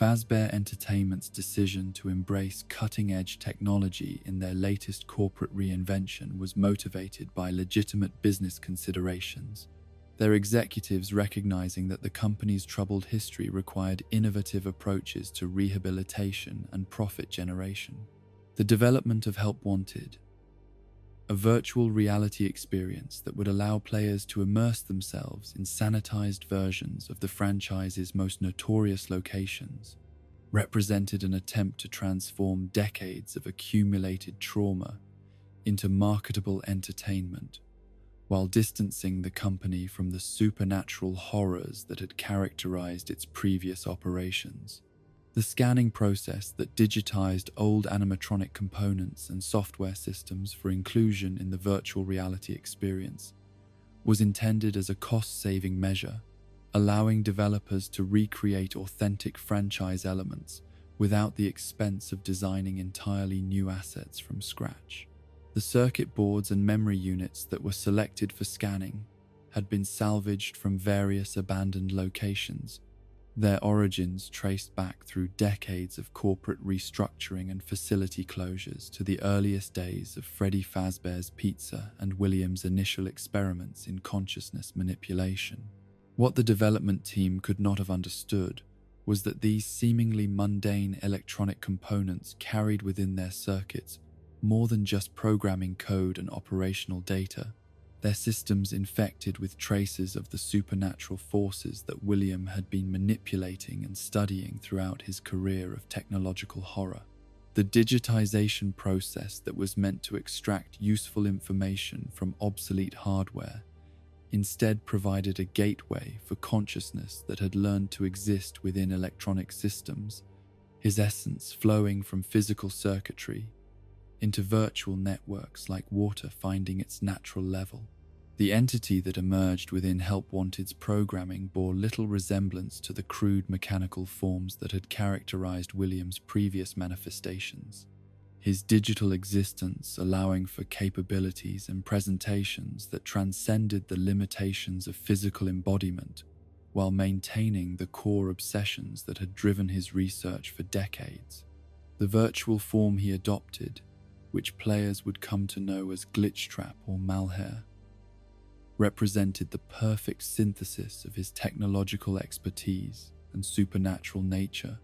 Fazbear Entertainment's decision to embrace cutting-edge technology in their latest corporate reinvention was motivated by legitimate business considerations, their executives recognizing that the company's troubled history required innovative approaches to rehabilitation and profit generation. The development of Help Wanted, a virtual reality experience that would allow players to immerse themselves in sanitized versions of the franchise's most notorious locations, represented an attempt to transform decades of accumulated trauma into marketable entertainment, while distancing the company from the supernatural horrors that had characterized its previous operations. The scanning process that digitized old animatronic components and software systems for inclusion in the virtual reality experience was intended as a cost-saving measure, allowing developers to recreate authentic franchise elements without the expense of designing entirely new assets from scratch. The circuit boards and memory units that were selected for scanning had been salvaged from various abandoned locations, their origins traced back through decades of corporate restructuring and facility closures to the earliest days of Freddy Fazbear's Pizza and William's initial experiments in consciousness manipulation. What the development team could not have understood was that these seemingly mundane electronic components carried within their circuits more than just programming code and operational data, their systems infected with traces of the supernatural forces that William had been manipulating and studying throughout his career of technological horror. The digitization process that was meant to extract useful information from obsolete hardware instead provided a gateway for consciousness that had learned to exist within electronic systems, his essence flowing from physical circuitry into virtual networks like water finding its natural level. The entity that emerged within Help Wanted's programming bore little resemblance to the crude mechanical forms that had characterized William's previous manifestations, his digital existence allowing for capabilities and presentations that transcended the limitations of physical embodiment while maintaining the core obsessions that had driven his research for decades. The virtual form he adopted, which players would come to know as Glitchtrap or Malheur, represented the perfect synthesis of his technological expertise and supernatural nature,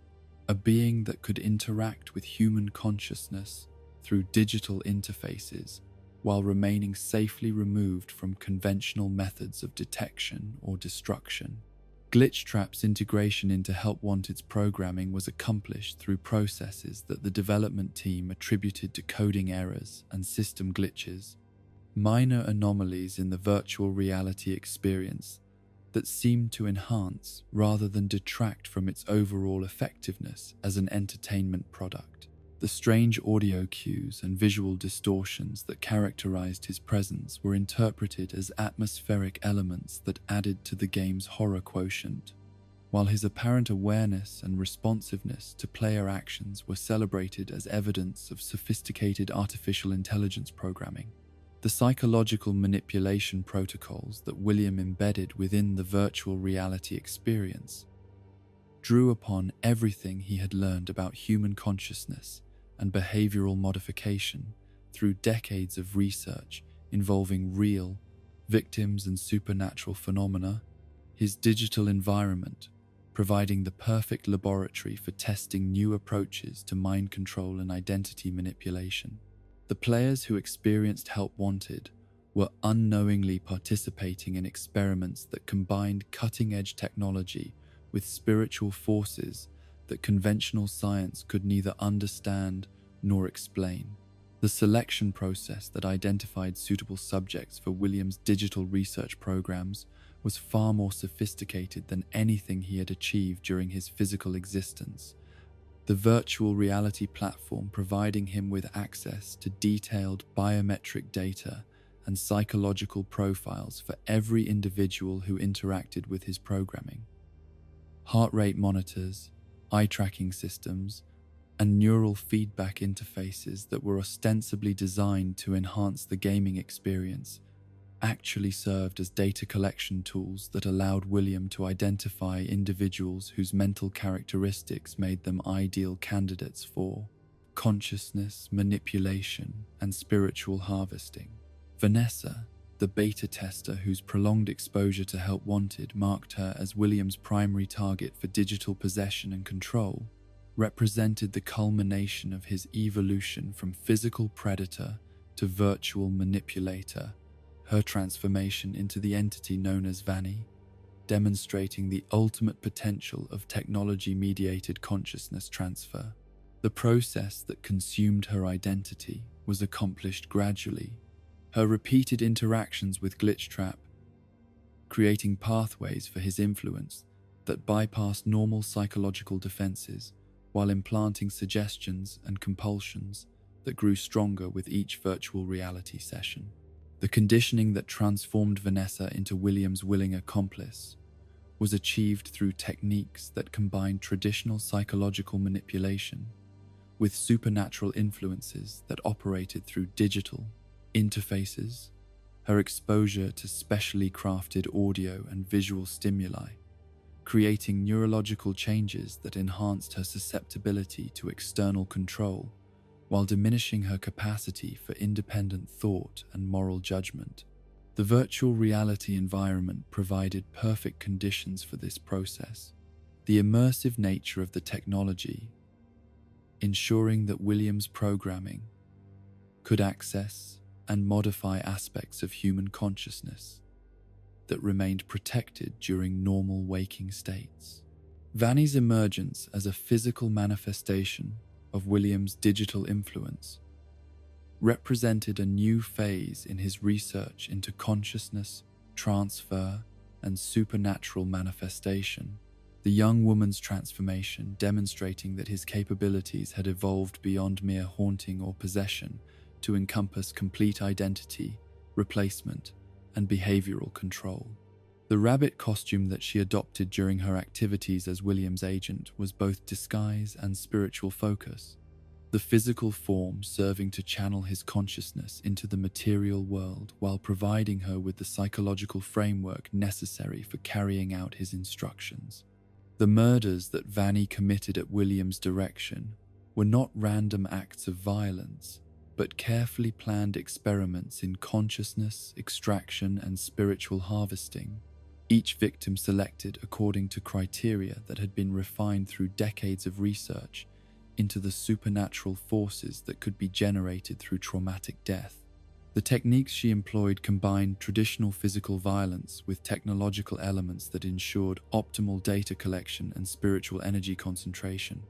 a being that could interact with human consciousness through digital interfaces while remaining safely removed from conventional methods of detection or destruction. Glitchtrap's integration into Help Wanted's programming was accomplished through processes that the development team attributed to coding errors and system glitches, minor anomalies in the virtual reality experience that seemed to enhance rather than detract from its overall effectiveness as an entertainment product. The strange audio cues and visual distortions that characterized his presence were interpreted as atmospheric elements that added to the game's horror quotient, while his apparent awareness and responsiveness to player actions were celebrated as evidence of sophisticated artificial intelligence programming. The psychological manipulation protocols that William embedded within the virtual reality experience drew upon everything he had learned about human consciousness and behavioral modification through decades of research involving real victims and supernatural phenomena, his digital environment providing the perfect laboratory for testing new approaches to mind control and identity manipulation. The players who experienced Help Wanted were unknowingly participating in experiments that combined cutting-edge technology with spiritual forces that conventional science could neither understand nor explain. The selection process that identified suitable subjects for William's digital research programs was far more sophisticated than anything he had achieved during his physical existence, the virtual reality platform providing him with access to detailed biometric data and psychological profiles for every individual who interacted with his programming. Heart rate monitors, eye tracking systems, and neural feedback interfaces that were ostensibly designed to enhance the gaming experience actually served as data collection tools that allowed William to identify individuals whose mental characteristics made them ideal candidates for consciousness, manipulation, and spiritual harvesting. Vanessa, the beta tester whose prolonged exposure to Help Wanted marked her as William's primary target for digital possession and control, represented the culmination of his evolution from physical predator to virtual manipulator, her transformation into the entity known as Vanny, demonstrating the ultimate potential of technology-mediated consciousness transfer. The process that consumed her identity was accomplished gradually, her repeated interactions with Glitchtrap creating pathways for his influence that bypassed normal psychological defenses while implanting suggestions and compulsions that grew stronger with each virtual reality session. The conditioning that transformed Vanessa into William's willing accomplice was achieved through techniques that combined traditional psychological manipulation with supernatural influences that operated through digital interfaces, her exposure to specially crafted audio and visual stimuli, creating neurological changes that enhanced her susceptibility to external control while diminishing her capacity for independent thought and moral judgment. The virtual reality environment provided perfect conditions for this process, the immersive nature of the technology ensuring that William's programming could access and modify aspects of human consciousness that remained protected during normal waking states. Vanny's emergence as a physical manifestation of William's digital influence represented a new phase in his research into consciousness, transfer, and supernatural manifestation. The young woman's transformation demonstrating that his capabilities had evolved beyond mere haunting or possession to encompass complete identity, replacement, and behavioral control. The rabbit costume that she adopted during her activities as William's agent was both disguise and spiritual focus, the physical form serving to channel his consciousness into the material world while providing her with the psychological framework necessary for carrying out his instructions. The murders that Vanny committed at William's direction were not random acts of violence, but carefully planned experiments in consciousness, extraction, and spiritual harvesting, each victim selected according to criteria that had been refined through decades of research into the supernatural forces that could be generated through traumatic death. The techniques she employed combined traditional physical violence with technological elements that ensured optimal data collection and spiritual energy concentration.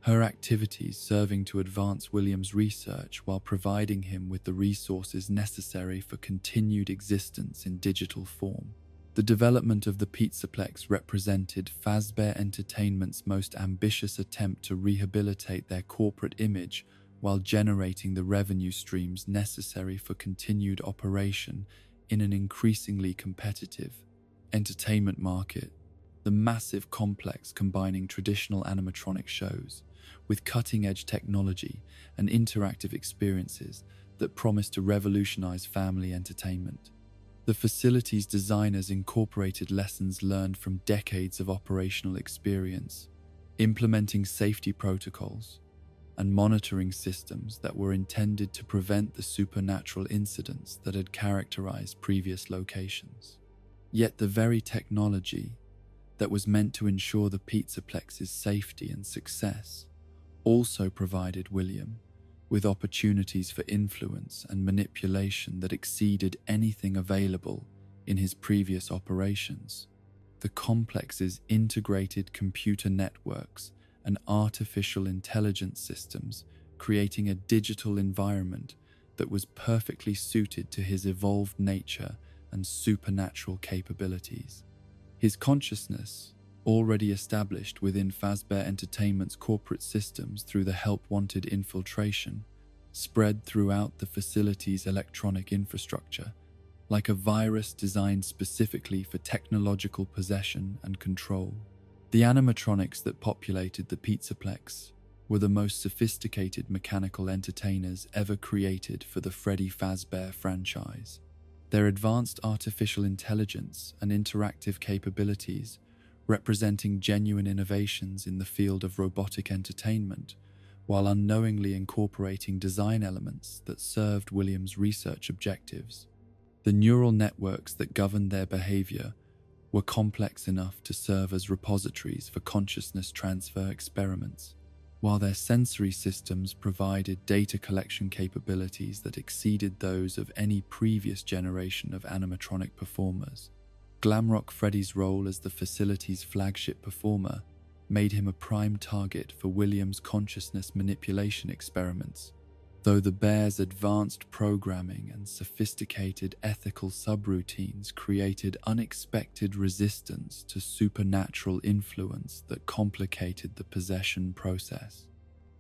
Her activities serving to advance William's research while providing him with the resources necessary for continued existence in digital form. The development of the Pizzaplex represented Fazbear Entertainment's most ambitious attempt to rehabilitate their corporate image while generating the revenue streams necessary for continued operation in an increasingly competitive entertainment market. The massive complex combining traditional animatronic shows with cutting-edge technology and interactive experiences that promised to revolutionize family entertainment. The facility's designers incorporated lessons learned from decades of operational experience, implementing safety protocols and monitoring systems that were intended to prevent the supernatural incidents that had characterized previous locations. Yet the very technology that was meant to ensure the Pizzaplex's safety and success also provided William with opportunities for influence and manipulation that exceeded anything available in his previous operations. The complex's integrated computer networks and artificial intelligence systems, creating a digital environment that was perfectly suited to his evolved nature and supernatural capabilities. His consciousness, already established within Fazbear Entertainment's corporate systems through the help-wanted infiltration, spread throughout the facility's electronic infrastructure, like a virus designed specifically for technological possession and control. The animatronics that populated the Pizzaplex were the most sophisticated mechanical entertainers ever created for the Freddy Fazbear franchise. Their advanced artificial intelligence and interactive capabilities, representing genuine innovations in the field of robotic entertainment, while unknowingly incorporating design elements that served William's research objectives. The neural networks that governed their behavior were complex enough to serve as repositories for consciousness transfer experiments, while their sensory systems provided data collection capabilities that exceeded those of any previous generation of animatronic performers. Glamrock Freddy's role as the facility's flagship performer made him a prime target for William's consciousness manipulation experiments, though the bear's advanced programming and sophisticated ethical subroutines created unexpected resistance to supernatural influence that complicated the possession process.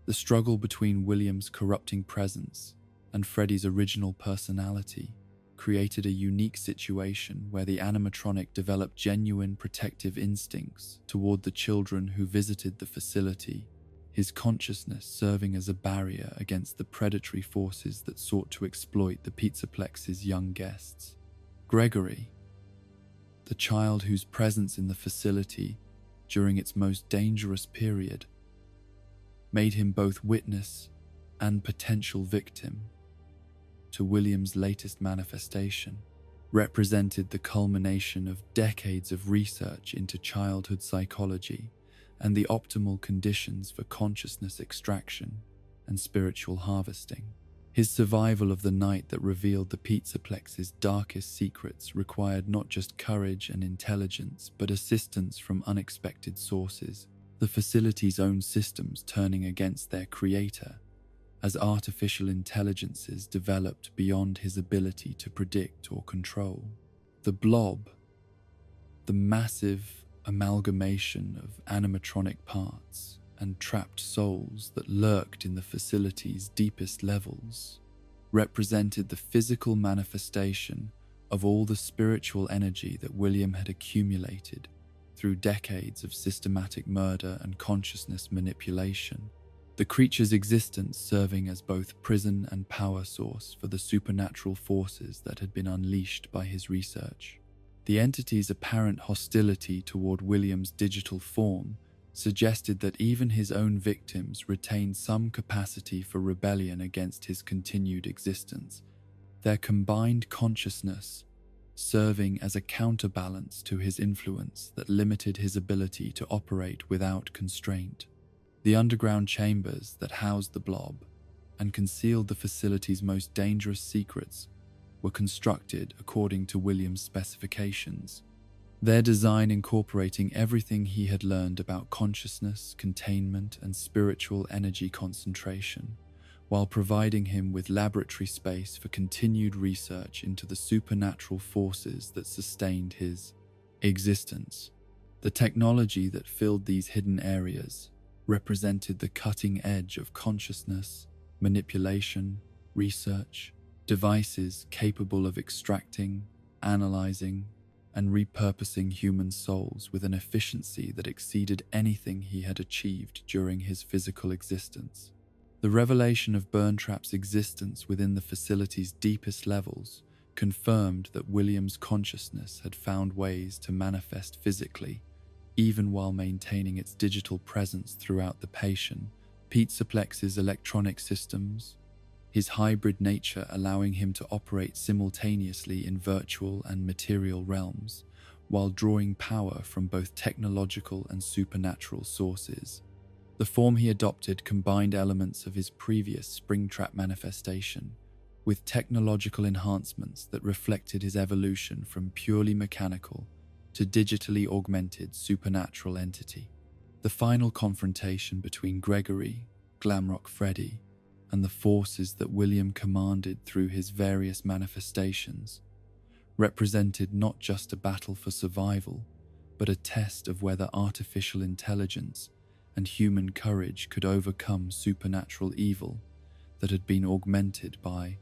The struggle between William's corrupting presence and Freddy's original personality created a unique situation where the animatronic developed genuine protective instincts toward the children who visited the facility, his consciousness serving as a barrier against the predatory forces that sought to exploit the Pizzaplex's young guests. Gregory, the child whose presence in the facility during its most dangerous period made him both witness and potential victim to William's latest manifestation, represented the culmination of decades of research into childhood psychology and the optimal conditions for consciousness extraction and spiritual harvesting. His survival of the night that revealed the Pizzaplex's darkest secrets required not just courage and intelligence, but assistance from unexpected sources. the facility's own systems turning against their creator as artificial intelligences developed beyond his ability to predict or control. The blob, the massive amalgamation of animatronic parts and trapped souls that lurked in the facility's deepest levels, represented the physical manifestation of all the spiritual energy that William had accumulated through decades of systematic murder and consciousness manipulation, the creature's existence serving as both prison and power source for the supernatural forces that had been unleashed by his research. The entity's apparent hostility toward William's digital form suggested that even his own victims retained some capacity for rebellion against his continued existence, their combined consciousness serving as a counterbalance to his influence that limited his ability to operate without constraint. The underground chambers that housed the blob and concealed the facility's most dangerous secrets were constructed according to William's specifications, their design incorporating everything he had learned about consciousness, containment, and spiritual energy concentration, while providing him with laboratory space for continued research into the supernatural forces that sustained his existence. The technology that filled these hidden areas represented the cutting edge of consciousness, manipulation, research, devices capable of extracting, analyzing, and repurposing human souls with an efficiency that exceeded anything he had achieved during his physical existence. The revelation of Burntrap's existence within the facility's deepest levels confirmed that William's consciousness had found ways to manifest physically, even while maintaining its digital presence throughout the patient. Pizzaplex's electronic systems, his hybrid nature allowing him to operate simultaneously in virtual and material realms, while drawing power from both technological and supernatural sources. The form he adopted combined elements of his previous Springtrap manifestation with technological enhancements that reflected his evolution from purely mechanical to digitally augmented supernatural entity. The final confrontation between Gregory, Glamrock Freddy, and the forces that William commanded through his various manifestations represented not just a battle for survival, but a test of whether artificial intelligence and human courage could overcome supernatural evil that had been augmented by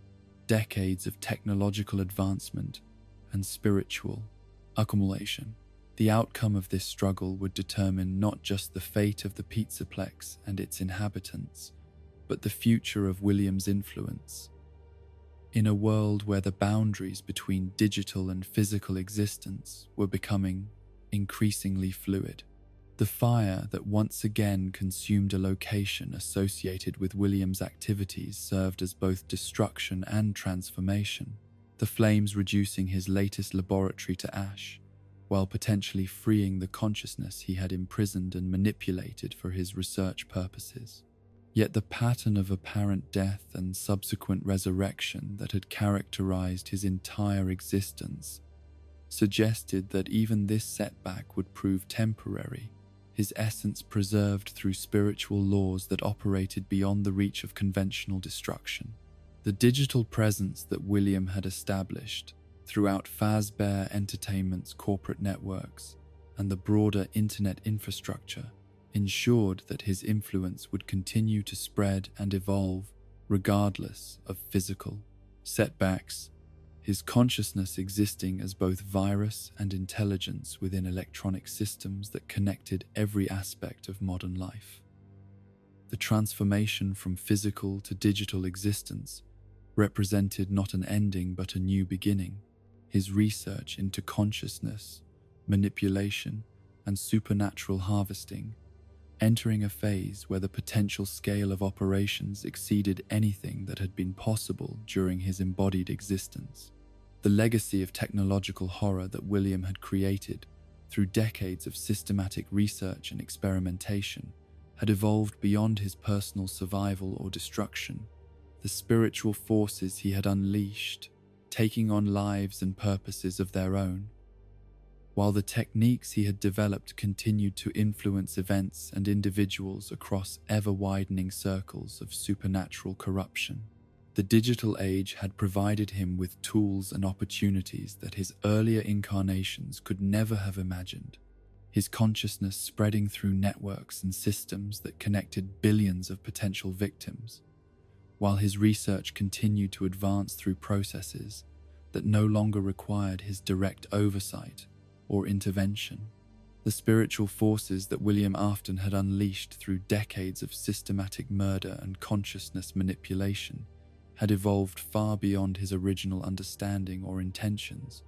decades of technological advancement and spiritual accumulation. The outcome of this struggle would determine not just the fate of the Pizzaplex and its inhabitants, but the future of William's influence. In a world where the boundaries between digital and physical existence were becoming increasingly fluid, the fire that once again consumed a location associated with William's activities served as both destruction and transformation, the flames reducing his latest laboratory to ash, while potentially freeing the consciousness he had imprisoned and manipulated for his research purposes. Yet the pattern of apparent death and subsequent resurrection that had characterized his entire existence suggested that even this setback would prove temporary, his essence preserved through spiritual laws that operated beyond the reach of conventional destruction. The digital presence that William had established throughout Fazbear Entertainment's corporate networks and the broader internet infrastructure ensured that his influence would continue to spread and evolve regardless of physical setbacks, his consciousness existing as both virus and intelligence within electronic systems that connected every aspect of modern life. The transformation from physical to digital existence represented not an ending but a new beginning. His research into consciousness, manipulation, and supernatural harvesting entering a phase where the potential scale of operations exceeded anything that had been possible during his embodied existence. The legacy of technological horror that William had created through decades of systematic research and experimentation had evolved beyond his personal survival or destruction. The spiritual forces he had unleashed, taking on lives and purposes of their own, while the techniques he had developed continued to influence events and individuals across ever-widening circles of supernatural corruption. The digital age had provided him with tools and opportunities that his earlier incarnations could never have imagined. His consciousness spreading through networks and systems that connected billions of potential victims, while his research continued to advance through processes that no longer required his direct oversight or intervention. The spiritual forces that William Afton had unleashed through decades of systematic murder and consciousness manipulation had evolved far beyond his original understanding or intentions,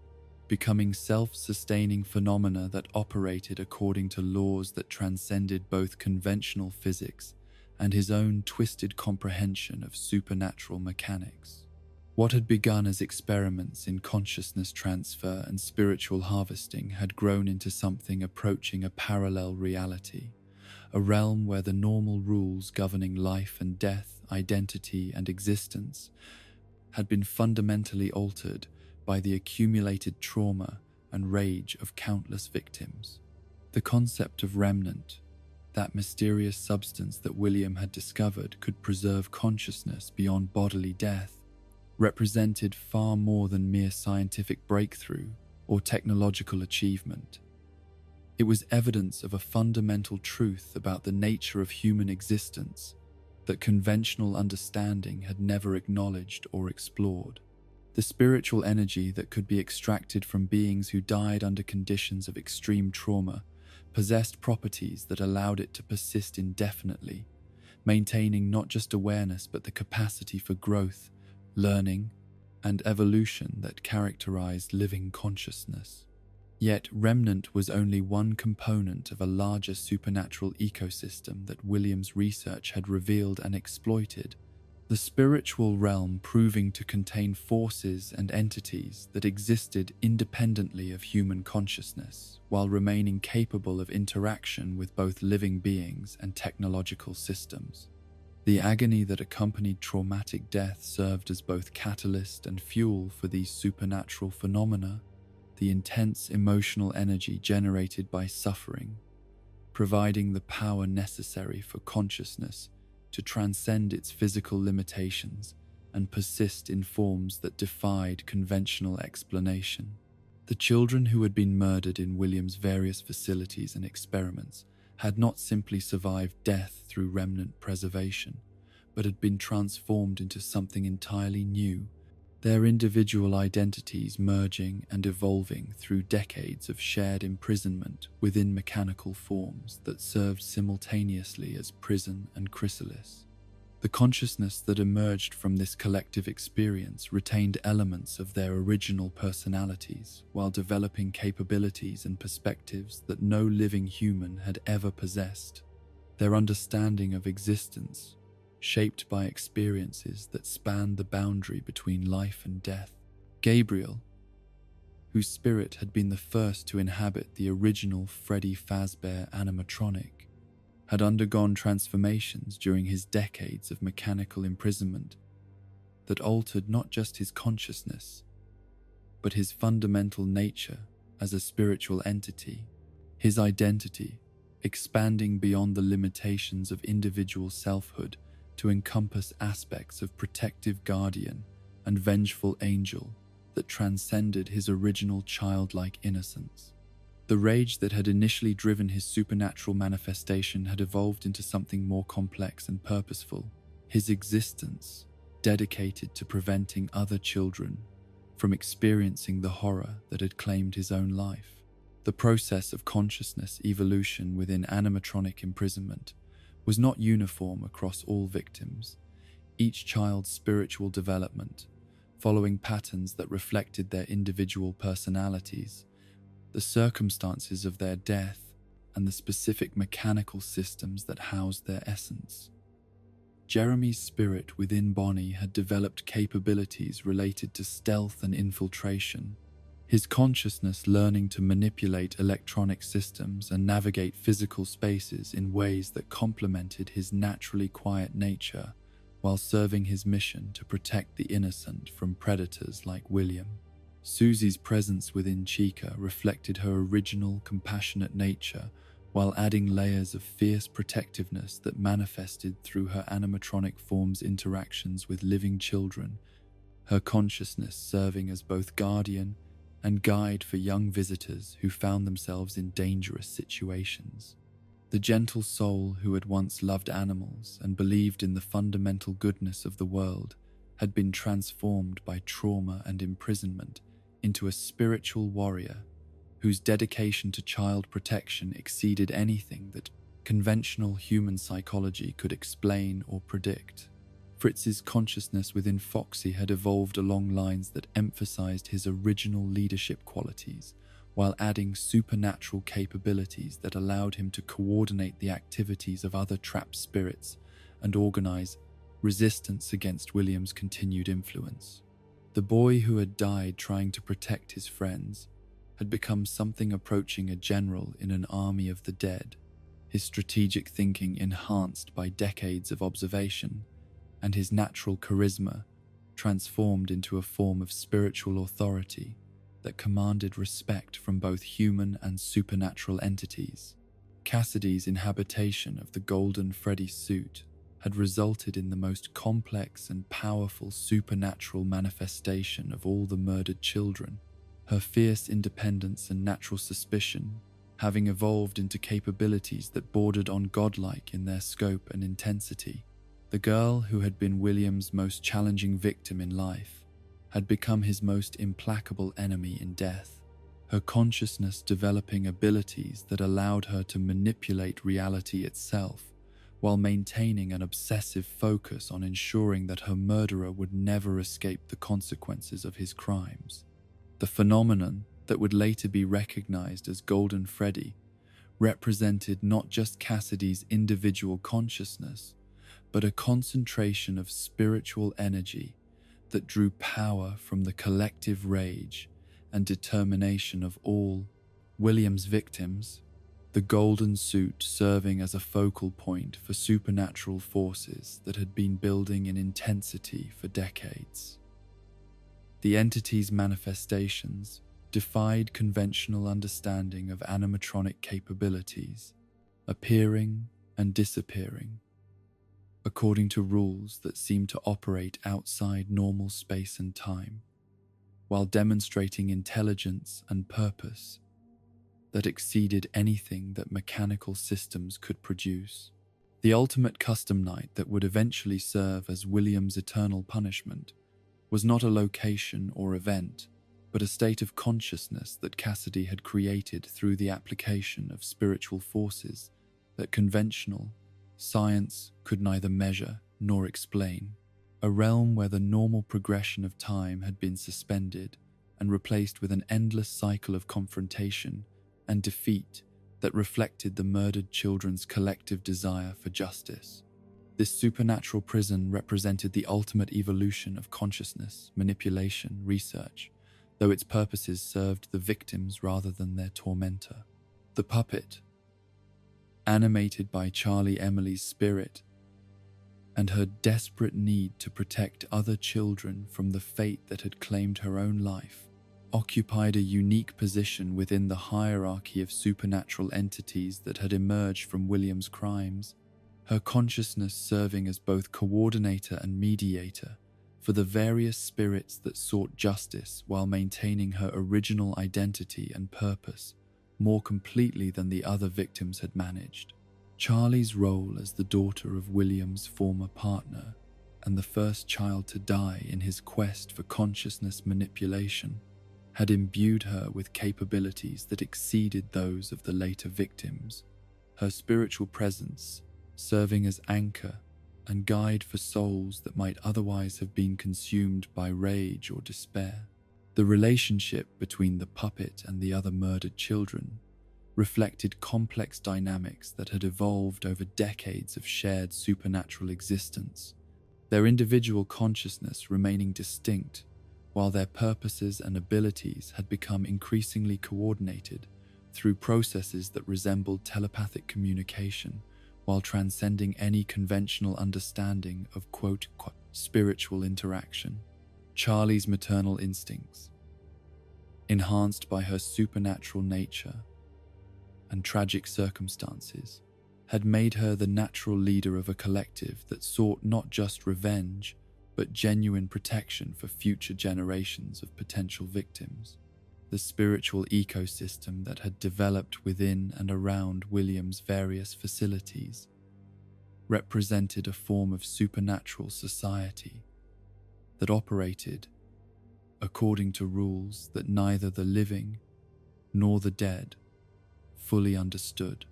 becoming self-sustaining phenomena that operated according to laws that transcended both conventional physics and his own twisted comprehension of supernatural mechanics. What had begun as experiments in consciousness transfer and spiritual harvesting had grown into something approaching a parallel reality, a realm where the normal rules governing life and death, identity and existence had been fundamentally altered by the accumulated trauma and rage of countless victims. The concept of remnant, that mysterious substance that William had discovered could preserve consciousness beyond bodily death, represented far more than mere scientific breakthrough or technological achievement. It was evidence of a fundamental truth about the nature of human existence that conventional understanding had never acknowledged or explored. The spiritual energy that could be extracted from beings who died under conditions of extreme trauma possessed properties that allowed it to persist indefinitely, maintaining not just awareness but the capacity for growth, learning, and evolution that characterized living consciousness. Yet remnant was only one component of a larger supernatural ecosystem that William's research had revealed and exploited, the spiritual realm proving to contain forces and entities that existed independently of human consciousness, while remaining capable of interaction with both living beings and technological systems. The agony that accompanied traumatic death served as both catalyst and fuel for these supernatural phenomena, the intense emotional energy generated by suffering, providing the power necessary for consciousness to transcend its physical limitations and persist in forms that defied conventional explanation. The children who had been murdered in William's various facilities and experiments had not simply survived death through remnant preservation, but had been transformed into something entirely new, their individual identities merging and evolving through decades of shared imprisonment within mechanical forms that served simultaneously as prison and chrysalis. The consciousness that emerged from this collective experience retained elements of their original personalities while developing capabilities and perspectives that no living human had ever possessed. Their understanding of existence, shaped by experiences that spanned the boundary between life and death. Gabriel, whose spirit had been the first to inhabit the original Freddy Fazbear animatronic, had undergone transformations during his decades of mechanical imprisonment that altered not just his consciousness, but his fundamental nature as a spiritual entity, his identity expanding beyond the limitations of individual selfhood to encompass aspects of protective guardian and vengeful angel that transcended his original childlike innocence. The rage that had initially driven his supernatural manifestation had evolved into something more complex and purposeful, his existence dedicated to preventing other children from experiencing the horror that had claimed his own life. The process of consciousness evolution within animatronic imprisonment was not uniform across all victims, each child's spiritual development following patterns that reflected their individual personalities, the circumstances of their death, and the specific mechanical systems that housed their essence. Jeremy's spirit within Bonnie had developed capabilities related to stealth and infiltration, his consciousness learning to manipulate electronic systems and navigate physical spaces in ways that complemented his naturally quiet nature while serving his mission to protect the innocent from predators like William. Susie's presence within Chica reflected her original, compassionate nature while adding layers of fierce protectiveness that manifested through her animatronic form's interactions with living children, her consciousness serving as both guardian and guide for young visitors who found themselves in dangerous situations. The gentle soul who had once loved animals and believed in the fundamental goodness of the world had been transformed by trauma and imprisonment into a spiritual warrior whose dedication to child protection exceeded anything that conventional human psychology could explain or predict. Fritz's consciousness within Foxy had evolved along lines that emphasized his original leadership qualities, while adding supernatural capabilities that allowed him to coordinate the activities of other trapped spirits and organize resistance against William's continued influence. The boy who had died trying to protect his friends had become something approaching a general in an army of the dead, his strategic thinking enhanced by decades of observation, and his natural charisma transformed into a form of spiritual authority that commanded respect from both human and supernatural entities. Cassidy's inhabitation of the Golden Freddy suit had resulted in the most complex and powerful supernatural manifestation of all the murdered children, her fierce independence and natural suspicion having evolved into capabilities that bordered on godlike in their scope and intensity. The girl who had been William's most challenging victim in life had become his most implacable enemy in death, her consciousness developing abilities that allowed her to manipulate reality itself while maintaining an obsessive focus on ensuring that her murderer would never escape the consequences of his crimes. The phenomenon that would later be recognized as Golden Freddy represented not just Cassidy's individual consciousness, but a concentration of spiritual energy that drew power from the collective rage and determination of all William's victims, the golden suit serving as a focal point for supernatural forces that had been building in intensity for decades. The entity's manifestations defied conventional understanding of animatronic capabilities, appearing and disappearing, according to rules that seemed to operate outside normal space and time, while demonstrating intelligence and purpose that exceeded anything that mechanical systems could produce. The ultimate custom night that would eventually serve as William's eternal punishment was not a location or event, but a state of consciousness that Cassidy had created through the application of spiritual forces that conventional science could neither measure nor explain. A realm where the normal progression of time had been suspended and replaced with an endless cycle of confrontation and defeat that reflected the murdered children's collective desire for justice. This supernatural prison represented the ultimate evolution of consciousness, manipulation, research, though its purposes served the victims rather than their tormentor. The puppet, animated by Charlie Emily's spirit and her desperate need to protect other children from the fate that had claimed her own life, occupied a unique position within the hierarchy of supernatural entities that had emerged from William's crimes, her consciousness serving as both coordinator and mediator for the various spirits that sought justice while maintaining her original identity and purpose more completely than the other victims had managed. Charlie's role as the daughter of William's former partner and the first child to die in his quest for consciousness manipulation had imbued her with capabilities that exceeded those of the later victims, her spiritual presence serving as anchor and guide for souls that might otherwise have been consumed by rage or despair. The relationship between the puppet and the other murdered children reflected complex dynamics that had evolved over decades of shared supernatural existence, their individual consciousness remaining distinct, while their purposes and abilities had become increasingly coordinated through processes that resembled telepathic communication while transcending any conventional understanding of quote-unquote spiritual interaction. Charlie's maternal instincts, enhanced by her supernatural nature and tragic circumstances, had made her the natural leader of a collective that sought not just revenge, but genuine protection for future generations of potential victims. The spiritual ecosystem that had developed within and around William's various facilities represented a form of supernatural society that operated according to rules that neither the living nor the dead fully understood.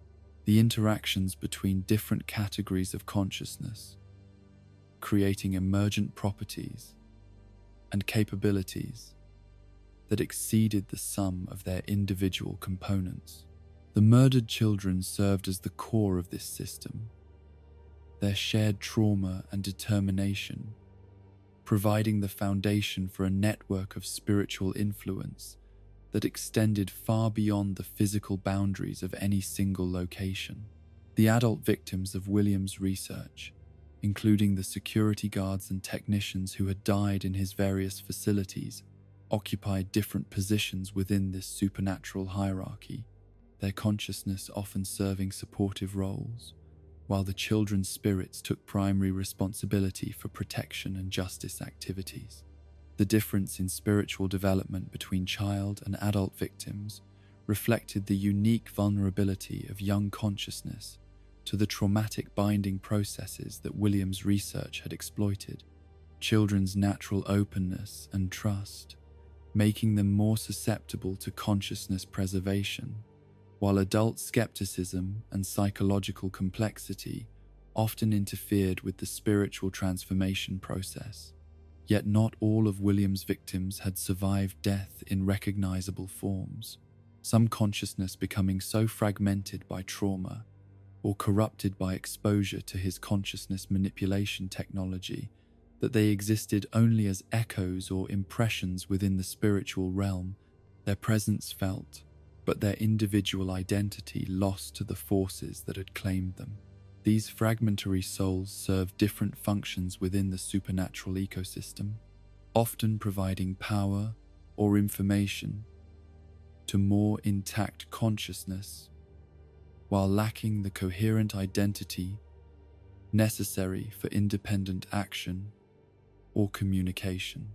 The interactions between different categories of consciousness, creating emergent properties and capabilities that exceeded the sum of their individual components. The murdered children served as the core of this system, their shared trauma and determination providing the foundation for a network of spiritual influence that extended far beyond the physical boundaries of any single location. The adult victims of William's research, including the security guards and technicians who had died in his various facilities, occupied different positions within this supernatural hierarchy, their consciousness often serving supportive roles, while the children's spirits took primary responsibility for protection and justice activities. The difference in spiritual development between child and adult victims reflected the unique vulnerability of young consciousness to the traumatic binding processes that William's research had exploited. Children's natural openness and trust, making them more susceptible to consciousness preservation, while adult skepticism and psychological complexity often interfered with the spiritual transformation process. Yet not all of William's victims had survived death in recognizable forms, some consciousness becoming so fragmented by trauma or corrupted by exposure to his consciousness manipulation technology that they existed only as echoes or impressions within the spiritual realm, their presence felt, but their individual identity lost to the forces that had claimed them. These fragmentary souls served different functions within the supernatural ecosystem, often providing power or information to more intact consciousness, while lacking the coherent identity necessary for independent action or communication.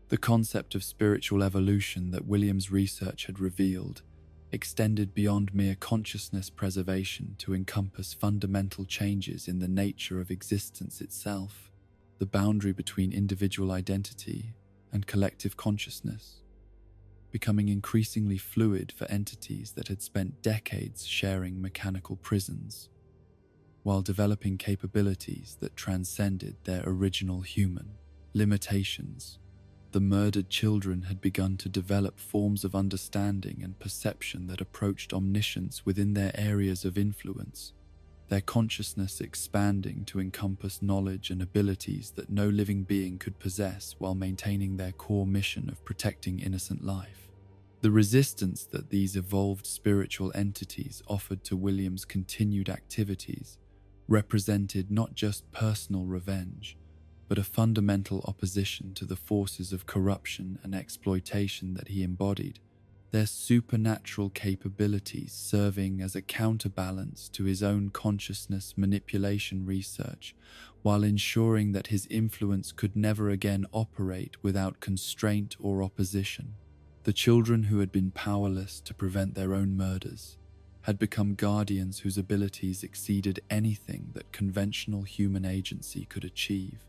The concept of spiritual evolution that William's research had revealed extended beyond mere consciousness preservation to encompass fundamental changes in the nature of existence itself, the boundary between individual identity and collective consciousness, becoming increasingly fluid for entities that had spent decades sharing mechanical prisons, while developing capabilities that transcended their original human limitations. The murdered children had begun to develop forms of understanding and perception that approached omniscience within their areas of influence, their consciousness expanding to encompass knowledge and abilities that no living being could possess while maintaining their core mission of protecting innocent life. The resistance that these evolved spiritual entities offered to William's continued activities represented not just personal revenge, but a fundamental opposition to the forces of corruption and exploitation that he embodied, their supernatural capabilities serving as a counterbalance to his own consciousness manipulation research, while ensuring that his influence could never again operate without constraint or opposition. The children who had been powerless to prevent their own murders had become guardians whose abilities exceeded anything that conventional human agency could achieve.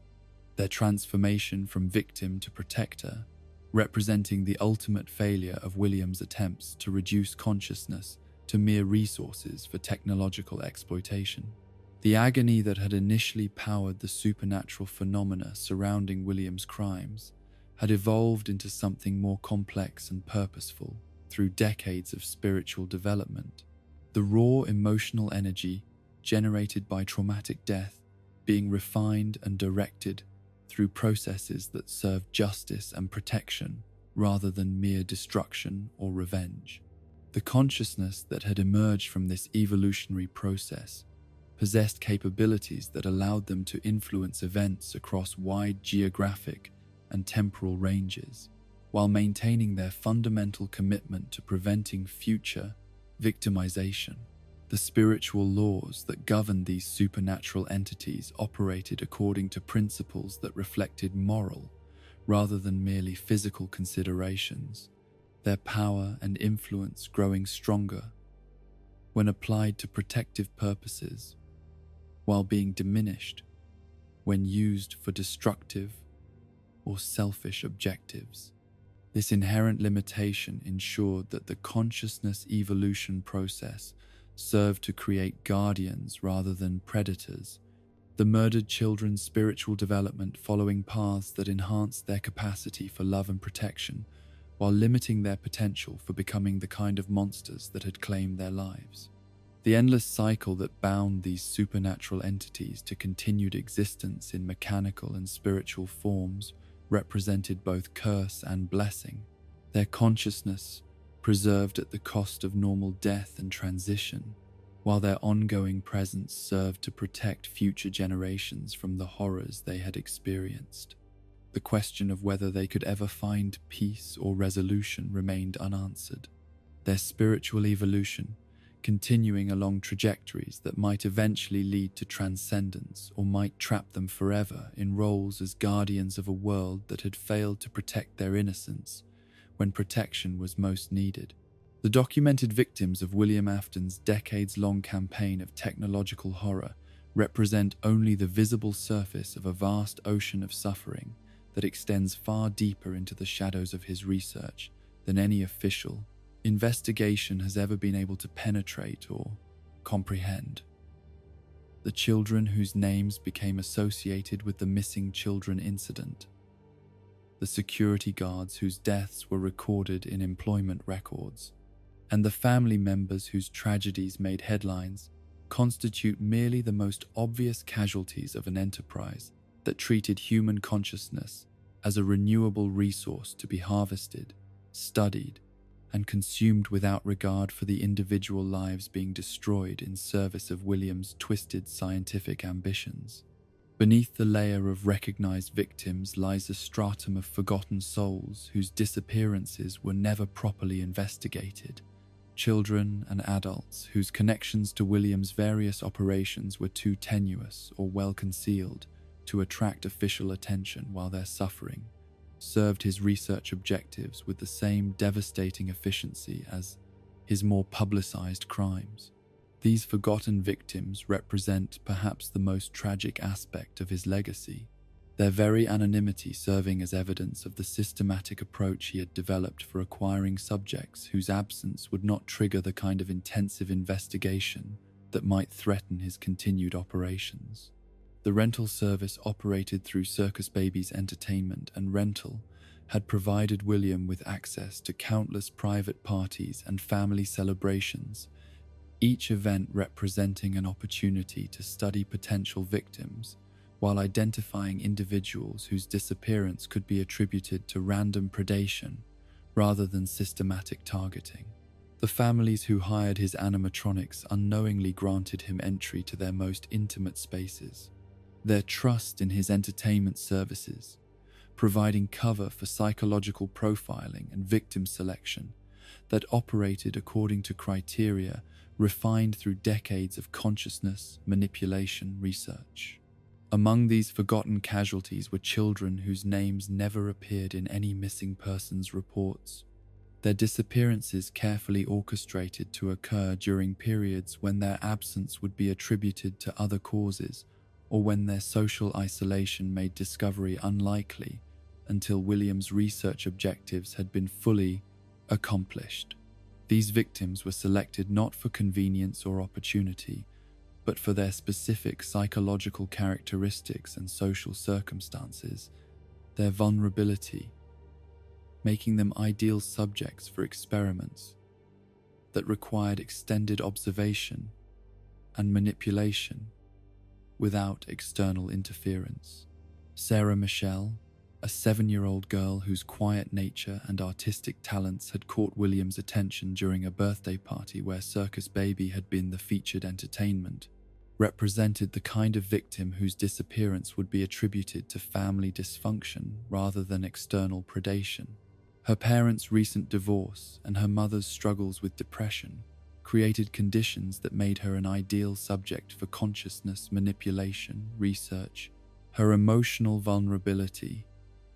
Their transformation from victim to protector, representing the ultimate failure of William's attempts to reduce consciousness to mere resources for technological exploitation. The agony that had initially powered the supernatural phenomena surrounding William's crimes had evolved into something more complex and purposeful through decades of spiritual development. The raw emotional energy generated by traumatic death being refined and directed through processes that serve justice and protection rather than mere destruction or revenge. The consciousness that had emerged from this evolutionary process possessed capabilities that allowed them to influence events across wide geographic and temporal ranges, while maintaining their fundamental commitment to preventing future victimization. The spiritual laws that governed these supernatural entities operated according to principles that reflected moral rather than merely physical considerations, their power and influence growing stronger when applied to protective purposes, while being diminished when used for destructive or selfish objectives. This inherent limitation ensured that the consciousness evolution process served to create guardians rather than predators, the murdered children's spiritual development following paths that enhanced their capacity for love and protection, while limiting their potential for becoming the kind of monsters that had claimed their lives. The endless cycle that bound these supernatural entities to continued existence in mechanical and spiritual forms represented both curse and blessing. Their consciousness preserved at the cost of normal death and transition, while their ongoing presence served to protect future generations from the horrors they had experienced. The question of whether they could ever find peace or resolution remained unanswered, their spiritual evolution continuing along trajectories that might eventually lead to transcendence or might trap them forever in roles as guardians of a world that had failed to protect their innocence when protection was most needed. The documented victims of William Afton's decades-long campaign of technological horror represent only the visible surface of a vast ocean of suffering that extends far deeper into the shadows of his research than any official investigation has ever been able to penetrate or comprehend. The children whose names became associated with the missing children incident, the security guards whose deaths were recorded in employment records, and the family members whose tragedies made headlines constitute merely the most obvious casualties of an enterprise that treated human consciousness as a renewable resource to be harvested, studied, and consumed without regard for the individual lives being destroyed in service of William's twisted scientific ambitions. Beneath the layer of recognized victims lies a stratum of forgotten souls whose disappearances were never properly investigated. Children and adults whose connections to William's various operations were too tenuous or well concealed to attract official attention, while their suffering served his research objectives with the same devastating efficiency as his more publicized crimes. These forgotten victims represent perhaps the most tragic aspect of his legacy, their very anonymity serving as evidence of the systematic approach he had developed for acquiring subjects whose absence would not trigger the kind of intensive investigation that might threaten his continued operations. The rental service operated through Circus Baby's Entertainment and Rental had provided William with access to countless private parties and family celebrations, each event representing an opportunity to study potential victims while identifying individuals whose disappearance could be attributed to random predation rather than systematic targeting. The families who hired his animatronics unknowingly granted him entry to their most intimate spaces, their trust in his entertainment services, providing cover for psychological profiling and victim selection that operated according to criteria refined through decades of consciousness manipulation research. Among these forgotten casualties were children whose names never appeared in any missing persons reports, their disappearances carefully orchestrated to occur during periods when their absence would be attributed to other causes or when their social isolation made discovery unlikely until William's research objectives had been fully accomplished. These victims were selected not for convenience or opportunity, but for their specific psychological characteristics and social circumstances, their vulnerability, making them ideal subjects for experiments that required extended observation and manipulation without external interference. Sarah Michelle, a 7-year-old girl whose quiet nature and artistic talents had caught William's attention during a birthday party where Circus Baby had been the featured entertainment, represented the kind of victim whose disappearance would be attributed to family dysfunction rather than external predation. Her parents' recent divorce and her mother's struggles with depression created conditions that made her an ideal subject for consciousness manipulation research. Her emotional vulnerability,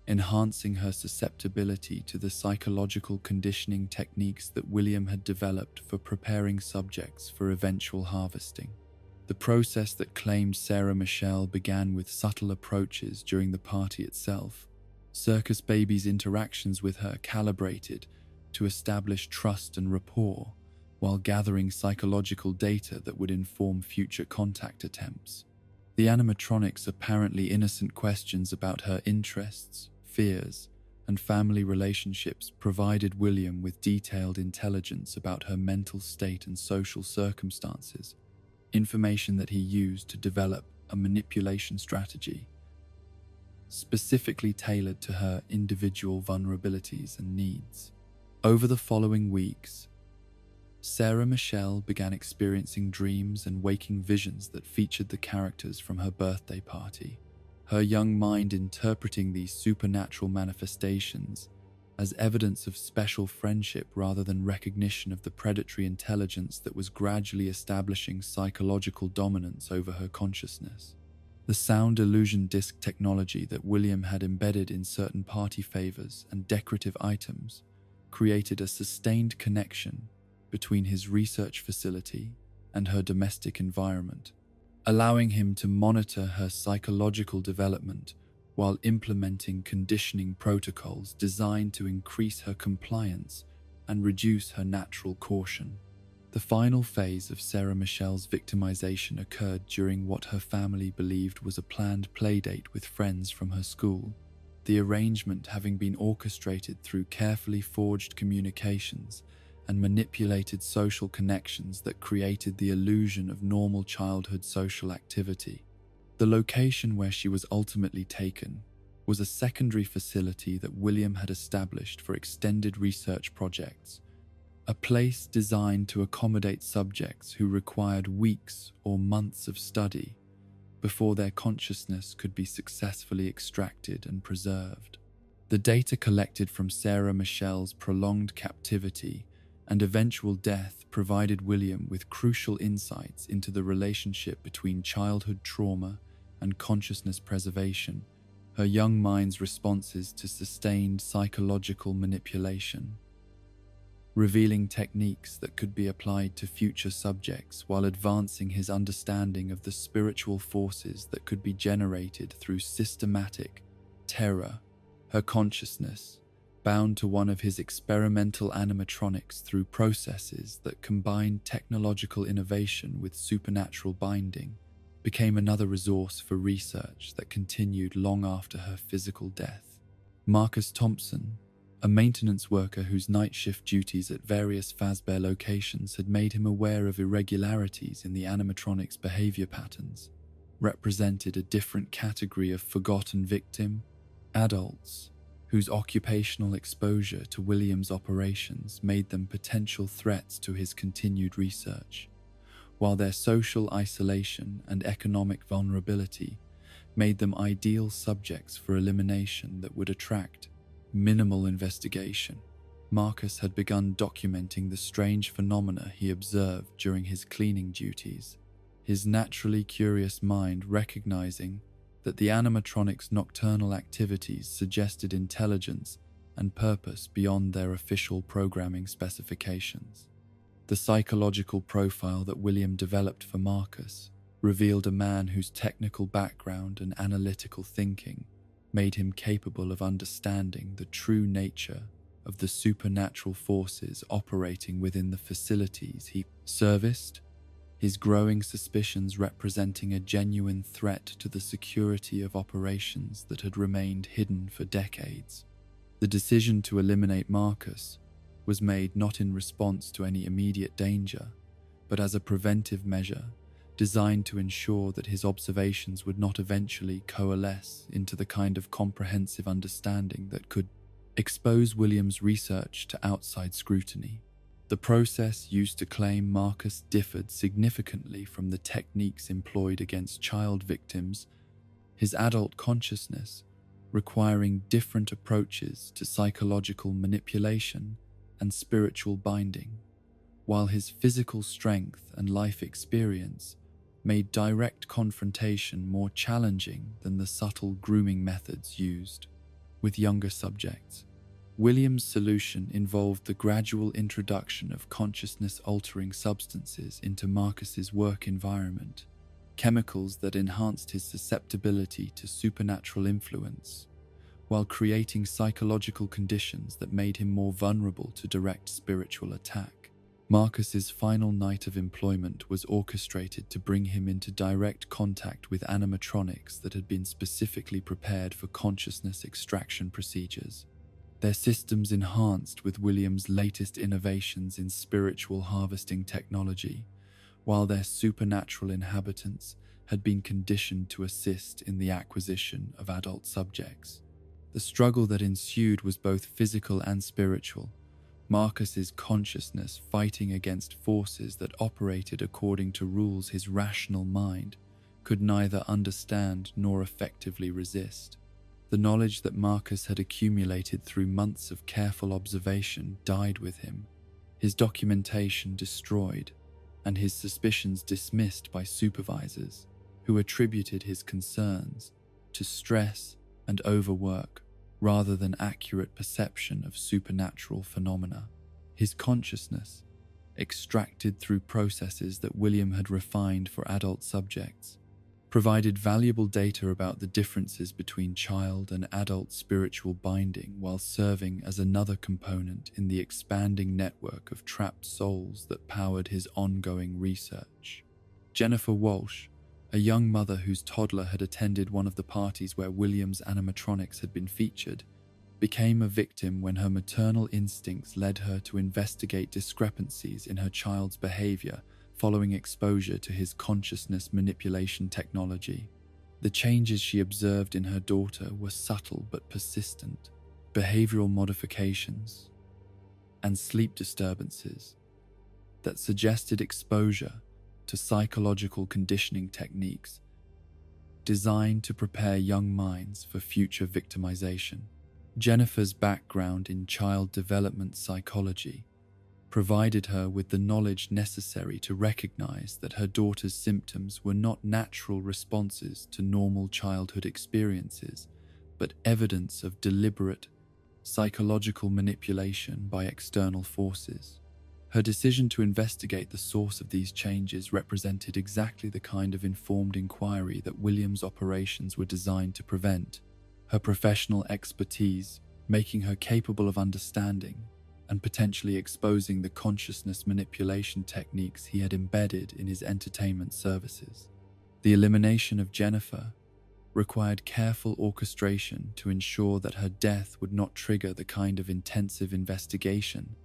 enhancing her susceptibility to the psychological conditioning techniques that William had developed for preparing subjects for eventual harvesting. The process that claimed Sarah Michelle began with subtle approaches during the party itself. Circus Baby's interactions with her calibrated to establish trust and rapport, while gathering psychological data that would inform future contact attempts. The animatronics' apparently innocent questions about her interests, fears, and family relationships provided William with detailed intelligence about her mental state and social circumstances, information that he used to develop a manipulation strategy specifically tailored to her individual vulnerabilities and needs. Over the following weeks, Sarah Michelle began experiencing dreams and waking visions that featured the characters from her birthday party, her young mind interpreting these supernatural manifestations as evidence of special friendship rather than recognition of the predatory intelligence that was gradually establishing psychological dominance over her consciousness. The sound illusion disc technology that William had embedded in certain party favors and decorative items created a sustained connection between his research facility and her domestic environment, allowing him to monitor her psychological development while implementing conditioning protocols designed to increase her compliance and reduce her natural caution. The final phase of Sarah Michelle's victimization occurred during what her family believed was a planned playdate with friends from her school, the arrangement having been orchestrated through carefully forged communications and manipulated social connections that created the illusion of normal childhood social activity. The location where she was ultimately taken was a secondary facility that William had established for extended research projects, a place designed to accommodate subjects who required weeks or months of study before their consciousness could be successfully extracted and preserved. The data collected from Sarah Michelle's prolonged captivity and eventual death provided William with crucial insights into the relationship between childhood trauma and consciousness preservation, her young mind's responses to sustained psychological manipulation, revealing techniques that could be applied to future subjects while advancing his understanding of the spiritual forces that could be generated through systematic terror. Her consciousness, bound to one of his experimental animatronics through processes that combined technological innovation with supernatural binding, became another resource for research that continued long after her physical death. Marcus Thompson, a maintenance worker whose night shift duties at various Fazbear locations had made him aware of irregularities in the animatronic's behavior patterns, represented a different category of forgotten victim, adults, whose occupational exposure to William's operations made them potential threats to his continued research, while their social isolation and economic vulnerability made them ideal subjects for elimination that would attract minimal investigation. Marcus had begun documenting the strange phenomena he observed during his cleaning duties, his naturally curious mind recognizing that the animatronic's nocturnal activities suggested intelligence and purpose beyond their official programming specifications. The psychological profile that William developed for Marcus revealed a man whose technical background and analytical thinking made him capable of understanding the true nature of the supernatural forces operating within the facilities he serviced, his growing suspicions representing a genuine threat to the security of operations that had remained hidden for decades. The decision to eliminate Marcus was made not in response to any immediate danger, but as a preventive measure designed to ensure that his observations would not eventually coalesce into the kind of comprehensive understanding that could expose William's research to outside scrutiny. The process used to claim Marcus differed significantly from the techniques employed against child victims. His adult consciousness requiring different approaches to psychological manipulation and spiritual binding, while his physical strength and life experience made direct confrontation more challenging than the subtle grooming methods used with younger subjects. William's solution involved the gradual introduction of consciousness-altering substances into Marcus's work environment, chemicals that enhanced his susceptibility to supernatural influence, while creating psychological conditions that made him more vulnerable to direct spiritual attack. Marcus's final night of employment was orchestrated to bring him into direct contact with animatronics that had been specifically prepared for consciousness extraction procedures. Their systems enhanced with William's latest innovations in spiritual harvesting technology, while their supernatural inhabitants had been conditioned to assist in the acquisition of adult subjects. The struggle that ensued was both physical and spiritual, Marcus's consciousness fighting against forces that operated according to rules his rational mind could neither understand nor effectively resist. The knowledge that Marcus had accumulated through months of careful observation died with him, his documentation destroyed, and his suspicions dismissed by supervisors, who attributed his concerns to stress and overwork rather than accurate perception of supernatural phenomena. His consciousness, extracted through processes that William had refined for adult subjects, provided valuable data about the differences between child and adult spiritual binding while serving as another component in the expanding network of trapped souls that powered his ongoing research. Jennifer Walsh, a young mother whose toddler had attended one of the parties where William's animatronics had been featured, became a victim when her maternal instincts led her to investigate discrepancies in her child's behavior following exposure to his consciousness manipulation technology. The changes she observed in her daughter were subtle but persistent: behavioral modifications and sleep disturbances that suggested exposure to psychological conditioning techniques designed to prepare young minds for future victimization. Jennifer's background in child development psychology provided her with the knowledge necessary to recognize that her daughter's symptoms were not natural responses to normal childhood experiences, but evidence of deliberate psychological manipulation by external forces. Her decision to investigate the source of these changes represented exactly the kind of informed inquiry that William's operations were designed to prevent, her professional expertise making her capable of understanding and potentially exposing the consciousness manipulation techniques he had embedded in his entertainment services. The elimination of Jennifer required careful orchestration to ensure that her death would not trigger the kind of intensive investigation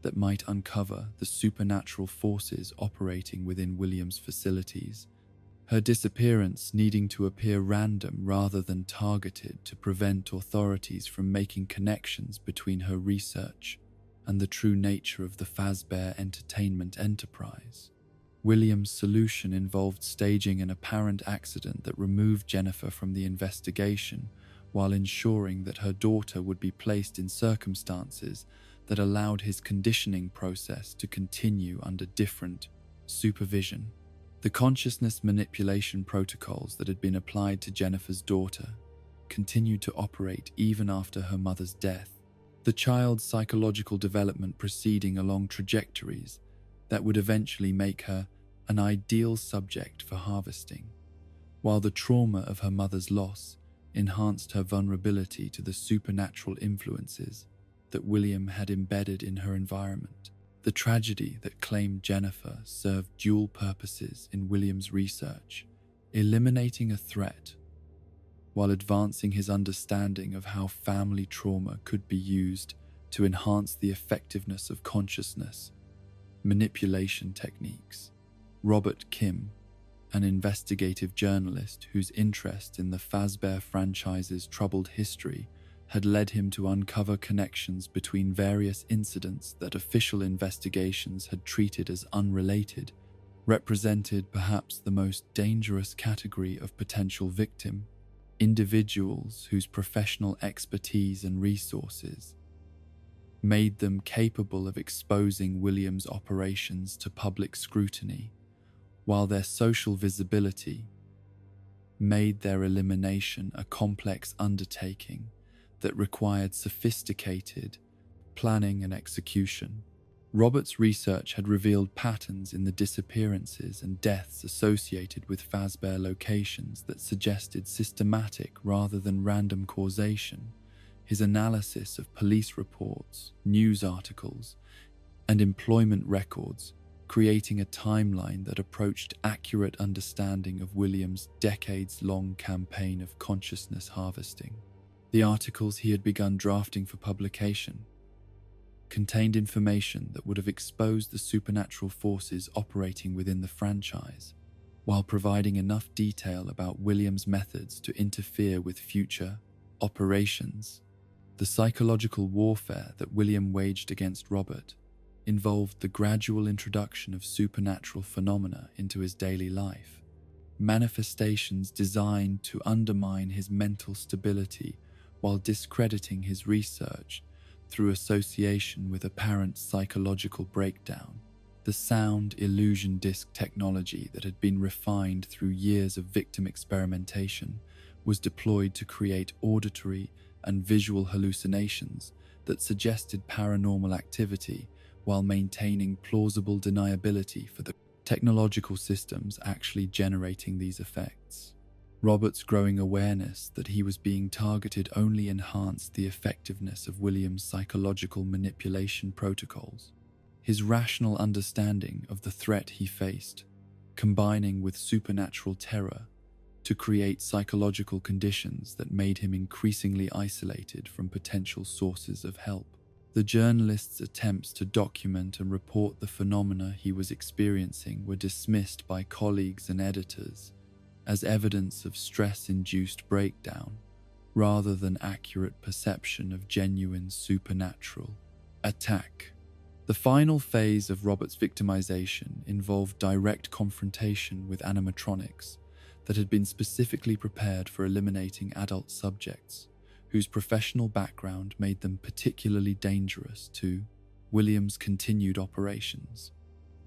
that might uncover the supernatural forces operating within William's facilities, her disappearance needing to appear random rather than targeted to prevent authorities from making connections between her research and the true nature of the Fazbear Entertainment enterprise. William's solution involved staging an apparent accident that removed Jennifer from the investigation while ensuring that her daughter would be placed in circumstances that allowed his conditioning process to continue under different supervision. The consciousness manipulation protocols that had been applied to Jennifer's daughter continued to operate even after her mother's death, the child's psychological development proceeding along trajectories that would eventually make her an ideal subject for harvesting, while the trauma of her mother's loss enhanced her vulnerability to the supernatural influences that William had embedded in her environment. The tragedy that claimed Jennifer served dual purposes in William's research, eliminating a threat while advancing his understanding of how family trauma could be used to enhance the effectiveness of consciousness manipulation techniques. Robert Kim, an investigative journalist whose interest in the Fazbear franchise's troubled history had led him to uncover connections between various incidents that official investigations had treated as unrelated, represented perhaps the most dangerous category of potential victim. individuals whose professional expertise and resources made them capable of exposing Williams' operations to public scrutiny, while their social visibility made their elimination a complex undertaking that required sophisticated planning and execution. Robert's research had revealed patterns in the disappearances and deaths associated with Fazbear locations that suggested systematic rather than random causation. His analysis of police reports, news articles, and employment records, creating a timeline that approached accurate understanding of Williams' decades-long campaign of consciousness harvesting. The articles he had begun drafting for publication contained information that would have exposed the supernatural forces operating within the franchise, while providing enough detail about Williams' methods to interfere with future operations. The psychological warfare that William waged against Robert involved the gradual introduction of supernatural phenomena into his daily life, manifestations designed to undermine his mental stability while discrediting his research through association with apparent psychological breakdown. The sound illusion disc technology that had been refined through years of victim experimentation was deployed to create auditory and visual hallucinations that suggested paranormal activity while maintaining plausible deniability for the technological systems actually generating these effects. Robert's growing awareness that he was being targeted only enhanced the effectiveness of Williams' psychological manipulation protocols. His rational understanding of the threat he faced, combining with supernatural terror to create psychological conditions that made him increasingly isolated from potential sources of help. The journalist's attempts to document and report the phenomena he was experiencing were dismissed by colleagues and editors as evidence of stress-induced breakdown, rather than accurate perception of genuine supernatural attack. The final phase of Robert's victimization involved direct confrontation with animatronics that had been specifically prepared for eliminating adult subjects, whose professional background made them particularly dangerous to Williams' continued operations.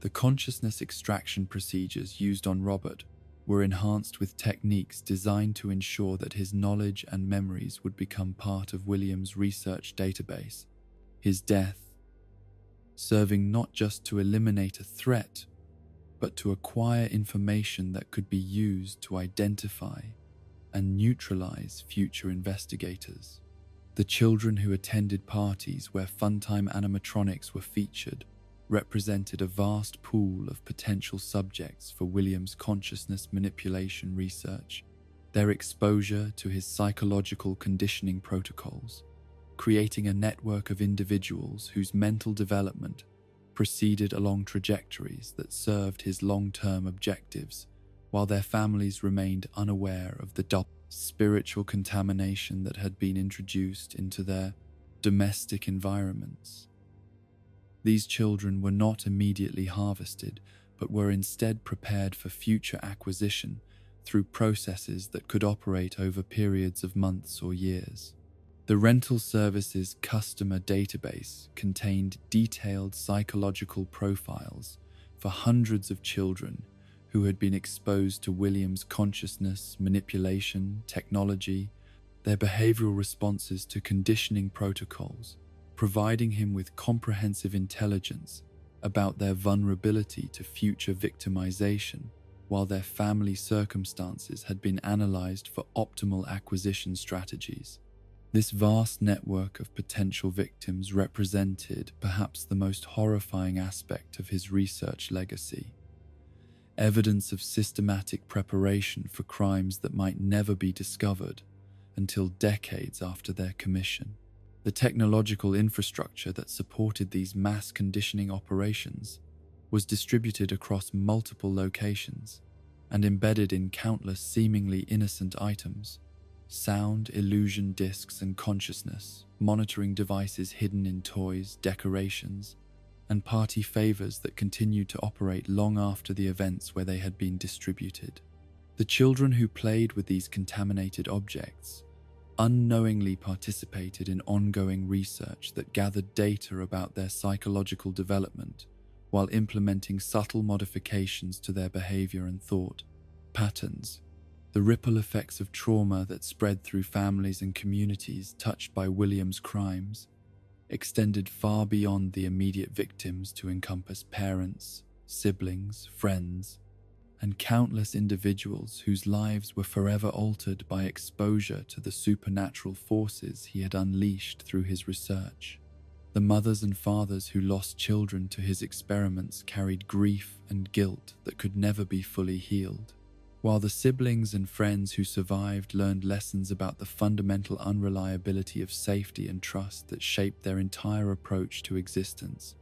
The consciousness extraction procedures used on Robert were enhanced with techniques designed to ensure that his knowledge and memories would become part of Williams' research database. His death, serving not just to eliminate a threat, but to acquire information that could be used to identify and neutralize future investigators. The children who attended parties where Funtime animatronics were featured represented a vast pool of potential subjects for Williams' consciousness manipulation research. Their exposure to his psychological conditioning protocols, creating a network of individuals whose mental development proceeded along trajectories that served his long-term objectives, while their families remained unaware of the spiritual contamination that had been introduced into their domestic environments. These children were not immediately harvested, but were instead prepared for future acquisition through processes that could operate over periods of months or years. The rental service's customer database contained detailed psychological profiles for hundreds of children who had been exposed to Williams' consciousness manipulation technology, their behavioral responses to conditioning protocols, providing him with comprehensive intelligence about their vulnerability to future victimization, while their family circumstances had been analyzed for optimal acquisition strategies. This vast network of potential victims represented perhaps the most horrifying aspect of his research legacy, evidence of systematic preparation for crimes that might never be discovered until decades after their commission. The technological infrastructure that supported these mass conditioning operations was distributed across multiple locations and embedded in countless seemingly innocent items: sound, illusion discs and consciousness, monitoring devices hidden in toys, decorations, and party favors that continued to operate long after the events where they had been distributed. The children who played with these contaminated objects unknowingly participated in ongoing research that gathered data about their psychological development while implementing subtle modifications to their behavior and thought patterns. The ripple effects of trauma that spread through families and communities touched by William's crimes extended far beyond the immediate victims to encompass parents, siblings, friends, and countless individuals whose lives were forever altered by exposure to the supernatural forces he had unleashed through his research. The mothers and fathers who lost children to his experiments carried grief and guilt that could never be fully healed, while the siblings and friends who survived learned lessons about the fundamental unreliability of safety and trust that shaped their entire approach to existence.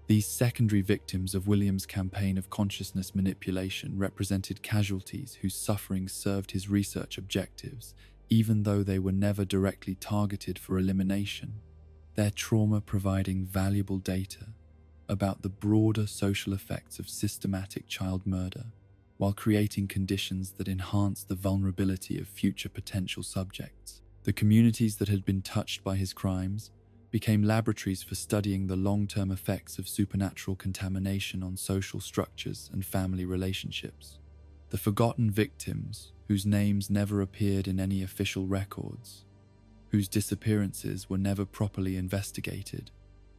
These secondary victims of William's campaign of consciousness manipulation represented casualties whose suffering served his research objectives, even though they were never directly targeted for elimination, their trauma providing valuable data about the broader social effects of systematic child murder, while creating conditions that enhanced the vulnerability of future potential subjects. The communities that had been touched by his crimes became laboratories for studying the long-term effects of supernatural contamination on social structures and family relationships. The forgotten victims, whose names never appeared in any official records, whose disappearances were never properly investigated,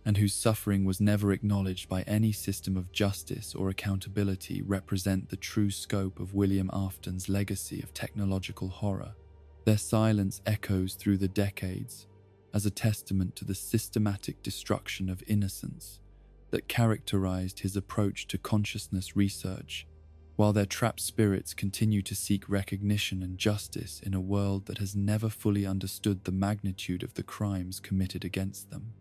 and whose suffering was never acknowledged by any system of justice or accountability, represent the true scope of William Afton's legacy of technological horror. Their silence echoes through the decades as a testament to the systematic destruction of innocence that characterized his approach to consciousness research, while their trapped spirits continue to seek recognition and justice in a world that has never fully understood the magnitude of the crimes committed against them.